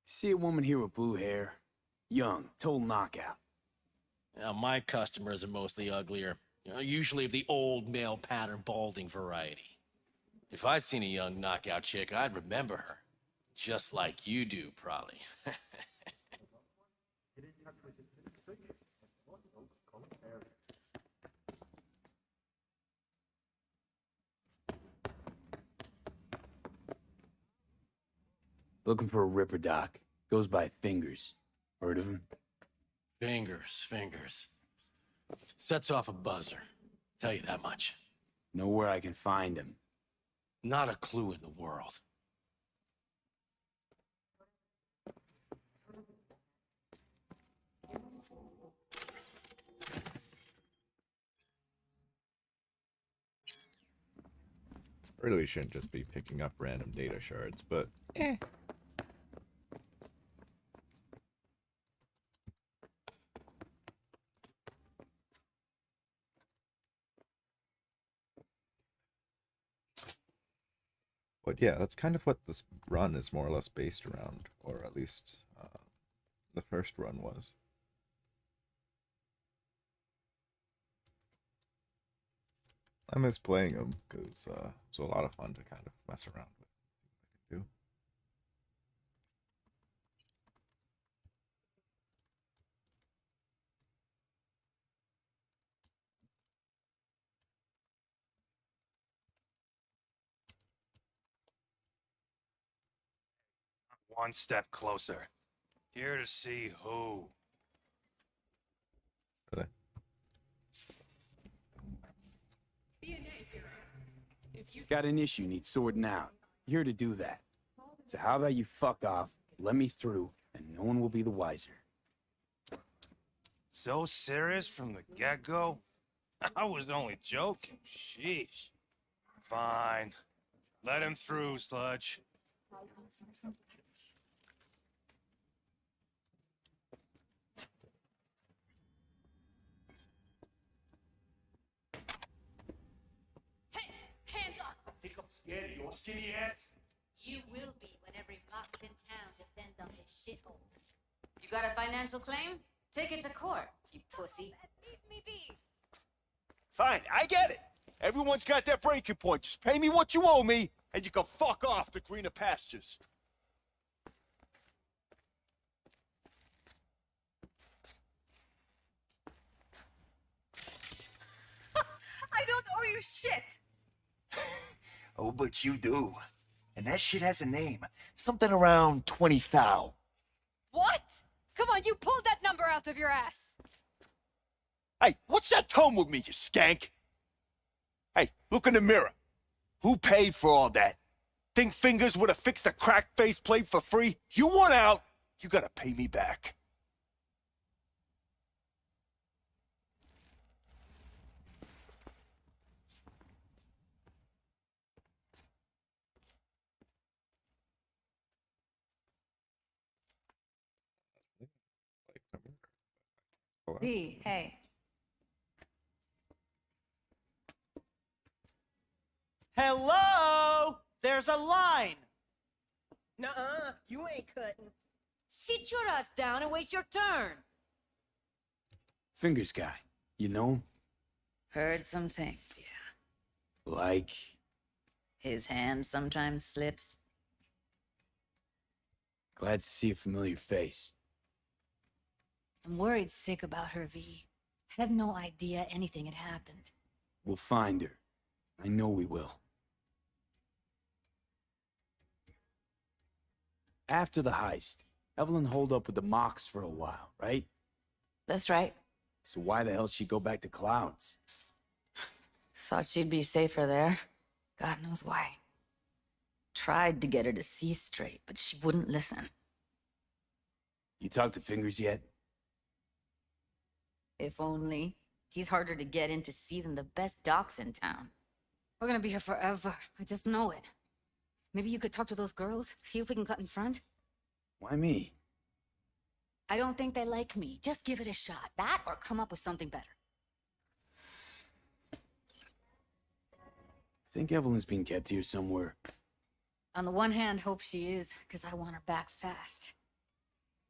See a woman here with blue hair? Young, total knockout. Now, my customers are mostly uglier. Usually of the old male pattern balding variety. If I'd seen a young knockout chick, I'd remember her. Just like you do, probably. Looking for a Ripper Doc. Goes by Fingers. Heard of him? Fingers. Sets off a buzzer. Tell you that much. Know where I can find him. Not a clue in the world. Really shouldn't just be picking up random data shards, but But yeah, that's kind of what this run is more or less based around, or at least the first run was. I miss playing them because it's a lot of fun to kind of mess around with. See what I can do. One step closer. Here to see who. Really? Got an issue needs sorting out. Here to do that. So how about you fuck off, let me through, and no one will be the wiser. So serious from the get-go? I was only joking. Sheesh. Fine. Let him through, Sludge. Hands off! Think I'm scared of your silly ass? You will be when every box in town descends on his shithole. You got a financial claim? Take it to court, you pussy. Leave me be. Fine, I get it. Everyone's got their breaking point. Just pay me what you owe me, and you can fuck off to greener pastures. I don't owe you shit! Oh, but you do. And that shit has a name. Something around 20 thou. What? Come on, you pulled that number out of your ass! Hey, what's that tone with me, you skank? Hey, look in the mirror. Who paid for all that? Think Fingers would have fixed a cracked faceplate for free? You want out, you gotta pay me back. V, hey. Hello? There's a line. Nuh-uh, you ain't cutting. Sit your ass down and wait your turn. Fingers guy. You know him? Heard some things, yeah. Like... His hand sometimes slips. Glad to see a familiar face. I'm worried sick about her, V. Had no idea anything had happened. We'll find her. I know we will. After the heist, Evelyn holed up with the Mox for a while, right? That's right. So why the hell she go back to Clouds? Thought she'd be safer there. God knows why. Tried to get her to see straight, but she wouldn't listen. You talked to Fingers yet? If only. He's harder to get in to see than the best docs in town. We're gonna be here forever. I just know it. Maybe you could talk to those girls, see if we can cut in front? Why me? I don't think they like me. Just give it a shot. That or come up with something better. I think Evelyn's being kept here somewhere. On the one hand, hope she is, because I want her back fast.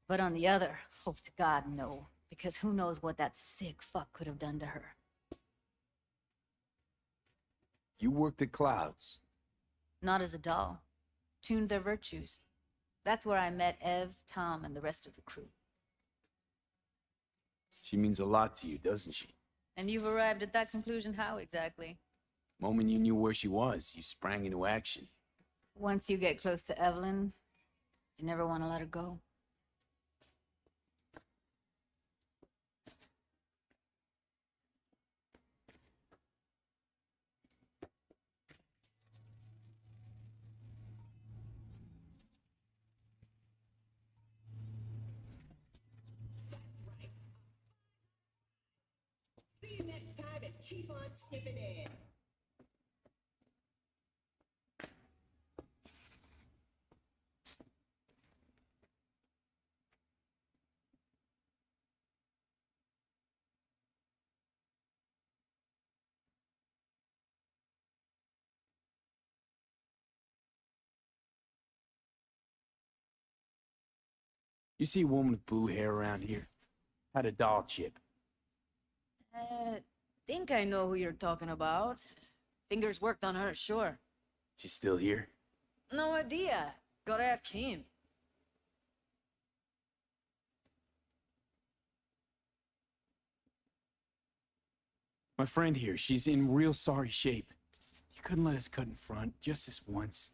But on the other, hope to God no, because who knows what that sick fuck could have done to her. You worked at Clouds. Not as a doll. Tuned their virtues. That's where I met Ev, Tom, and the rest of the crew. She means a lot to you, doesn't she? And you've arrived at that conclusion how exactly? Moment you knew where she was, you sprang into action. Once you get close to Evelyn, you never want to let her go. See you next time and keep on skipping in. You see a woman with blue hair around here? Had a doll chip. Think I know who you're talking about. Fingers worked on her, sure. She's still here? No idea. Gotta ask him. My friend here, she's in real sorry shape. You couldn't let us cut in front, just this once.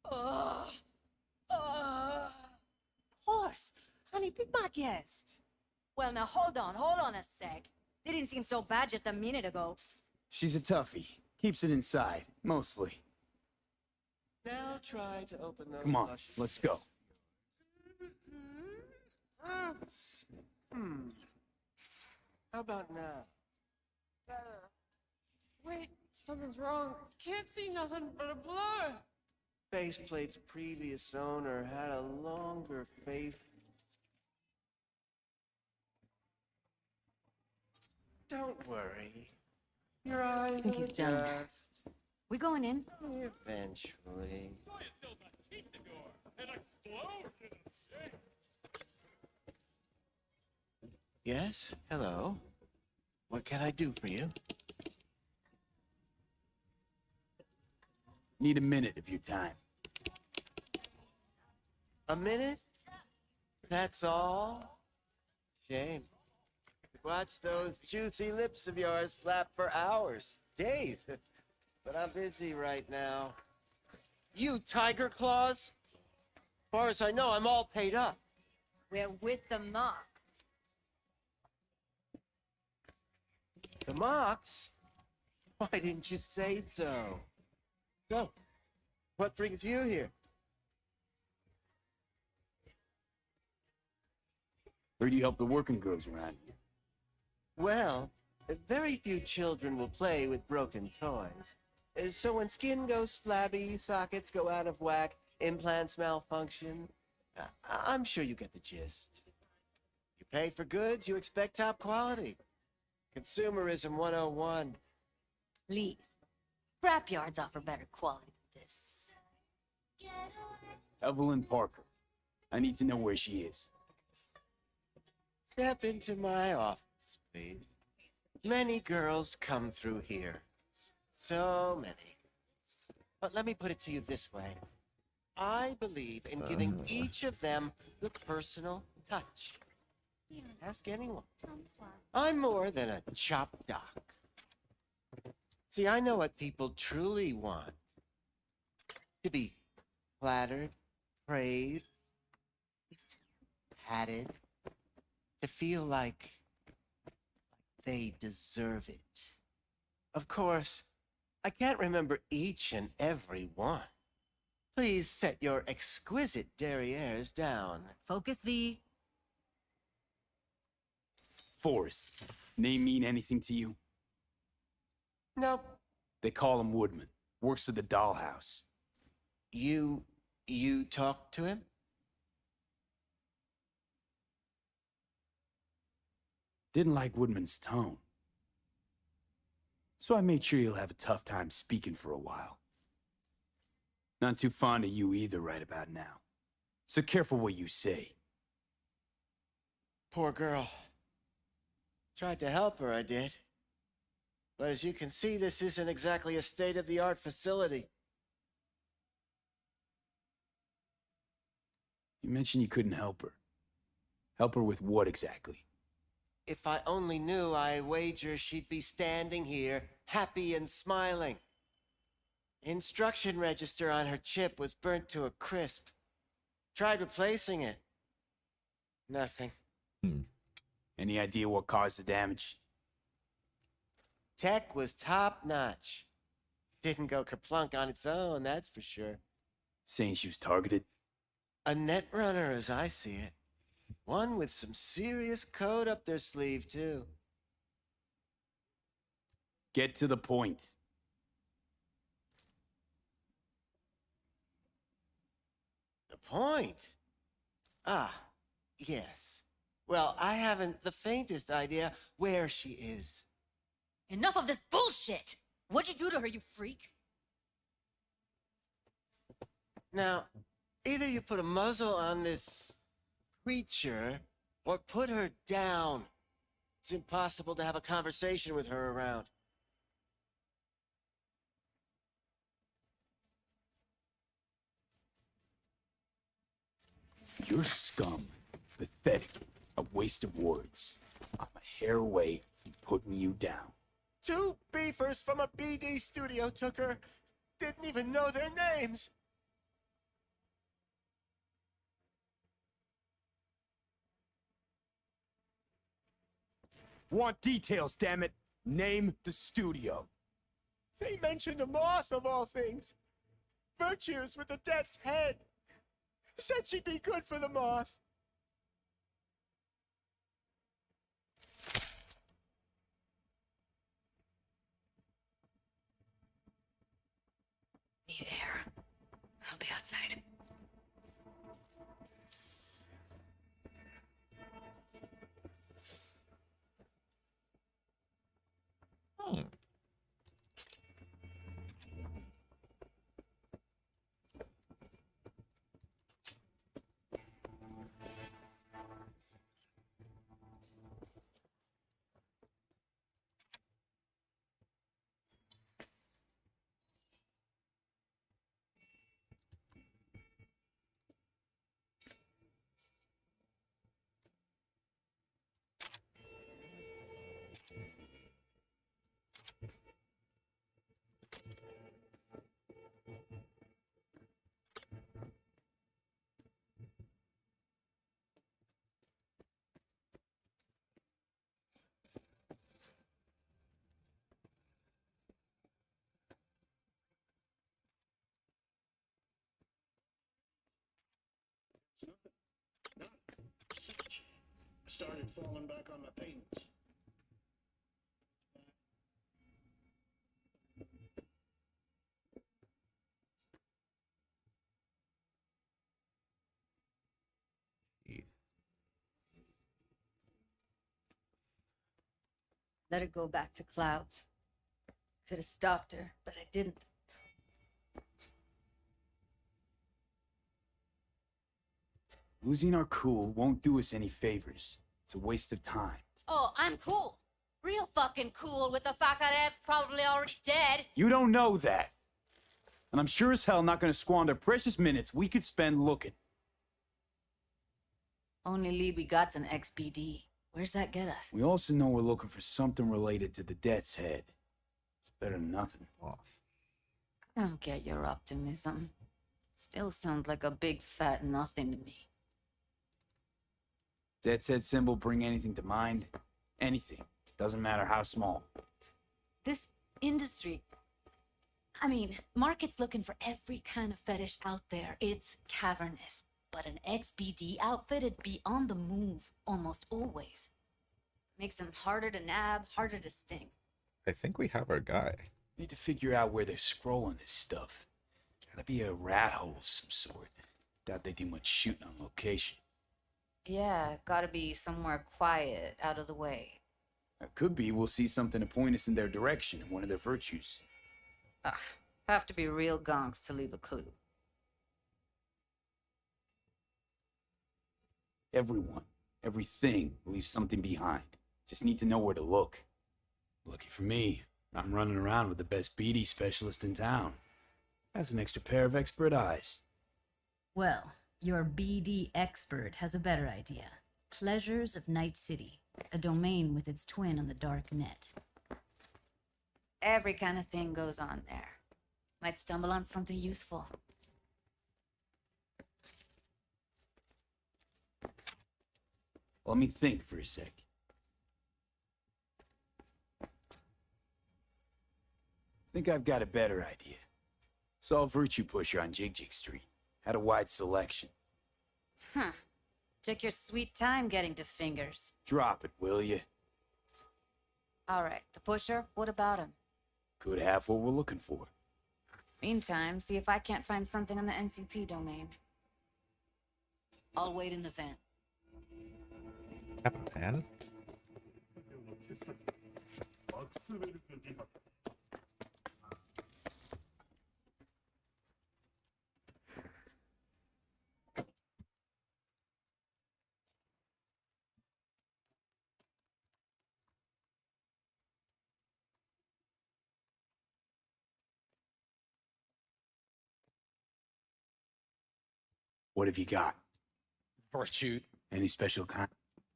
Of course. Honey, be my guest. Well, now hold on a sec. Didn't seem so bad just a minute ago. She's a toughie. Keeps it inside, mostly. Now try to open those. Come on, let's go. How about now? Better. Wait, something's wrong. Can't see nothing but a blur. Faceplate's previous owner had a longer face. Don't worry. Your eyes think will you've done. adjust. We going in? Eventually. Yes, hello. What can I do for you? Need a minute of your time. A minute? That's all? Shame. Watch those juicy lips of yours flap for hours, days. But I'm busy right now. You, Tiger Claws? As far as I know, I'm all paid up. We're with the mob. The Mox? Why didn't you say so? So, what brings you here? Heard you help the working girls around here. Well, very few children will play with broken toys. So when skin goes flabby, sockets go out of whack, implants malfunction, I'm sure you get the gist. You pay for goods, you expect top quality. Consumerism 101. Please. Scrapyards offer better quality than this. Evelyn Parker. I need to know where she is. Step into my office, please. Many girls come through here. So many. But let me put it to you this way. I believe in giving each of them the personal touch. Ask anyone. I'm more than a chop doc. See, I know what people truly want. To be flattered, praised, patted. To feel like they deserve it. Of course, I can't remember each and every one. Please set your exquisite derrieres down. Focus, V. Forrest. Name mean anything to you? Nope. They call him Woodman. Works at the dollhouse. You talked to him? Didn't like Woodman's tone. So I made sure he'll have a tough time speaking for a while. Not too fond of you either right about now. So careful what you say. Poor girl. Tried to help her, I did. But as you can see, this isn't exactly a state-of-the-art facility. You mentioned you couldn't help her. Help her with what exactly? If I only knew, I wager she'd be standing here, happy and smiling. Instruction register on her chip was burnt to a crisp. Tried replacing it. Nothing. Any idea what caused the damage? Tech was top-notch. Didn't go kerplunk on its own, that's for sure. Saying she was targeted? A net runner, as I see it. One with some serious code up their sleeve, too. Get to the point. The point? Ah, yes. Well, I haven't the faintest idea where she is. Enough of this bullshit! What'd you do to her, you freak? Now, either you put a muzzle on this creature, or put her down. It's impossible to have a conversation with her around. You're scum. Pathetic. A waste of words. I'm a hair away from putting you down. 2 beefers from a BD studio took her. Didn't even know their names. Want details, damn it. Name the studio. They mentioned a moth of all things. Virtues with the death's head. Said she'd be good for the moth. Need air. I'll be outside. started falling back on my payments. Let her go back to Clouds. Could have stopped her, but I didn't. Losing our cool won't do us any favors. It's a waste of time. Oh, I'm cool. Real fucking cool with the fact that Ed's probably already dead. You don't know that. And I'm sure as hell not gonna squander precious minutes we could spend looking. Only lead we got's an XBD. Where's that get us? We also know we're looking for something related to the Death's Head. It's better than nothing. I don't get your optimism. Still sounds like a big fat nothing to me. Death's Head symbol bring anything to mind? Anything. Doesn't matter how small. This industry... I mean, market's looking for every kind of fetish out there. It's cavernous. But an XBD outfit'd be on the move almost always. Makes them harder to nab, harder to sting. I think we have our guy. Need to figure out where they're scrolling this stuff. Gotta be a rat hole of some sort. Doubt they do much shooting on location. Yeah, gotta be somewhere quiet, out of the way. It could be we'll see something to point us in their direction in one of their virtues. Have to be real gonks to leave a clue. Everyone, everything leaves something behind. Just need to know where to look. Lucky for me, I'm running around with the best BD specialist in town. Has an extra pair of expert eyes. Well, your BD expert has a better idea. Pleasures of Night City, a domain with its twin on the dark net. Every kind of thing goes on there. Might stumble on something useful. Let me think for a sec. Think I've got a better idea. Saw a Virtue Pusher on Jig Jig Street. Had a wide selection. Huh. Took your sweet time getting to fingers. Drop it, will you? Alright, the pusher, what about him? Could have what we're looking for. Meantime, see if I can't find something on the NCP domain. I'll wait in the van. Have a van? What have you got? Virtue. Any special kind?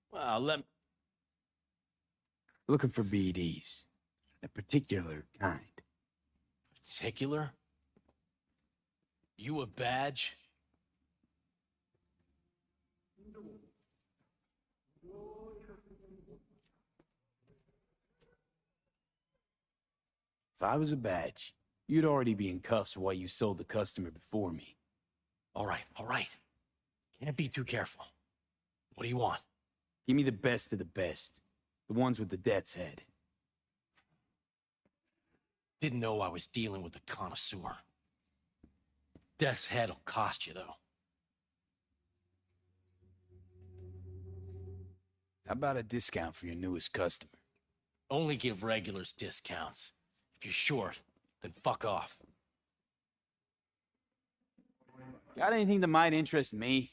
Well, Looking for BDs. A particular kind. Particular? You a badge? If I was a badge, you'd already be in cuffs while you sold the customer before me. All right. Can't be too careful. What do you want? Give me the best of the best. The ones with the Death's Head. Didn't know I was dealing with a connoisseur. Death's Head'll cost you, though. How about a discount for your newest customer? Only give regulars discounts. If you're short, then fuck off. Got anything that might interest me?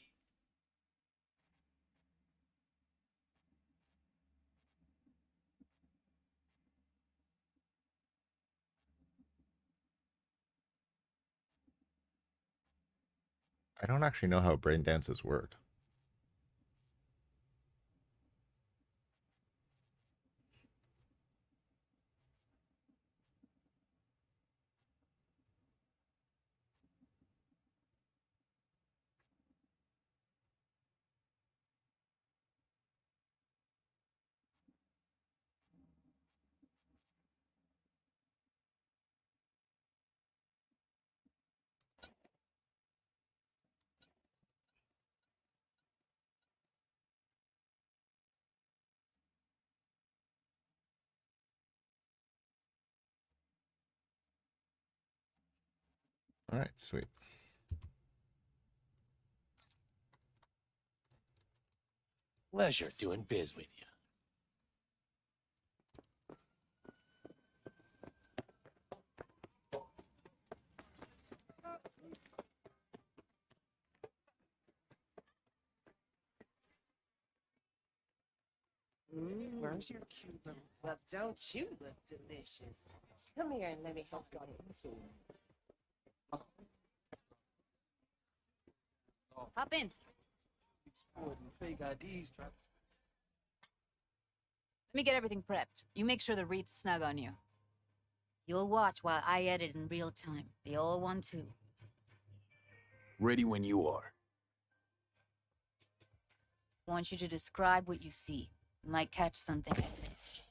I don't actually know how brain dances work. All right, sweet. Pleasure doing biz with you. Where's your cute little? Well, don't you look delicious? Come here and let me help you. Hop in. Fake IDs, Travis. Let me get everything prepped. You make sure the wreath's snug on you. You'll watch while I edit in real time. The old one, too. Ready when you are. I want you to describe what you see. You might catch something like this.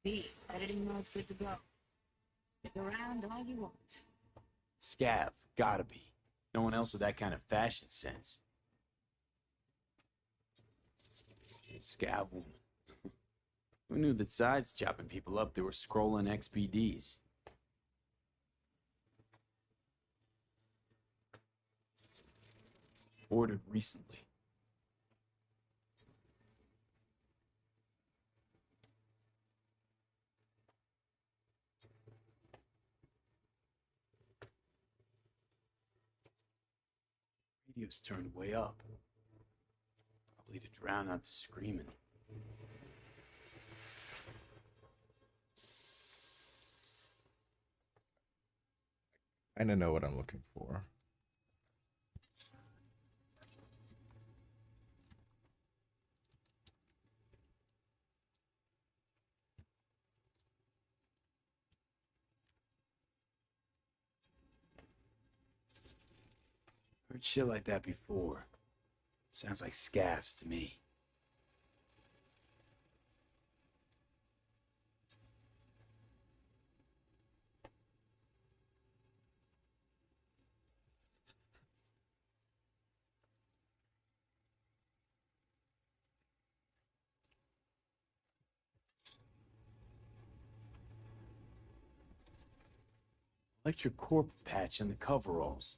B, editing mode's good to go. Stick around all you want. Scav, gotta be. No one else with that kind of fashion sense. Scav woman. Who knew that sides chopping people up, they were scrolling XBDs? Ordered recently. Radio's turned way up. Probably to drown out the screaming. I kind of know what I'm looking for. Heard shit like that before. Sounds like scavs to me. Electric corp patch on the coveralls.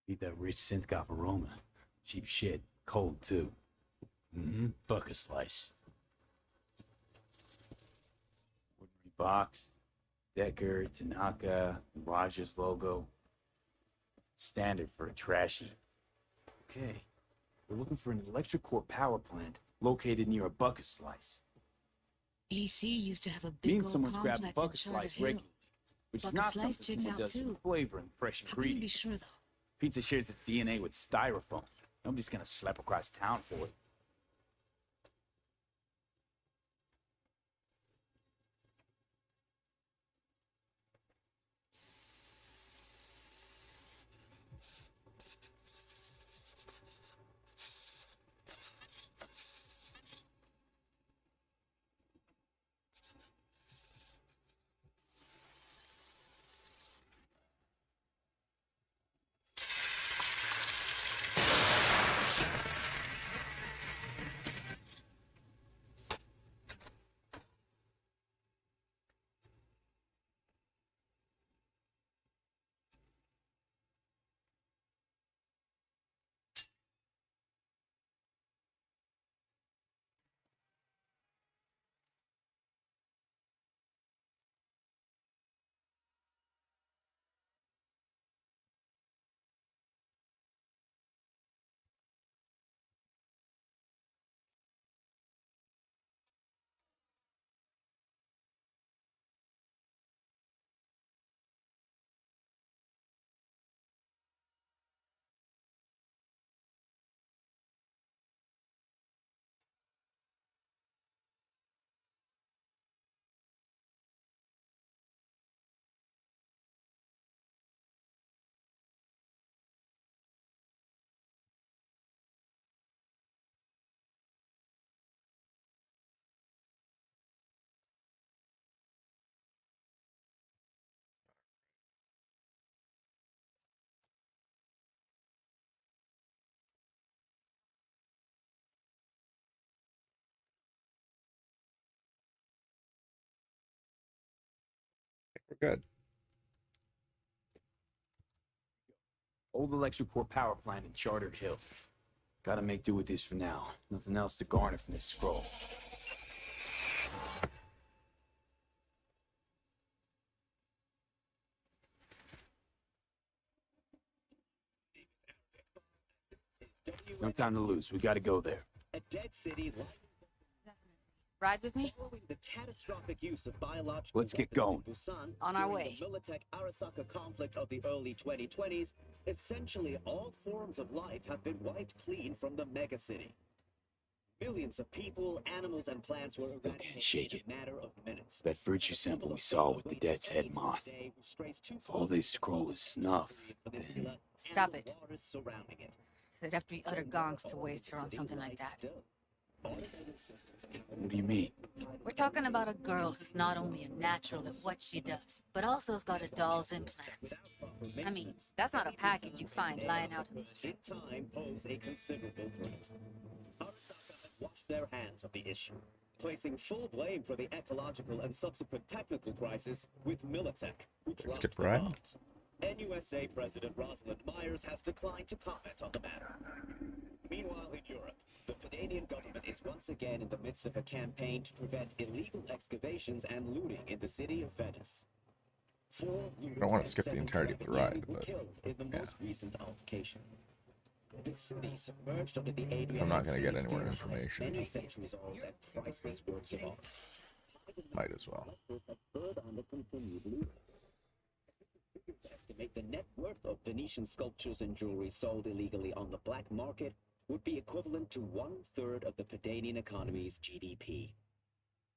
Need that rich synth cop aroma. Cheap shit. Cold, too. Bucket slice. Ordinary box. Decker, Tanaka, Rogers logo. Standard for a trashy. Okay. We're looking for an electric core power plant located near a bucket slice. AC used to have a Me big and old someone's grabbing complex bucket in Charter slice Hill. regularly, which is Bucket not slice something checks someone out does too. for flavor and fresh I couldn't be ingredients. sure though. Pizza shares its DNA with styrofoam. Nobody's gonna slap across town for it. Good. Old electrical power plant in Chartered Hill. Gotta make do with this for now. Nothing else to garner from this scroll. No time to lose. We gotta go there. A dead city Ride with me? following the catastrophic use of biological Let's get weapons in going. Busan On our during way. the Militech-Arasaka conflict of the early 2020s, essentially all forms of life have been wiped clean from the megacity. Millions of people, animals, and plants were Still can't eradicated shake in it. a matter of minutes. That virtue sample we saw with the death's head moth. If all they scroll is snuff, then... Stop it. Waters surrounding it. They'd have to be utter gonks to waste her on something like that. What do you mean? We're talking about a girl who's not only a natural at what she does, but also has got a doll's implant. I mean, that's not a package you find lying out in the street. Time pose a considerable threat. Arasaka has washed their hands of the issue, placing full blame for the ecological and subsequent technical crisis with Militech, who dropped Skip the right. bombs. NUSA President Rosalind Myers has declined to comment on the matter. Meanwhile, in Europe, the Canadian government is once again in the midst of a campaign to prevent illegal excavations and looting in the city of Venice. I don't want to skip the entirety of the ride, but Killed in the yeah. most recent altercation. The city submerged under the Adriatic I'm not gonna get Sea any more still information. hides many centuries old and priceless works of art. Might as well. Estimate the net worth of Venetian sculptures and jewelry sold illegally on the black market would be equivalent to 1/3 of the Pedanian economy's GDP.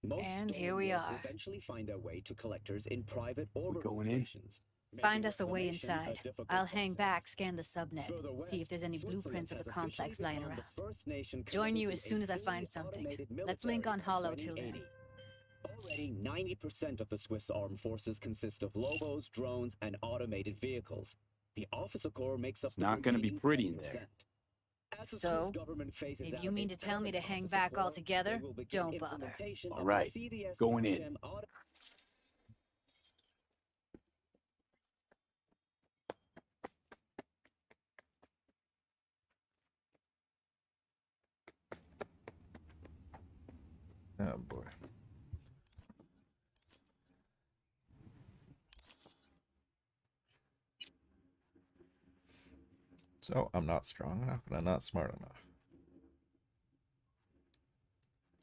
Most And stolen here we works are. eventually find their way to collectors in private We going in? organizations. Find us a way Reclamation a inside. difficult I'll hang process. back, scan the subnet, Further west, see if there's any Switzerland blueprints of the has complex officially lying become around. the first nation Join you committed as to soon as I fully find something. automated Let's link military on by Hollow till then. 2080. Already, 90% of the Swiss armed forces consist of Lobos, drones, and automated vehicles. The officer corps makes up It's not gonna be pretty in there. So, if you mean to tell me to hang back altogether, don't bother. All right, going in. Oh boy. So I'm not strong enough and I'm not smart enough.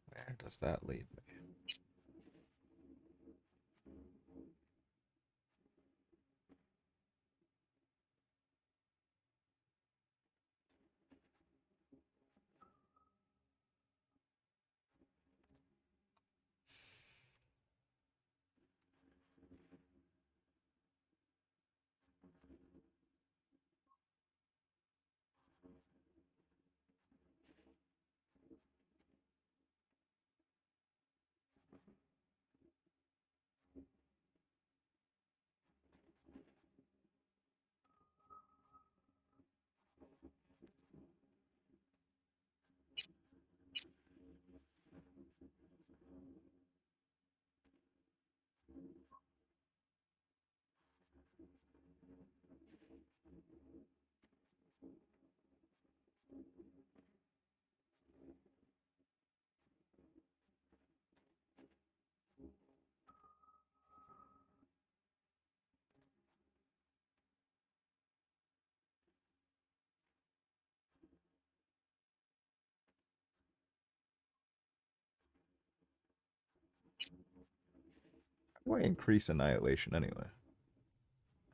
Where does that lead me? How do I increase annihilation anyway?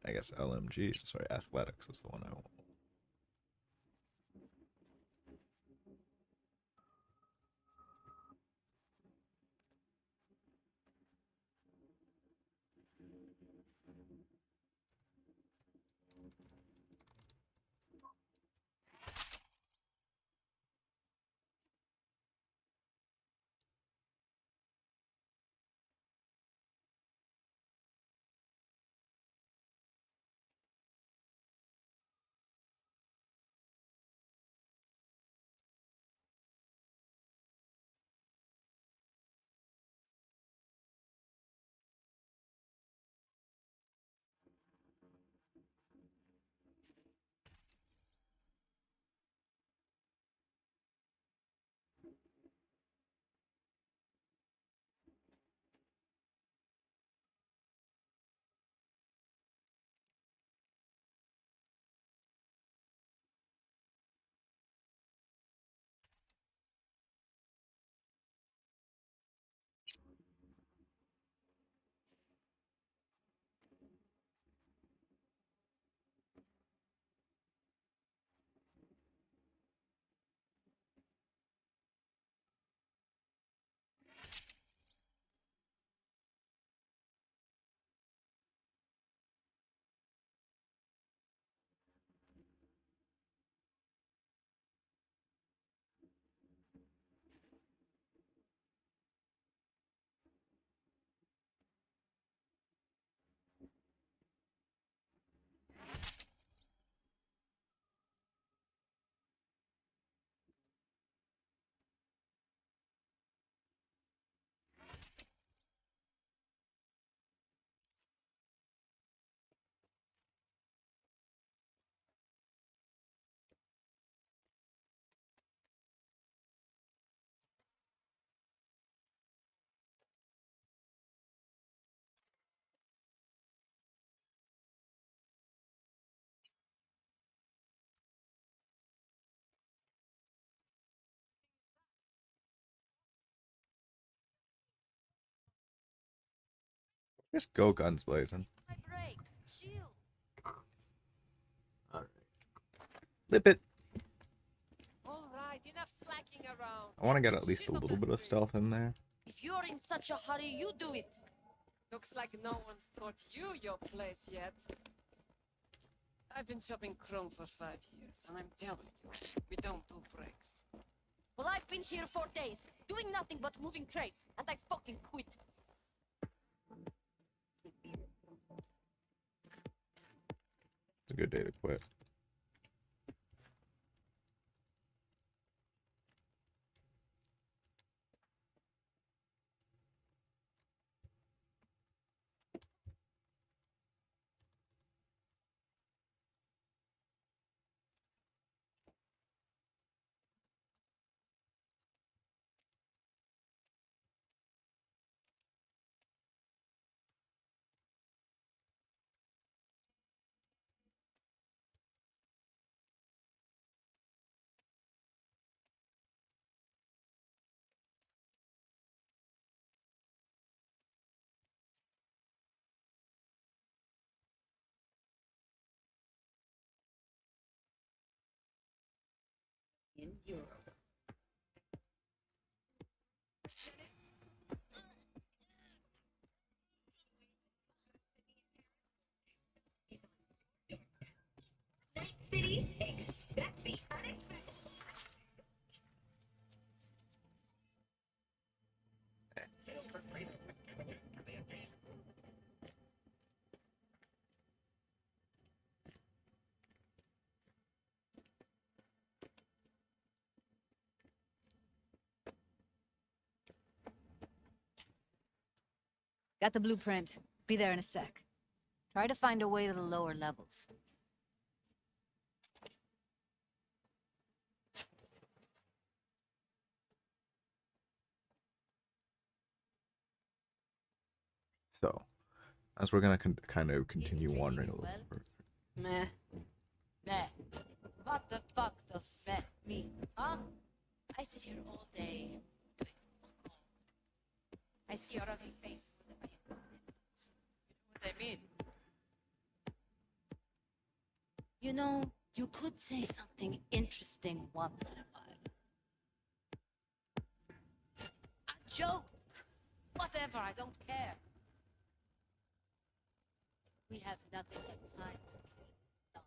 I guess LMG, sorry, athletics was the one I want. Just go guns blazing. Alright. Lip it. Alright, enough slacking around. I want to get at least a little bit of stealth in there. If you're in such a hurry, you do it. Looks like no one's taught you your place yet. I've been shopping Chrome for 5 years, and I'm telling you, we don't do breaks. Well, I've been here for days, doing nothing but moving crates, and I fucking quit. It's a good day to quit. In Europe. City, expect the unexpected. Got the blueprint. Be there in a sec. Try to find a way to the lower levels. So, as we're gonna kind of continue wandering a little further. Meh. Meh. What the fuck does meh mean, huh? I sit here all day doing fuck all. I see your ugly face for the You know what I mean? You know, you could say something interesting once in a while. A joke! Whatever, I don't care. We have nothing but time to kill this stuff.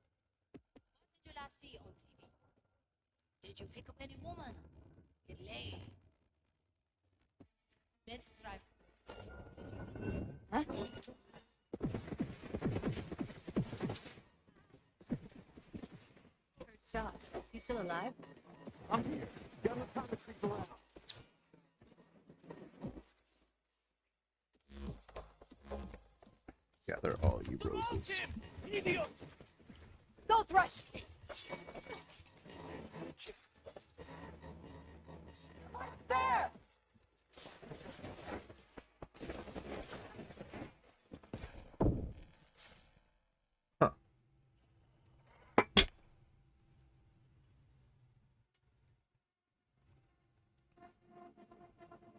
What did you last see on TV? Did you pick up any woman? Get laid? Let's try. Huh? Heard shot. You still alive? I'm here. Got no time to sleep around. Gather all you roses. Don't rush! There! Huh.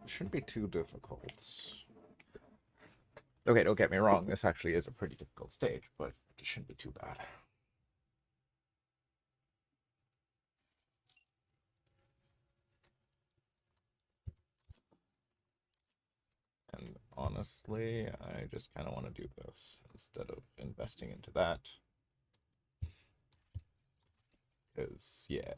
It shouldn't be too difficult. Okay, don't get me wrong, this actually is a pretty difficult stage, but it shouldn't be too bad. And honestly, I just kind of want to do this instead of investing into that. Because, yeah.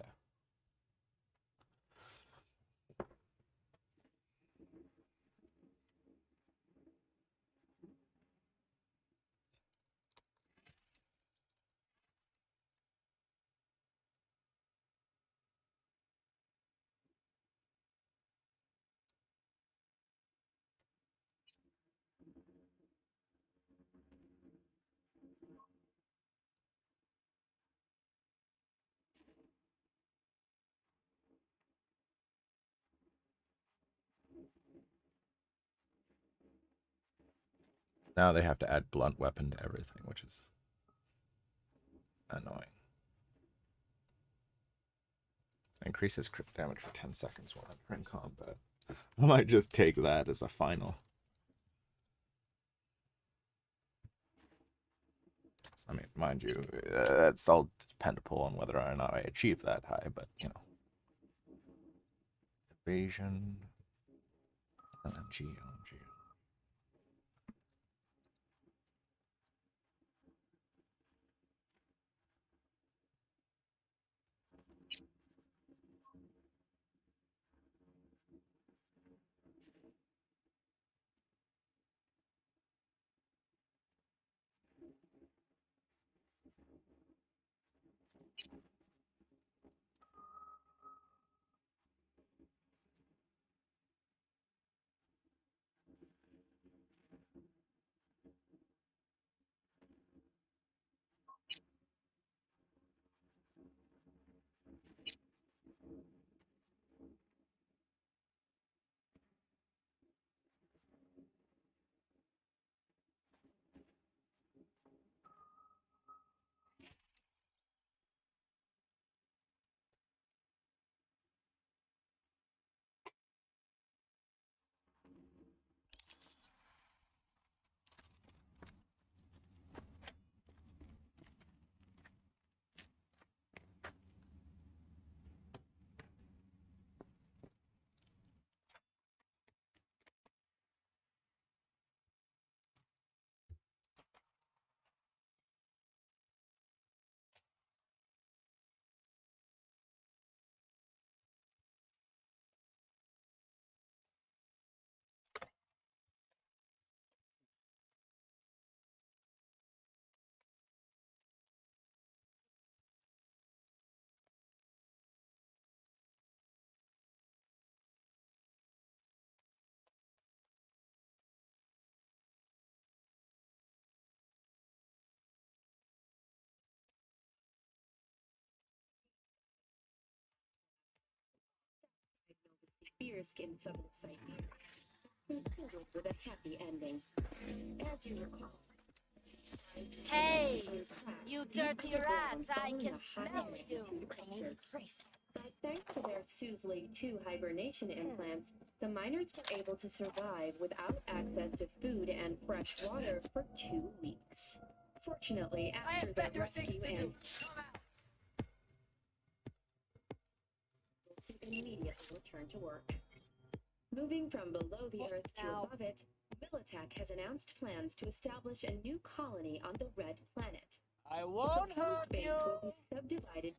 Now they have to add blunt weapon to everything, which is annoying. Increases crit damage for 10 seconds while entering combat. I might just take that as a final. I mean, mind you, it's all dependable on whether or not I achieve that high, but, you know. Evasion. LMG, LMG. Beer skin subtle sight concluded with a happy ending. As you recall, Hey, you dirty rat, I can smell you. Crazy. But thanks to their Suzley 2 hibernation implants, the miners were able to survive without access to food and fresh water for 2 weeks. Fortunately, I after have their better things rescue to and do. immediately return to work. Moving from below the Earth to now. above it, Militech has announced plans to establish a new colony on the Red Planet. I won't The hurt base you. will be subdivided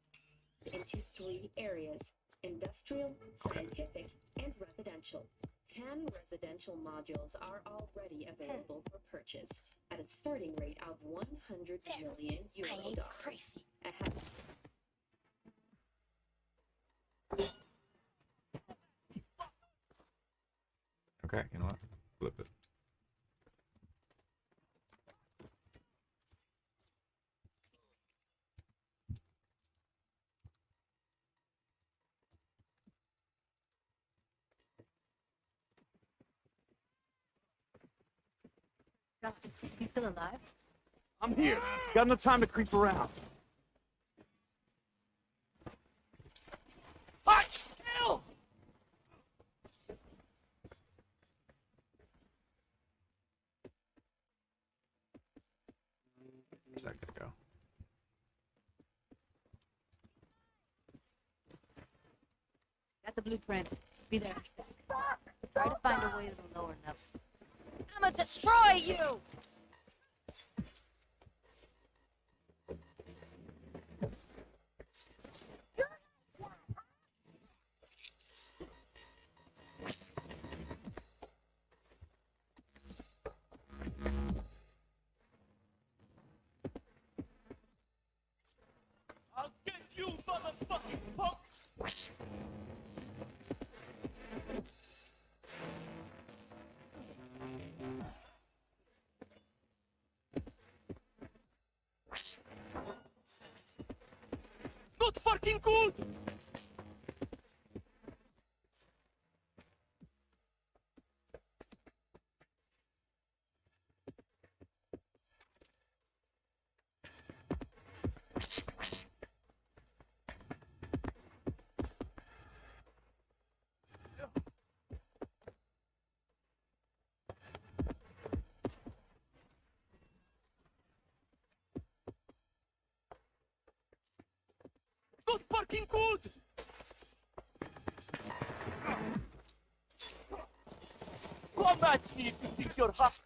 into 3 areas: industrial, scientific, and residential. 10 residential modules are already available for purchase at a starting rate of 100 million euro I ain't dollars. crazy. Okay, you know what? Flip it. You still alive? I'm here. Got no time to creep around. Hot! Kill! Where's that gonna go? Got the blueprint. Be there. Try to find a way to the lower level. I'ma destroy you! I'll get you, motherfucking punk! Not fucking good! fucking good! Come at me if you think you're hot.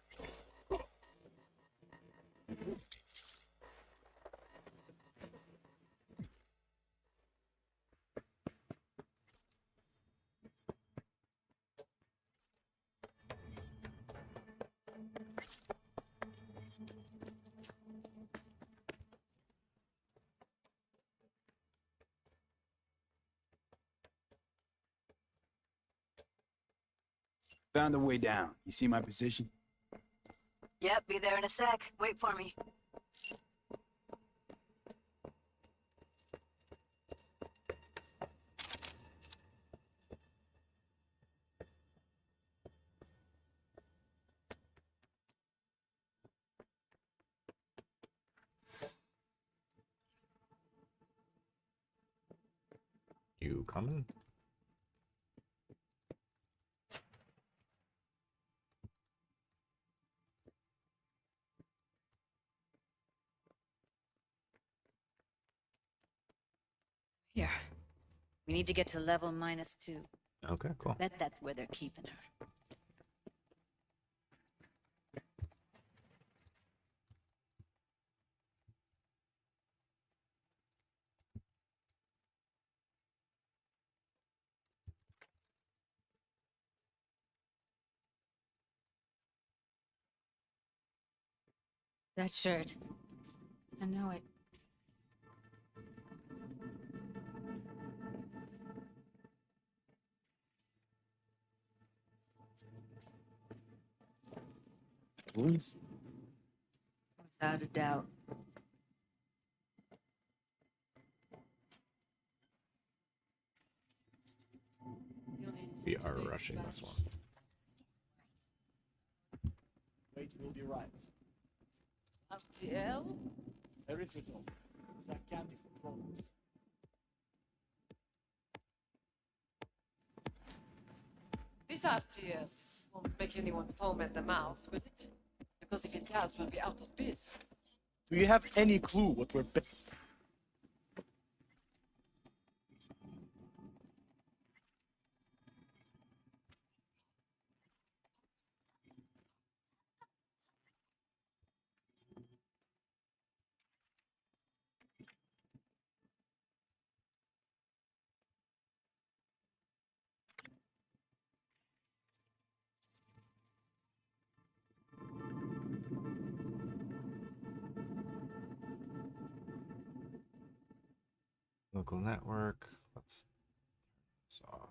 Found a way down. You see my position? Yep, be there in a sec. Wait for me. You coming? Here. We need to get to level -2. Okay, cool. Bet that's where they're keeping her. That shirt. I know it. Wounds? Without a doubt. We are rushing this one. Wait, we'll be right. RTL? Erythritol. It's like candy for trolls. This RTL won't make anyone foam at the mouth, will it? Because if it does, we'll be out of biz. Do you have any clue what we're... Local network. Let's turn this off.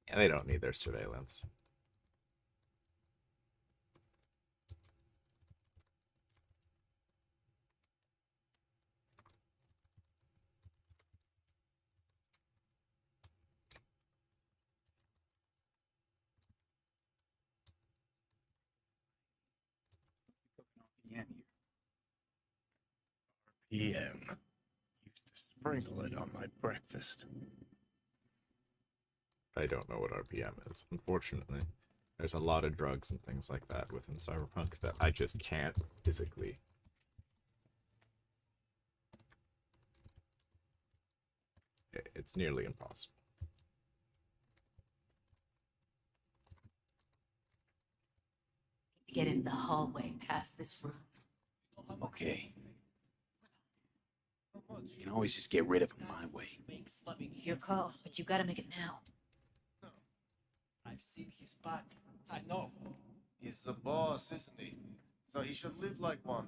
Yeah, they don't need their surveillance. PM PM. Used to sprinkle it on my breakfast. I don't know what RPM is, unfortunately. There's a lot of drugs and things like that within Cyberpunk that I just can't physically. It's nearly impossible. Get in the hallway past this room. Okay. You can always just get rid of him my way. Your call, but you gotta make it now. I've seen his back. I know. He's the boss, isn't he? So he should live like one.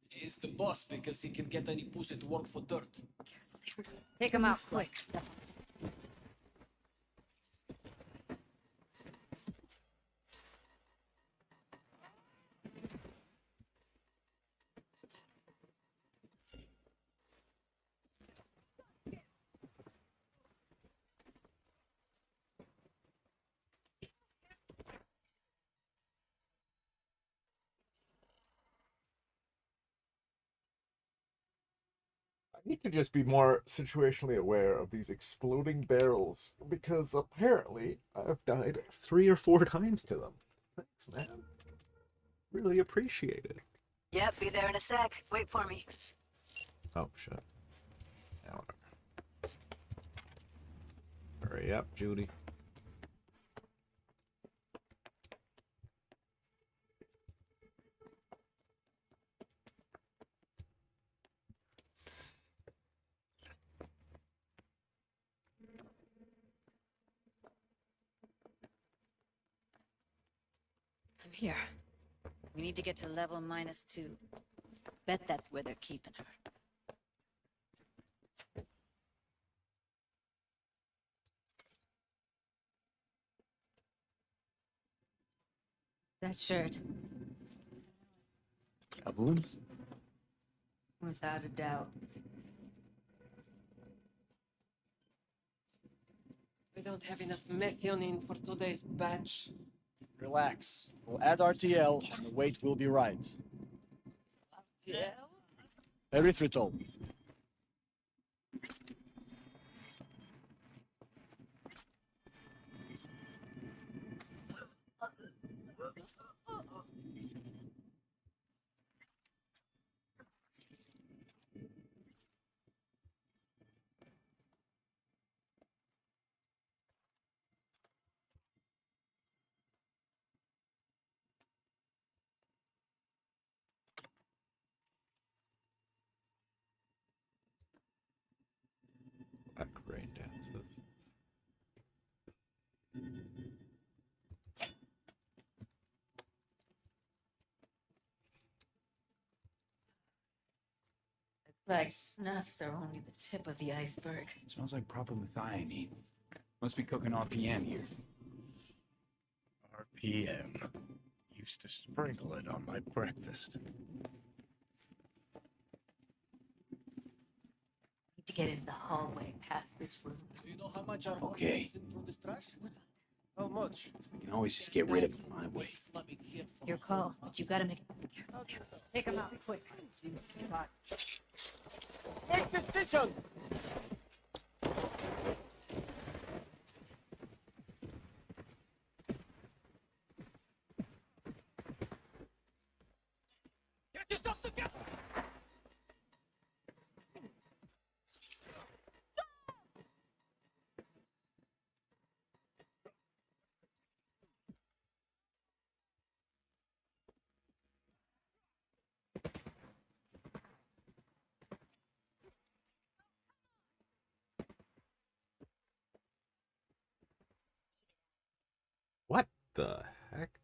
He's the boss because he can get any pussy to work for dirt. Take him out quick. I need to just be more situationally aware of these exploding barrels, because apparently I've died 3 or 4 times to them. Thanks, man. Really appreciate it. Yep, be there in a sec. Wait for me. Oh, shit. Yeah, whatever. Hurry up, Judy. I'm here. We need to get to level -2. Bet that's where they're keeping her. That shirt. Evelyn's? Without a doubt. We don't have enough methionine for today's batch. Relax. We'll add RTL, and the weight will be right. Yeah? Erythritol. Back rain dances. Looks like snuffs are only the tip of the iceberg. Smells like proper methionine. Must be cooking RPM here. RPM. Used to sprinkle it on my breakfast. Need to get into the hallway past this room. Do you know how much our Okay. is through this trash? How much? We can always just get rid of it my way. Your call, but you gotta make it careful. Take them out quick. Make decision! Get yourself together! What the heck?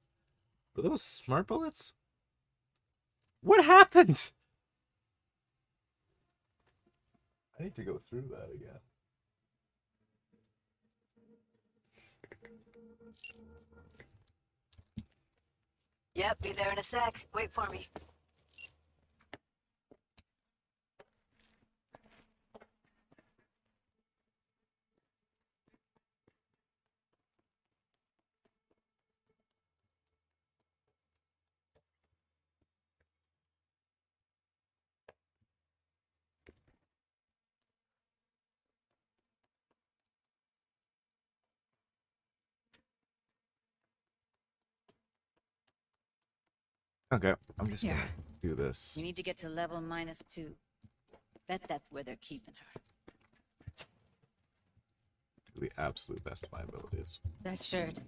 Were those smart bullets? What happened? I need to go through that again. Yep, be there in a sec. Wait for me. Okay, I'm just Here. gonna do this. We need to get to level -2. Bet that's where they're keeping her. To the absolute best of my abilities. That shirt.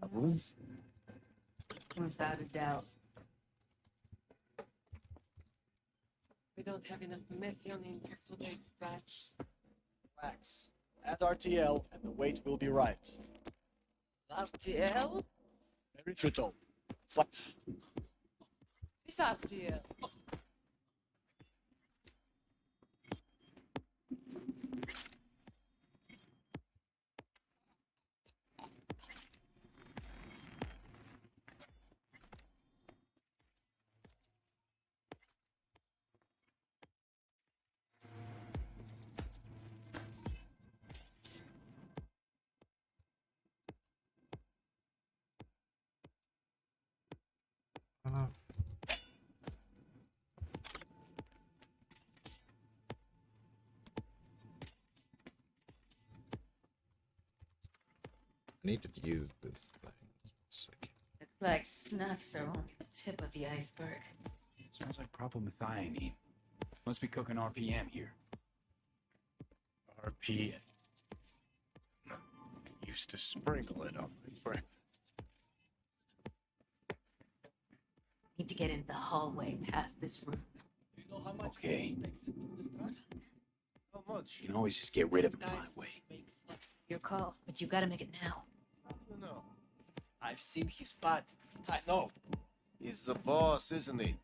Evelyn's? Without a doubt. We don't have enough methionine for today's batch. Relax. Add RTL, and the weight will be right. RTL? Erythritol. It's like... This RTL. I need to use this thing. Looks Like snuffs are only the tip of the iceberg. Smells like propylmethionine. Must be cooking RPM here. RPM. Used to sprinkle it on my breakfast. Need to get into the hallway past this room. Okay. How much? You can always just get rid of him my way. Your call, but you gotta make it now. You know. I've seen his spot. I know. He's the boss, isn't he?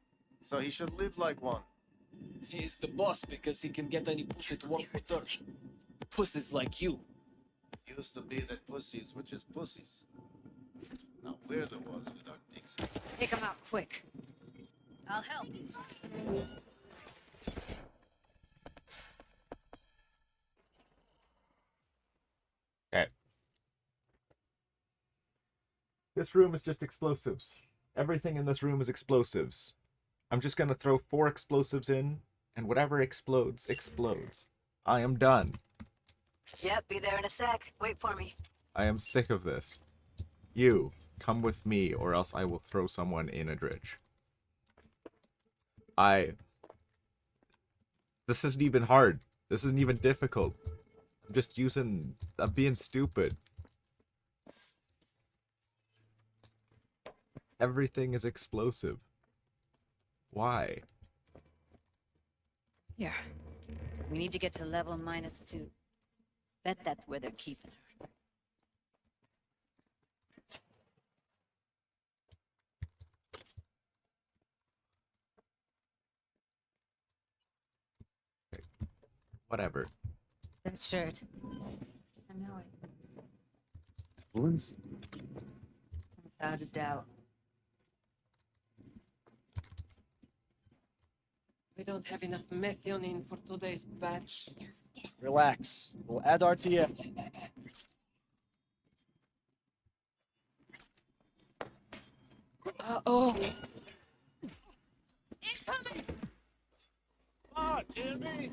So he should live like one. He's the boss because he can get any pussy to work for dirt. Pussies like you. Used to be that pussies were just pussies. Now we're the ones with our dicks. Take him out quick. I'll help. Okay. This room is just explosives. Everything in this room is explosives. I'm just gonna throw 4 explosives in, and whatever explodes, explodes. I am done. Yep, be there in a sec. Wait for me. I am sick of this. You, come with me, or else I will throw someone in a ditch. This isn't even hard. This isn't even difficult. I'm being stupid. Everything is explosive. Why? Here. We need to get to level -2. Bet that's where they're keeping her. Whatever. That shirt. I know it. Bullens? Without a doubt. We don't have enough methionine for today's batch. Relax. We'll add RTM. Uh-oh. Incoming! Oh, Jimmy!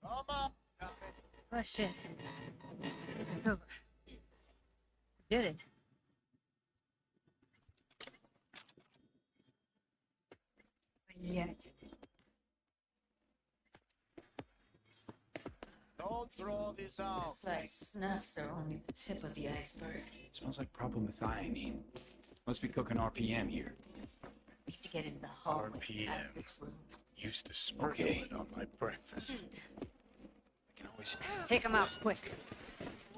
Come on! Oh shit. It's over. Did it. But yet. Don't throw this out. It's like snuffs are only the tip of the iceberg. Smells like propylmethionine. Must be cooking RPM here. Need to get in the hallway RPM. past this room. Used to sprinkle it on my breakfast. I can always... Take him out quick.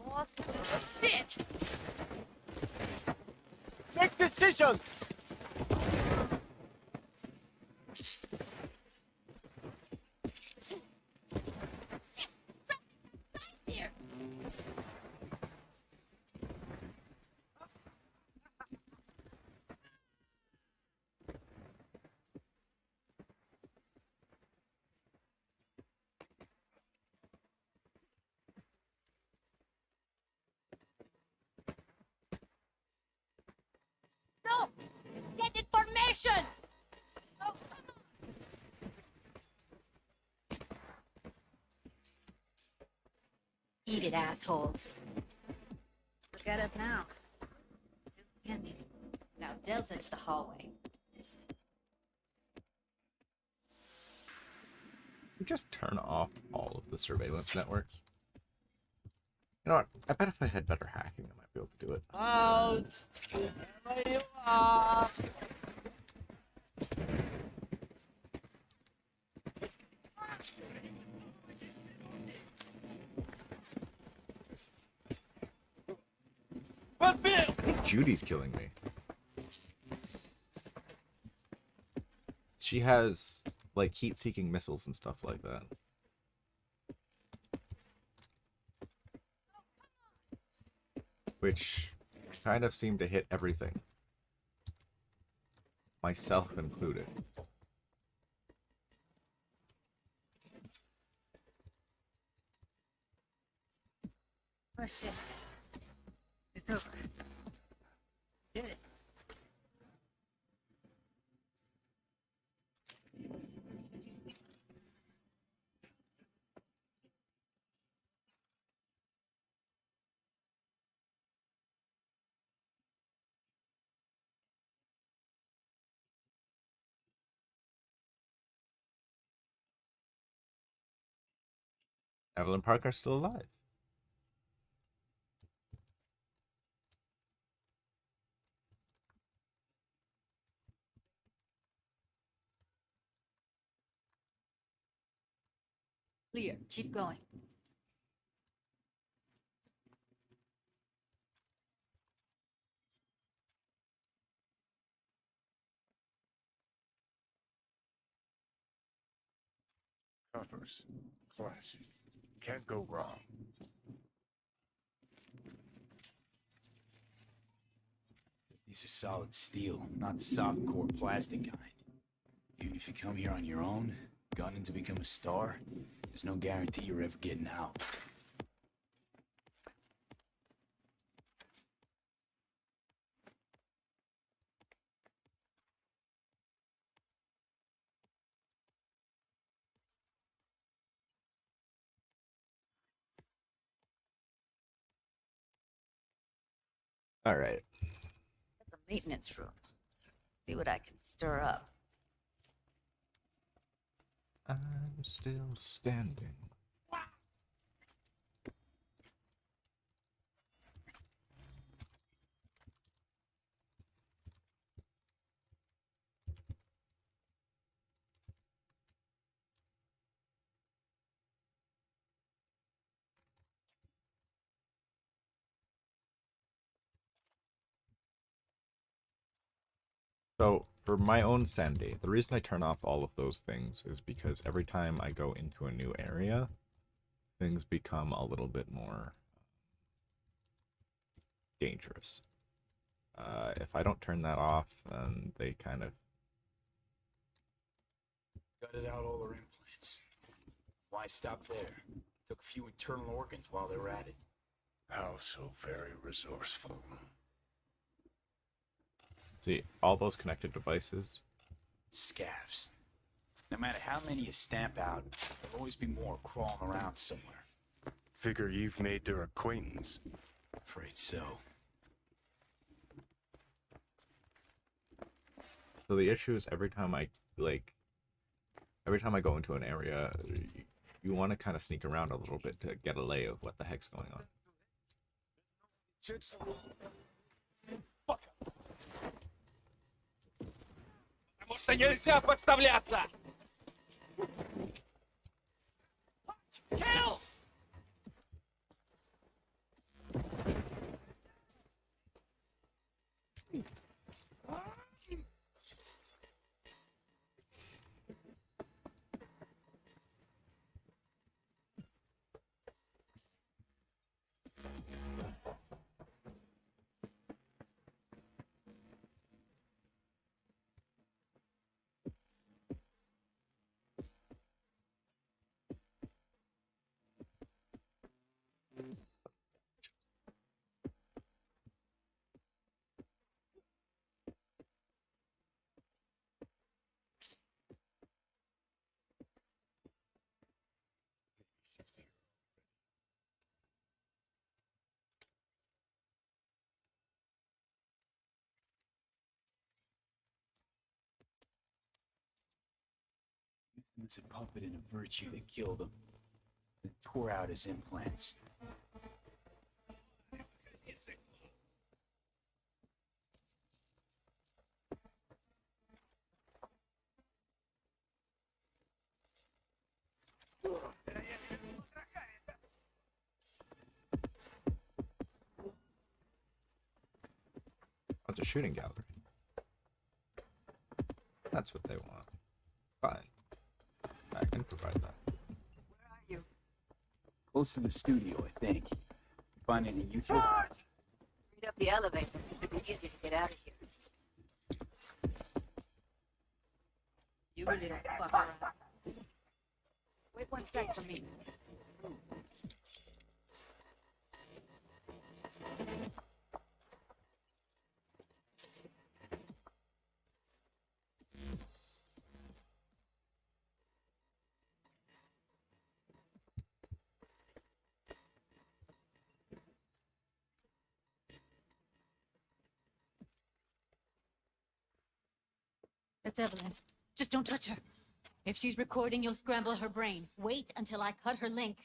Awesome. Shit! Make decisions! Shit! Right there! No! Get information! Oh, come on! Eat it, assholes. Look at us now. Still standing. Now Delta to the hallway. We just turn off all of the surveillance networks. You know what? I bet if I had better hacking, I might be able to do it. Out! Wherever you are! Judy's killing me. She has, like, heat-seeking missiles and stuff like that. Which kind of seem to hit everything. Myself included. Oh shit. It's over. Did it. Evelyn Parker's still alive. Clear. Keep going. Covers. Classic. Can't go wrong. These are solid steel, not soft core plastic kind. Even if you come here on your own, gunning to become a star, there's no guarantee you're ever getting out. All right. That's the maintenance room. See what I can stir up. I'm still standing. So, for my own sanity, the reason I turn off all of those things is because every time I go into a new area, things become a little bit more dangerous. If I don't turn that off, then they kind of... Gutted out all their implants. Why stop there? Took a few internal organs while they were at it. How so very resourceful. See, all those connected devices... Scavs. No matter how many you stamp out, there'll always be more crawling around somewhere. Figure you've made their acquaintance. Afraid so. So the issue is every time I go into an area, you want to kind of sneak around a little bit to get a lay of what the heck's going on. Потому что нельзя подставляться! Kill! It's a puppet and a virtue that killed him. Then tore out his implants. It's a shooting gallery. That's what they want. Fine. I can provide that. Where are you? Close to the studio, I think. Find any useful? Read up the elevator. It should be easy to get out of here. You really don't fuck around. Wait 1 sec for me. That's Evelyn. Just don't touch her. If she's recording, you'll scramble her brain. Wait until I cut her link.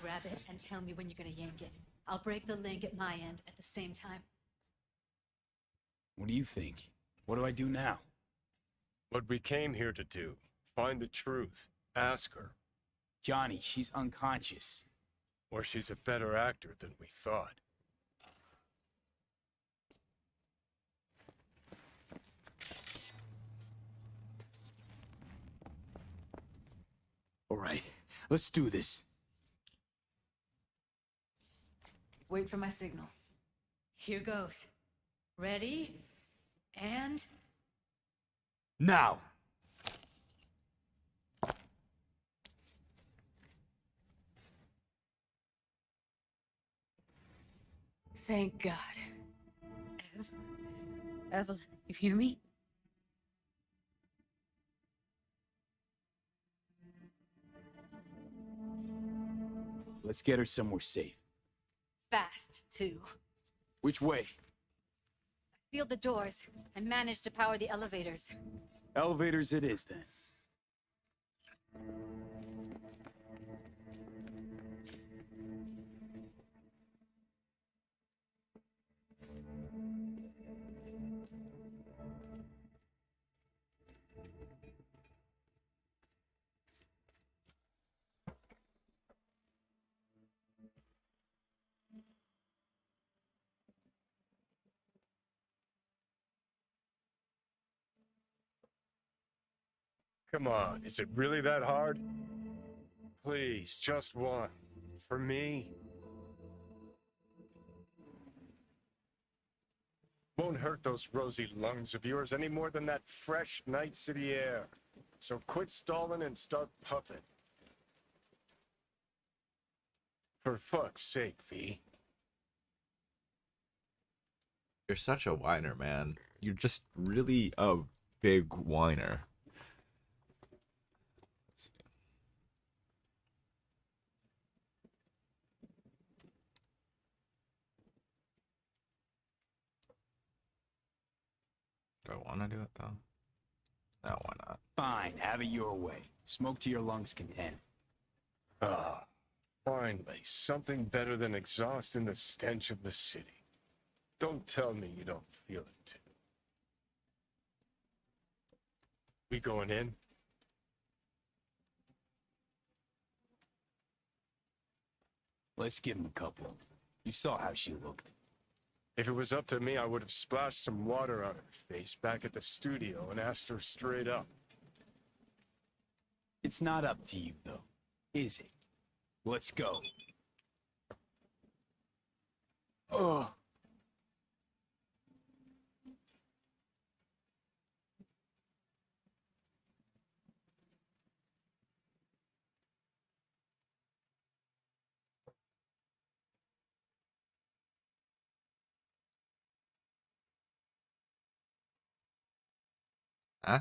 grab it and tell me when you're gonna yank it. I'll break the link at my end at the same time. What do you think? What do I do now? What we came here to do. Find the truth. Ask her. Johnny, she's unconscious. Or she's a better actor than we thought. All right, let's do this. Wait for my signal. Here goes. Ready? And... Now! Thank God. Evelyn, you hear me? Let's get her somewhere safe. Fast, too. Which way? Sealed the doors and managed to power the elevators. Elevators it is, then. Come on, is it really that hard? Please, just one. For me. Won't hurt those rosy lungs of yours any more than that fresh night city air. So quit stalling and start puffing. For fuck's sake, V. You're such a whiner, man. You're just really a big whiner. Let's see. Do I want to do it, though? No, why not? Fine, have it your way. Smoke to your lungs' content. Ah, finally, something better than exhaust in the stench of the city. Don't tell me you don't feel it, too. We going in? Let's give him a couple. You saw how she looked. If it was up to me, I would have splashed some water on her face back at the studio and asked her straight up. It's not up to you, though, is it? Let's go. Ugh. Huh?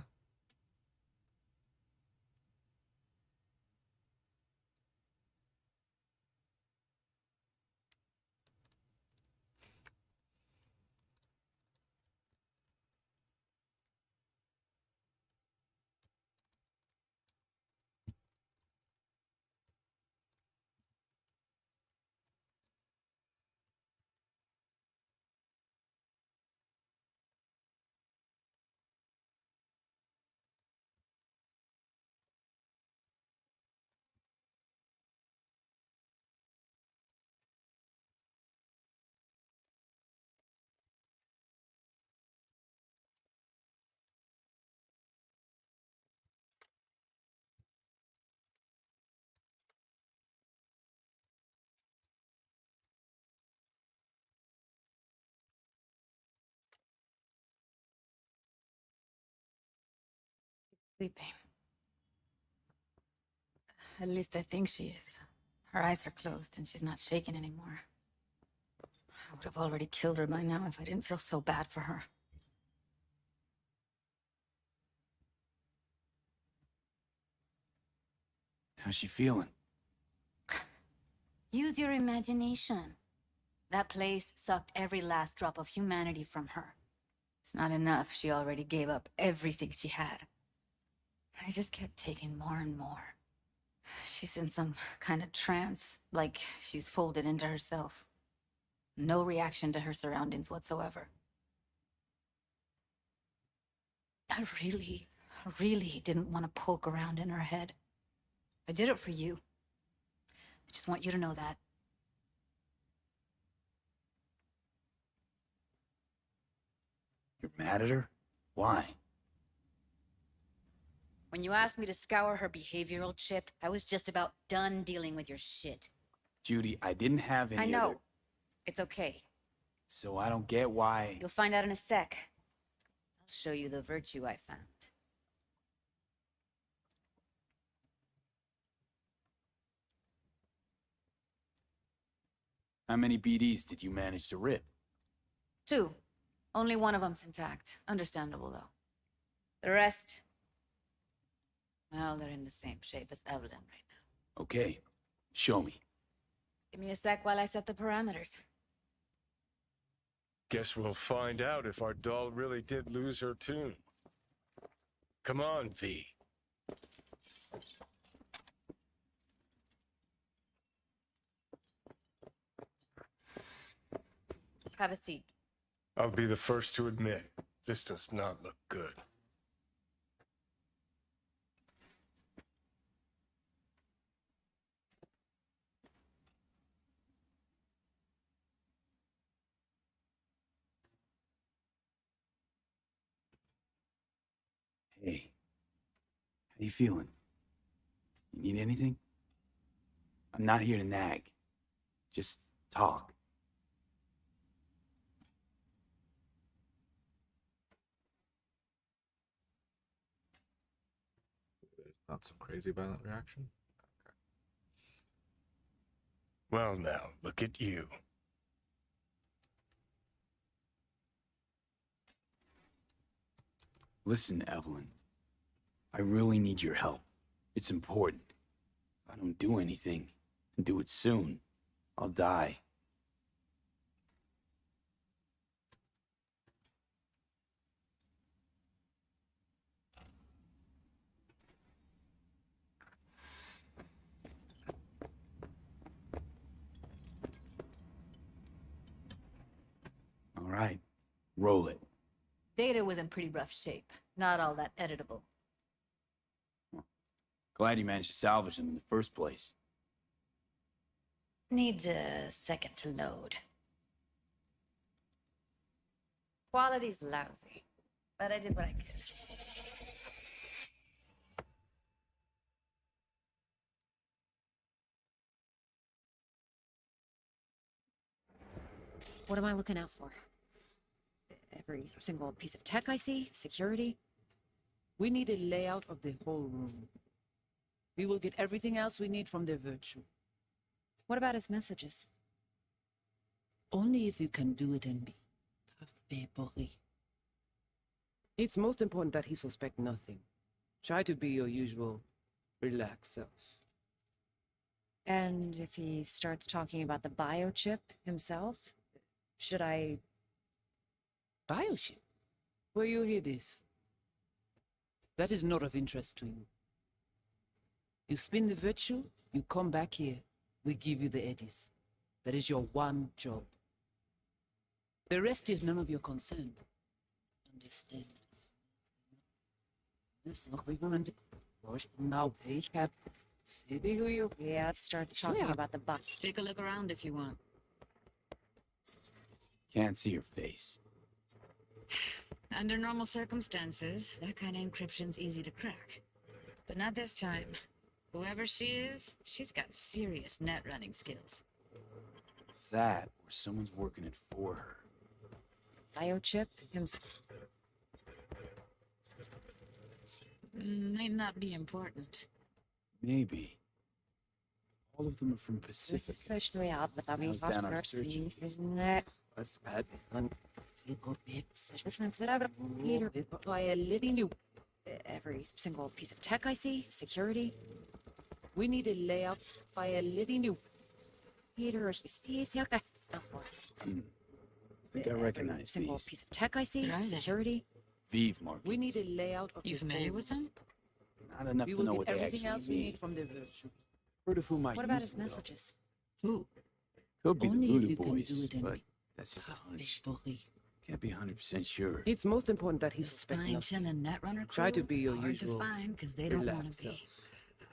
Sleeping. At least I think she is. Her eyes are closed and she's not shaking anymore. I would have already killed her by now if I didn't feel so bad for her. How's she feeling? Use your imagination. That place sucked every last drop of humanity from her. It's not enough. She already gave up everything she had. I just kept taking more and more. She's in some kind of trance, like she's folded into herself. No reaction to her surroundings whatsoever. I really didn't want to poke around in her head. I did it for you. I just want you to know that. You're mad at her? Why? When you asked me to scour her behavioral chip, I was just about done dealing with your shit. Judy, I didn't have any I know. other- It's okay. So I don't get why... You'll find out in a sec. I'll show you the virtue I found. How many BDs did you manage to rip? 2. Only one of them's intact. Understandable, though. The rest... well, they're in the same shape as Evelyn right now. Okay, show me. Give me a sec while I set the parameters. Guess we'll find out if our doll really did lose her tune. Come on, V. Have a seat. I'll be the first to admit, this does not look good. Hey, how you feeling? You need anything? I'm not here to nag. Just talk. Not some crazy violent reaction? Well now, look at you. Listen, Evelyn. I really need your help. It's important. If I don't do anything, and do it soon, I'll die. All right, roll it. Data was in pretty rough shape. Not all that editable. Glad you managed to salvage them in the first place. Needs a second to load. Quality's lousy, but I did what I could. What am I looking out for? Every single piece of tech I see? Security? We need a layout of the whole room. We will get everything else we need from the virtue. What about his messages? Only if you can do it and be perfectly. It's most important that he suspect nothing. Try to be your usual relaxed self. And if he starts talking about the biochip himself, should I... Biochip? Where you hear this? That is not of interest to you. You spin the virtue, you come back here, we give you the eddies. That is your one job. The rest is none of your concern. Understand? Now, Yeah, start talking about the buck. Take a look around if you want. Can't see your face. Under normal circumstances, that kind of encryption's easy to crack. But not this time. Whoever she is, she's got serious net running skills. That, or someone's working it for her. Biochip himself. Might not be important. Maybe. All of them are from Pacific. Push me out, but I mean, How's Dan on searching? isn't it? What's that? Every single piece of tech I see, security. We need a layout by a little new. Peter, he's okay. I think I recognize Single these. piece of tech I see, Right. security. Vive markings. We need a layout of You the familiar whole with them? Not enough We to will know get what they everything actually else we mean. need from the virtue. Heard of whom I What about used his to know. messages? Ooh. Could be Only the if Voodoo you can do Boys, it in but that's just a hunch. Boy. Can't be 100% sure. It's most important that he's Spine suspecting us. Chin and Netrunner crew. Try to be your hard usual. to find because they don't want relaxed to be. self.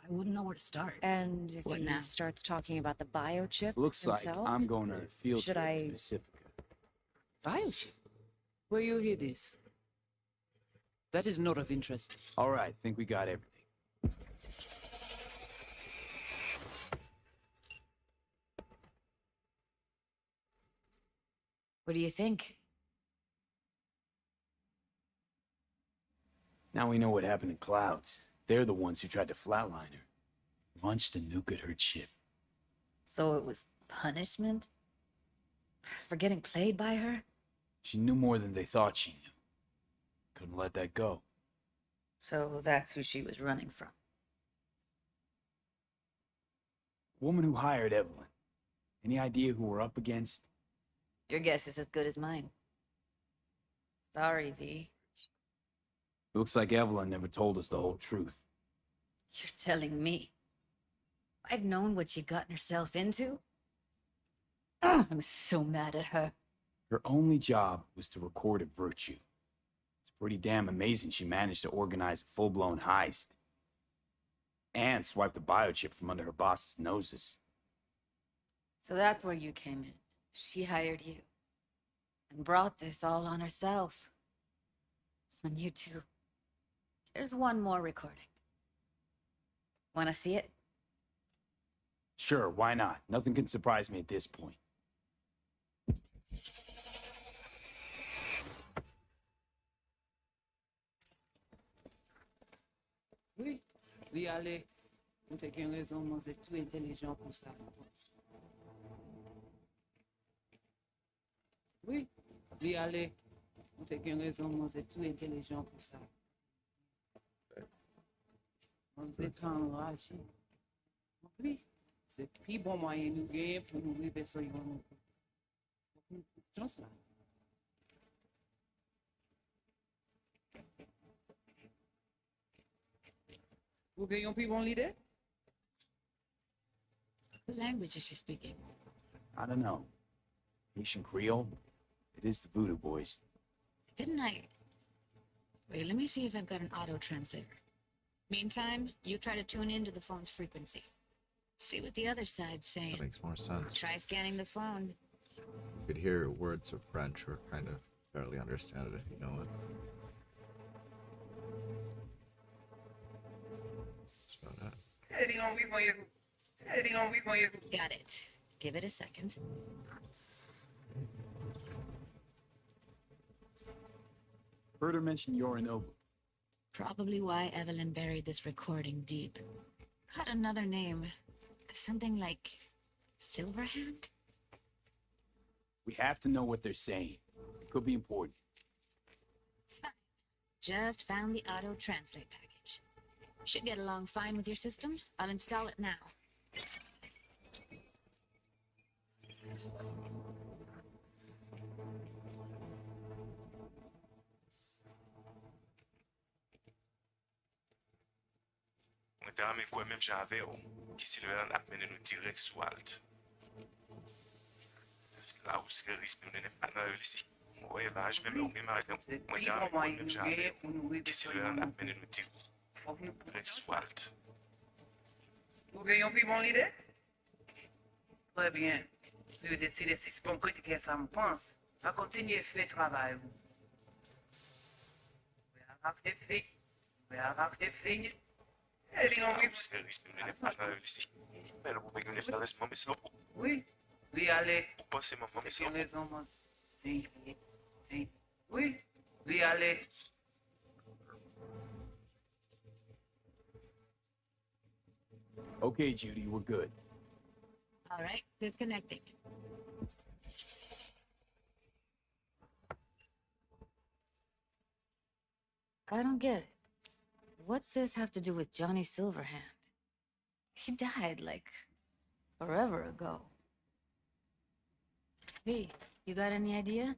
I wouldn't know where to start. And if What he now? starts talking about the biochip Looks like himself, I'm going on a field should trip I... to Pacifica. Biochip? Where you hear this? That is not of interest. All right, think we got everything. What do you think? Now we know what happened to Clouds. They're the ones who tried to flatline her. Launched a nuke at her ship. So it was punishment? For getting played by her? She knew more than they thought she knew. Couldn't let that go. So that's who she was running from. Woman who hired Evelyn. Any idea who we're up against? Your guess is as good as mine. Sorry, V. Looks like Evelyn never told us the whole truth. You're telling me. If I'd known what she'd gotten herself into. Oh, I'm so mad at her. Her only job was to record a virtue. It's pretty damn amazing she managed to organize a full-blown heist. And swipe the biochip from under her boss's noses. So that's where you came in. She hired you. And brought this all on herself. And you too. There's one more recording. Wanna see it? Sure, why not? Nothing can surprise me at this point. Oui, oui, allez. Vous avez une raison, moi, c'est tout intelligent pour ça. Oui, oui, allez. Vous avez une raison, moi, c'est tout intelligent pour ça. Vous êtes enragé. Oui, c'est le plus bon moyen de nous gagner pour nous arriver sur une chance là. Vous avez un plus bon leader? What language is she speaking? I don't know. Haitian Creole? It is the Voodoo Boys. Didn't I? Wait, let me see if I've got an auto translator. Meantime, you try to tune into the phone's frequency. See what the other side's saying. That makes more sense. Try scanning the phone. You could hear words of French or kind of barely understand it if you know it. That's about it. Got it. Give it a second. Heard her mention Yorinobu. Probably why Evelyn buried this recording deep. Got another name. Something like Silverhand? We have to know what they're saying. It could be important. Fine. Just found the auto translate package. Should get along fine with your system. I'll install it now. Mwen te rame kwen menm jan ave ou, ki Silveran ap mene nou direk sou alt. La ou se risque nou nene pa nan lisi. Mwen evaj menm ou menm arete mwen te rame kwen menm jan ave ou, ki Silveran ap mene nou direk sou alt. Vous avez un plus bon leader? Très bien. Si vous décidez si c'est pour critiquer ça me pense, à continuer à faire travail. Vous avez des filles. Vous avez des filles. La ou se risque nou nene pa nan lisi. Men ou mwen gwen fè res mwen mes nou. Oui. Oui, allez. Ou pense mwen mes nou. raison, moi. Oui. Oui. Oui. Oui, allez. Okay, Judy, we're good. All right, disconnecting. I don't get it. What's this have to do with Johnny Silverhand? He died, like, forever ago. Hey, you got any idea?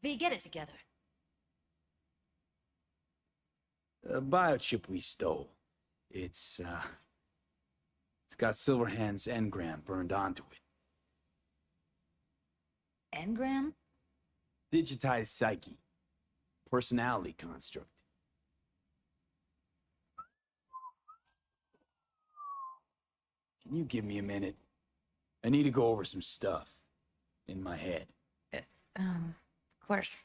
V, get it together. The biochip we stole. It's got Silverhand's engram burned onto it. Engram? Digitized psyche. Personality construct. Can you give me a minute? I need to go over some stuff. In my head. Of course.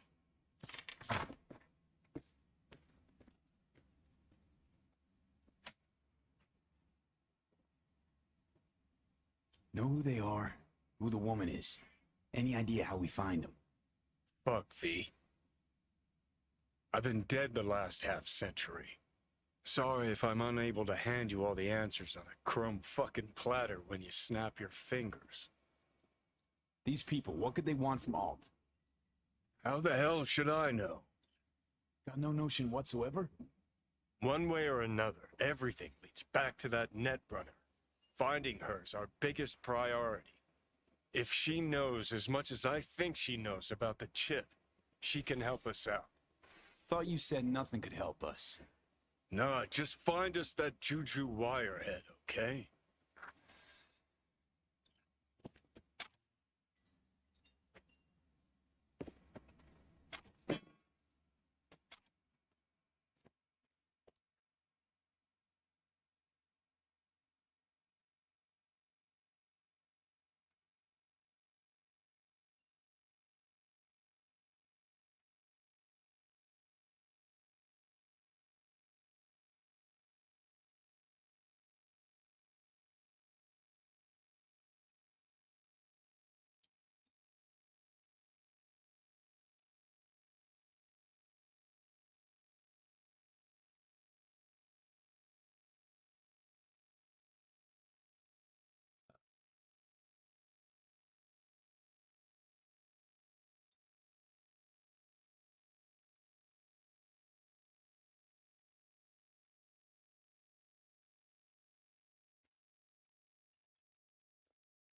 Know who they are, who the woman is. Any idea how we find them? Fuck, V. I've been dead the last half-century. Sorry if I'm unable to hand you all the answers on a chrome fucking platter when you snap your fingers. These people, what could they want from Alt? How the hell should I know? Got no notion whatsoever? One way or another, everything leads back to that Netrunner. Finding her's our biggest priority. If she knows as much as I think she knows about the chip, she can help us out. Thought you said nothing could help us. Nah, just find us that Juju wirehead, okay?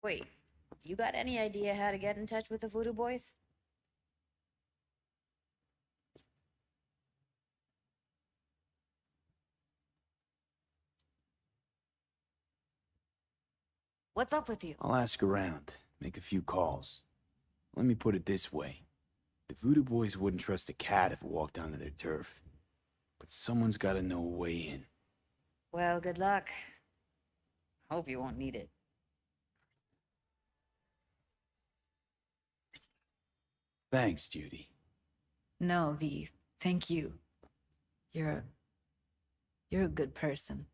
Wait, you got any idea how to get in touch with the Voodoo Boys? What's up with you? I'll ask around, make a few calls. Let me put it this way. The Voodoo Boys wouldn't trust a cat if it walked onto their turf. But someone's gotta know a way in. Well, good luck. Hope you won't need it. Thanks, Judy. No, V. Thank you. You're a good person.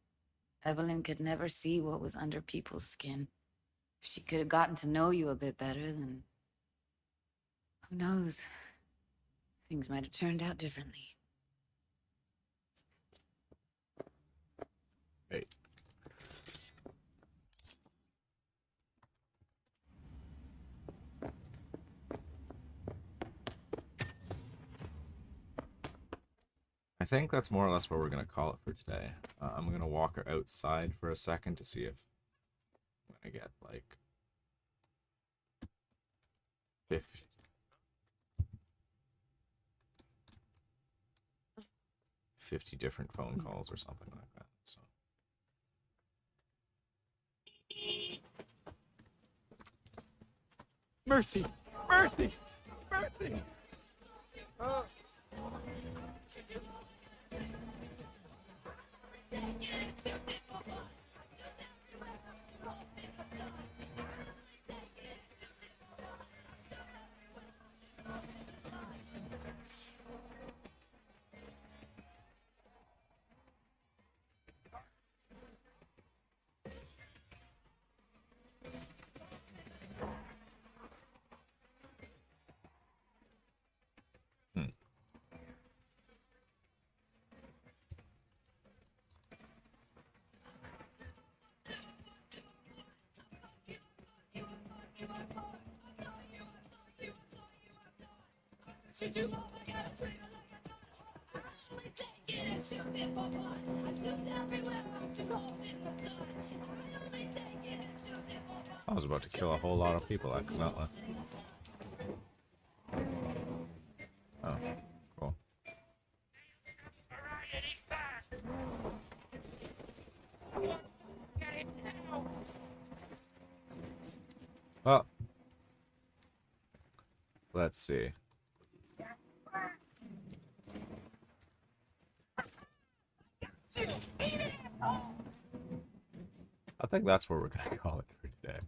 Evelyn could never see what was under people's skin. If she could have gotten to know you a bit better, then who knows? Things might have turned out differently. Hey. I think that's more or less what we're going to call it for today. I'm going to walk outside for a second to see if I'm going to get, like, 50 different phone calls or something like that. So. Mercy! Mercy! Mercy! Oh. I was about to kill a whole lot of people accidentally. let's see. I think that's where we're gonna call it for today.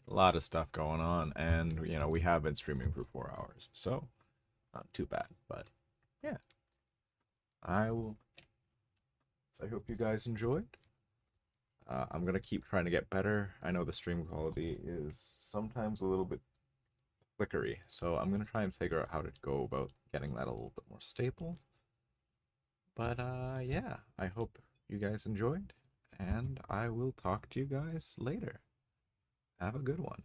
A lot of stuff going on, and you know, we have been streaming for 4 hours, so not too bad. But yeah, I will. So I hope you guys enjoyed. I'm gonna keep trying to get better. I know the stream quality is sometimes a little bit flickery, so I'm gonna try and figure out how to go about getting that a little bit more stable. But yeah, I hope you guys enjoyed, and I will talk to you guys later. Have a good one.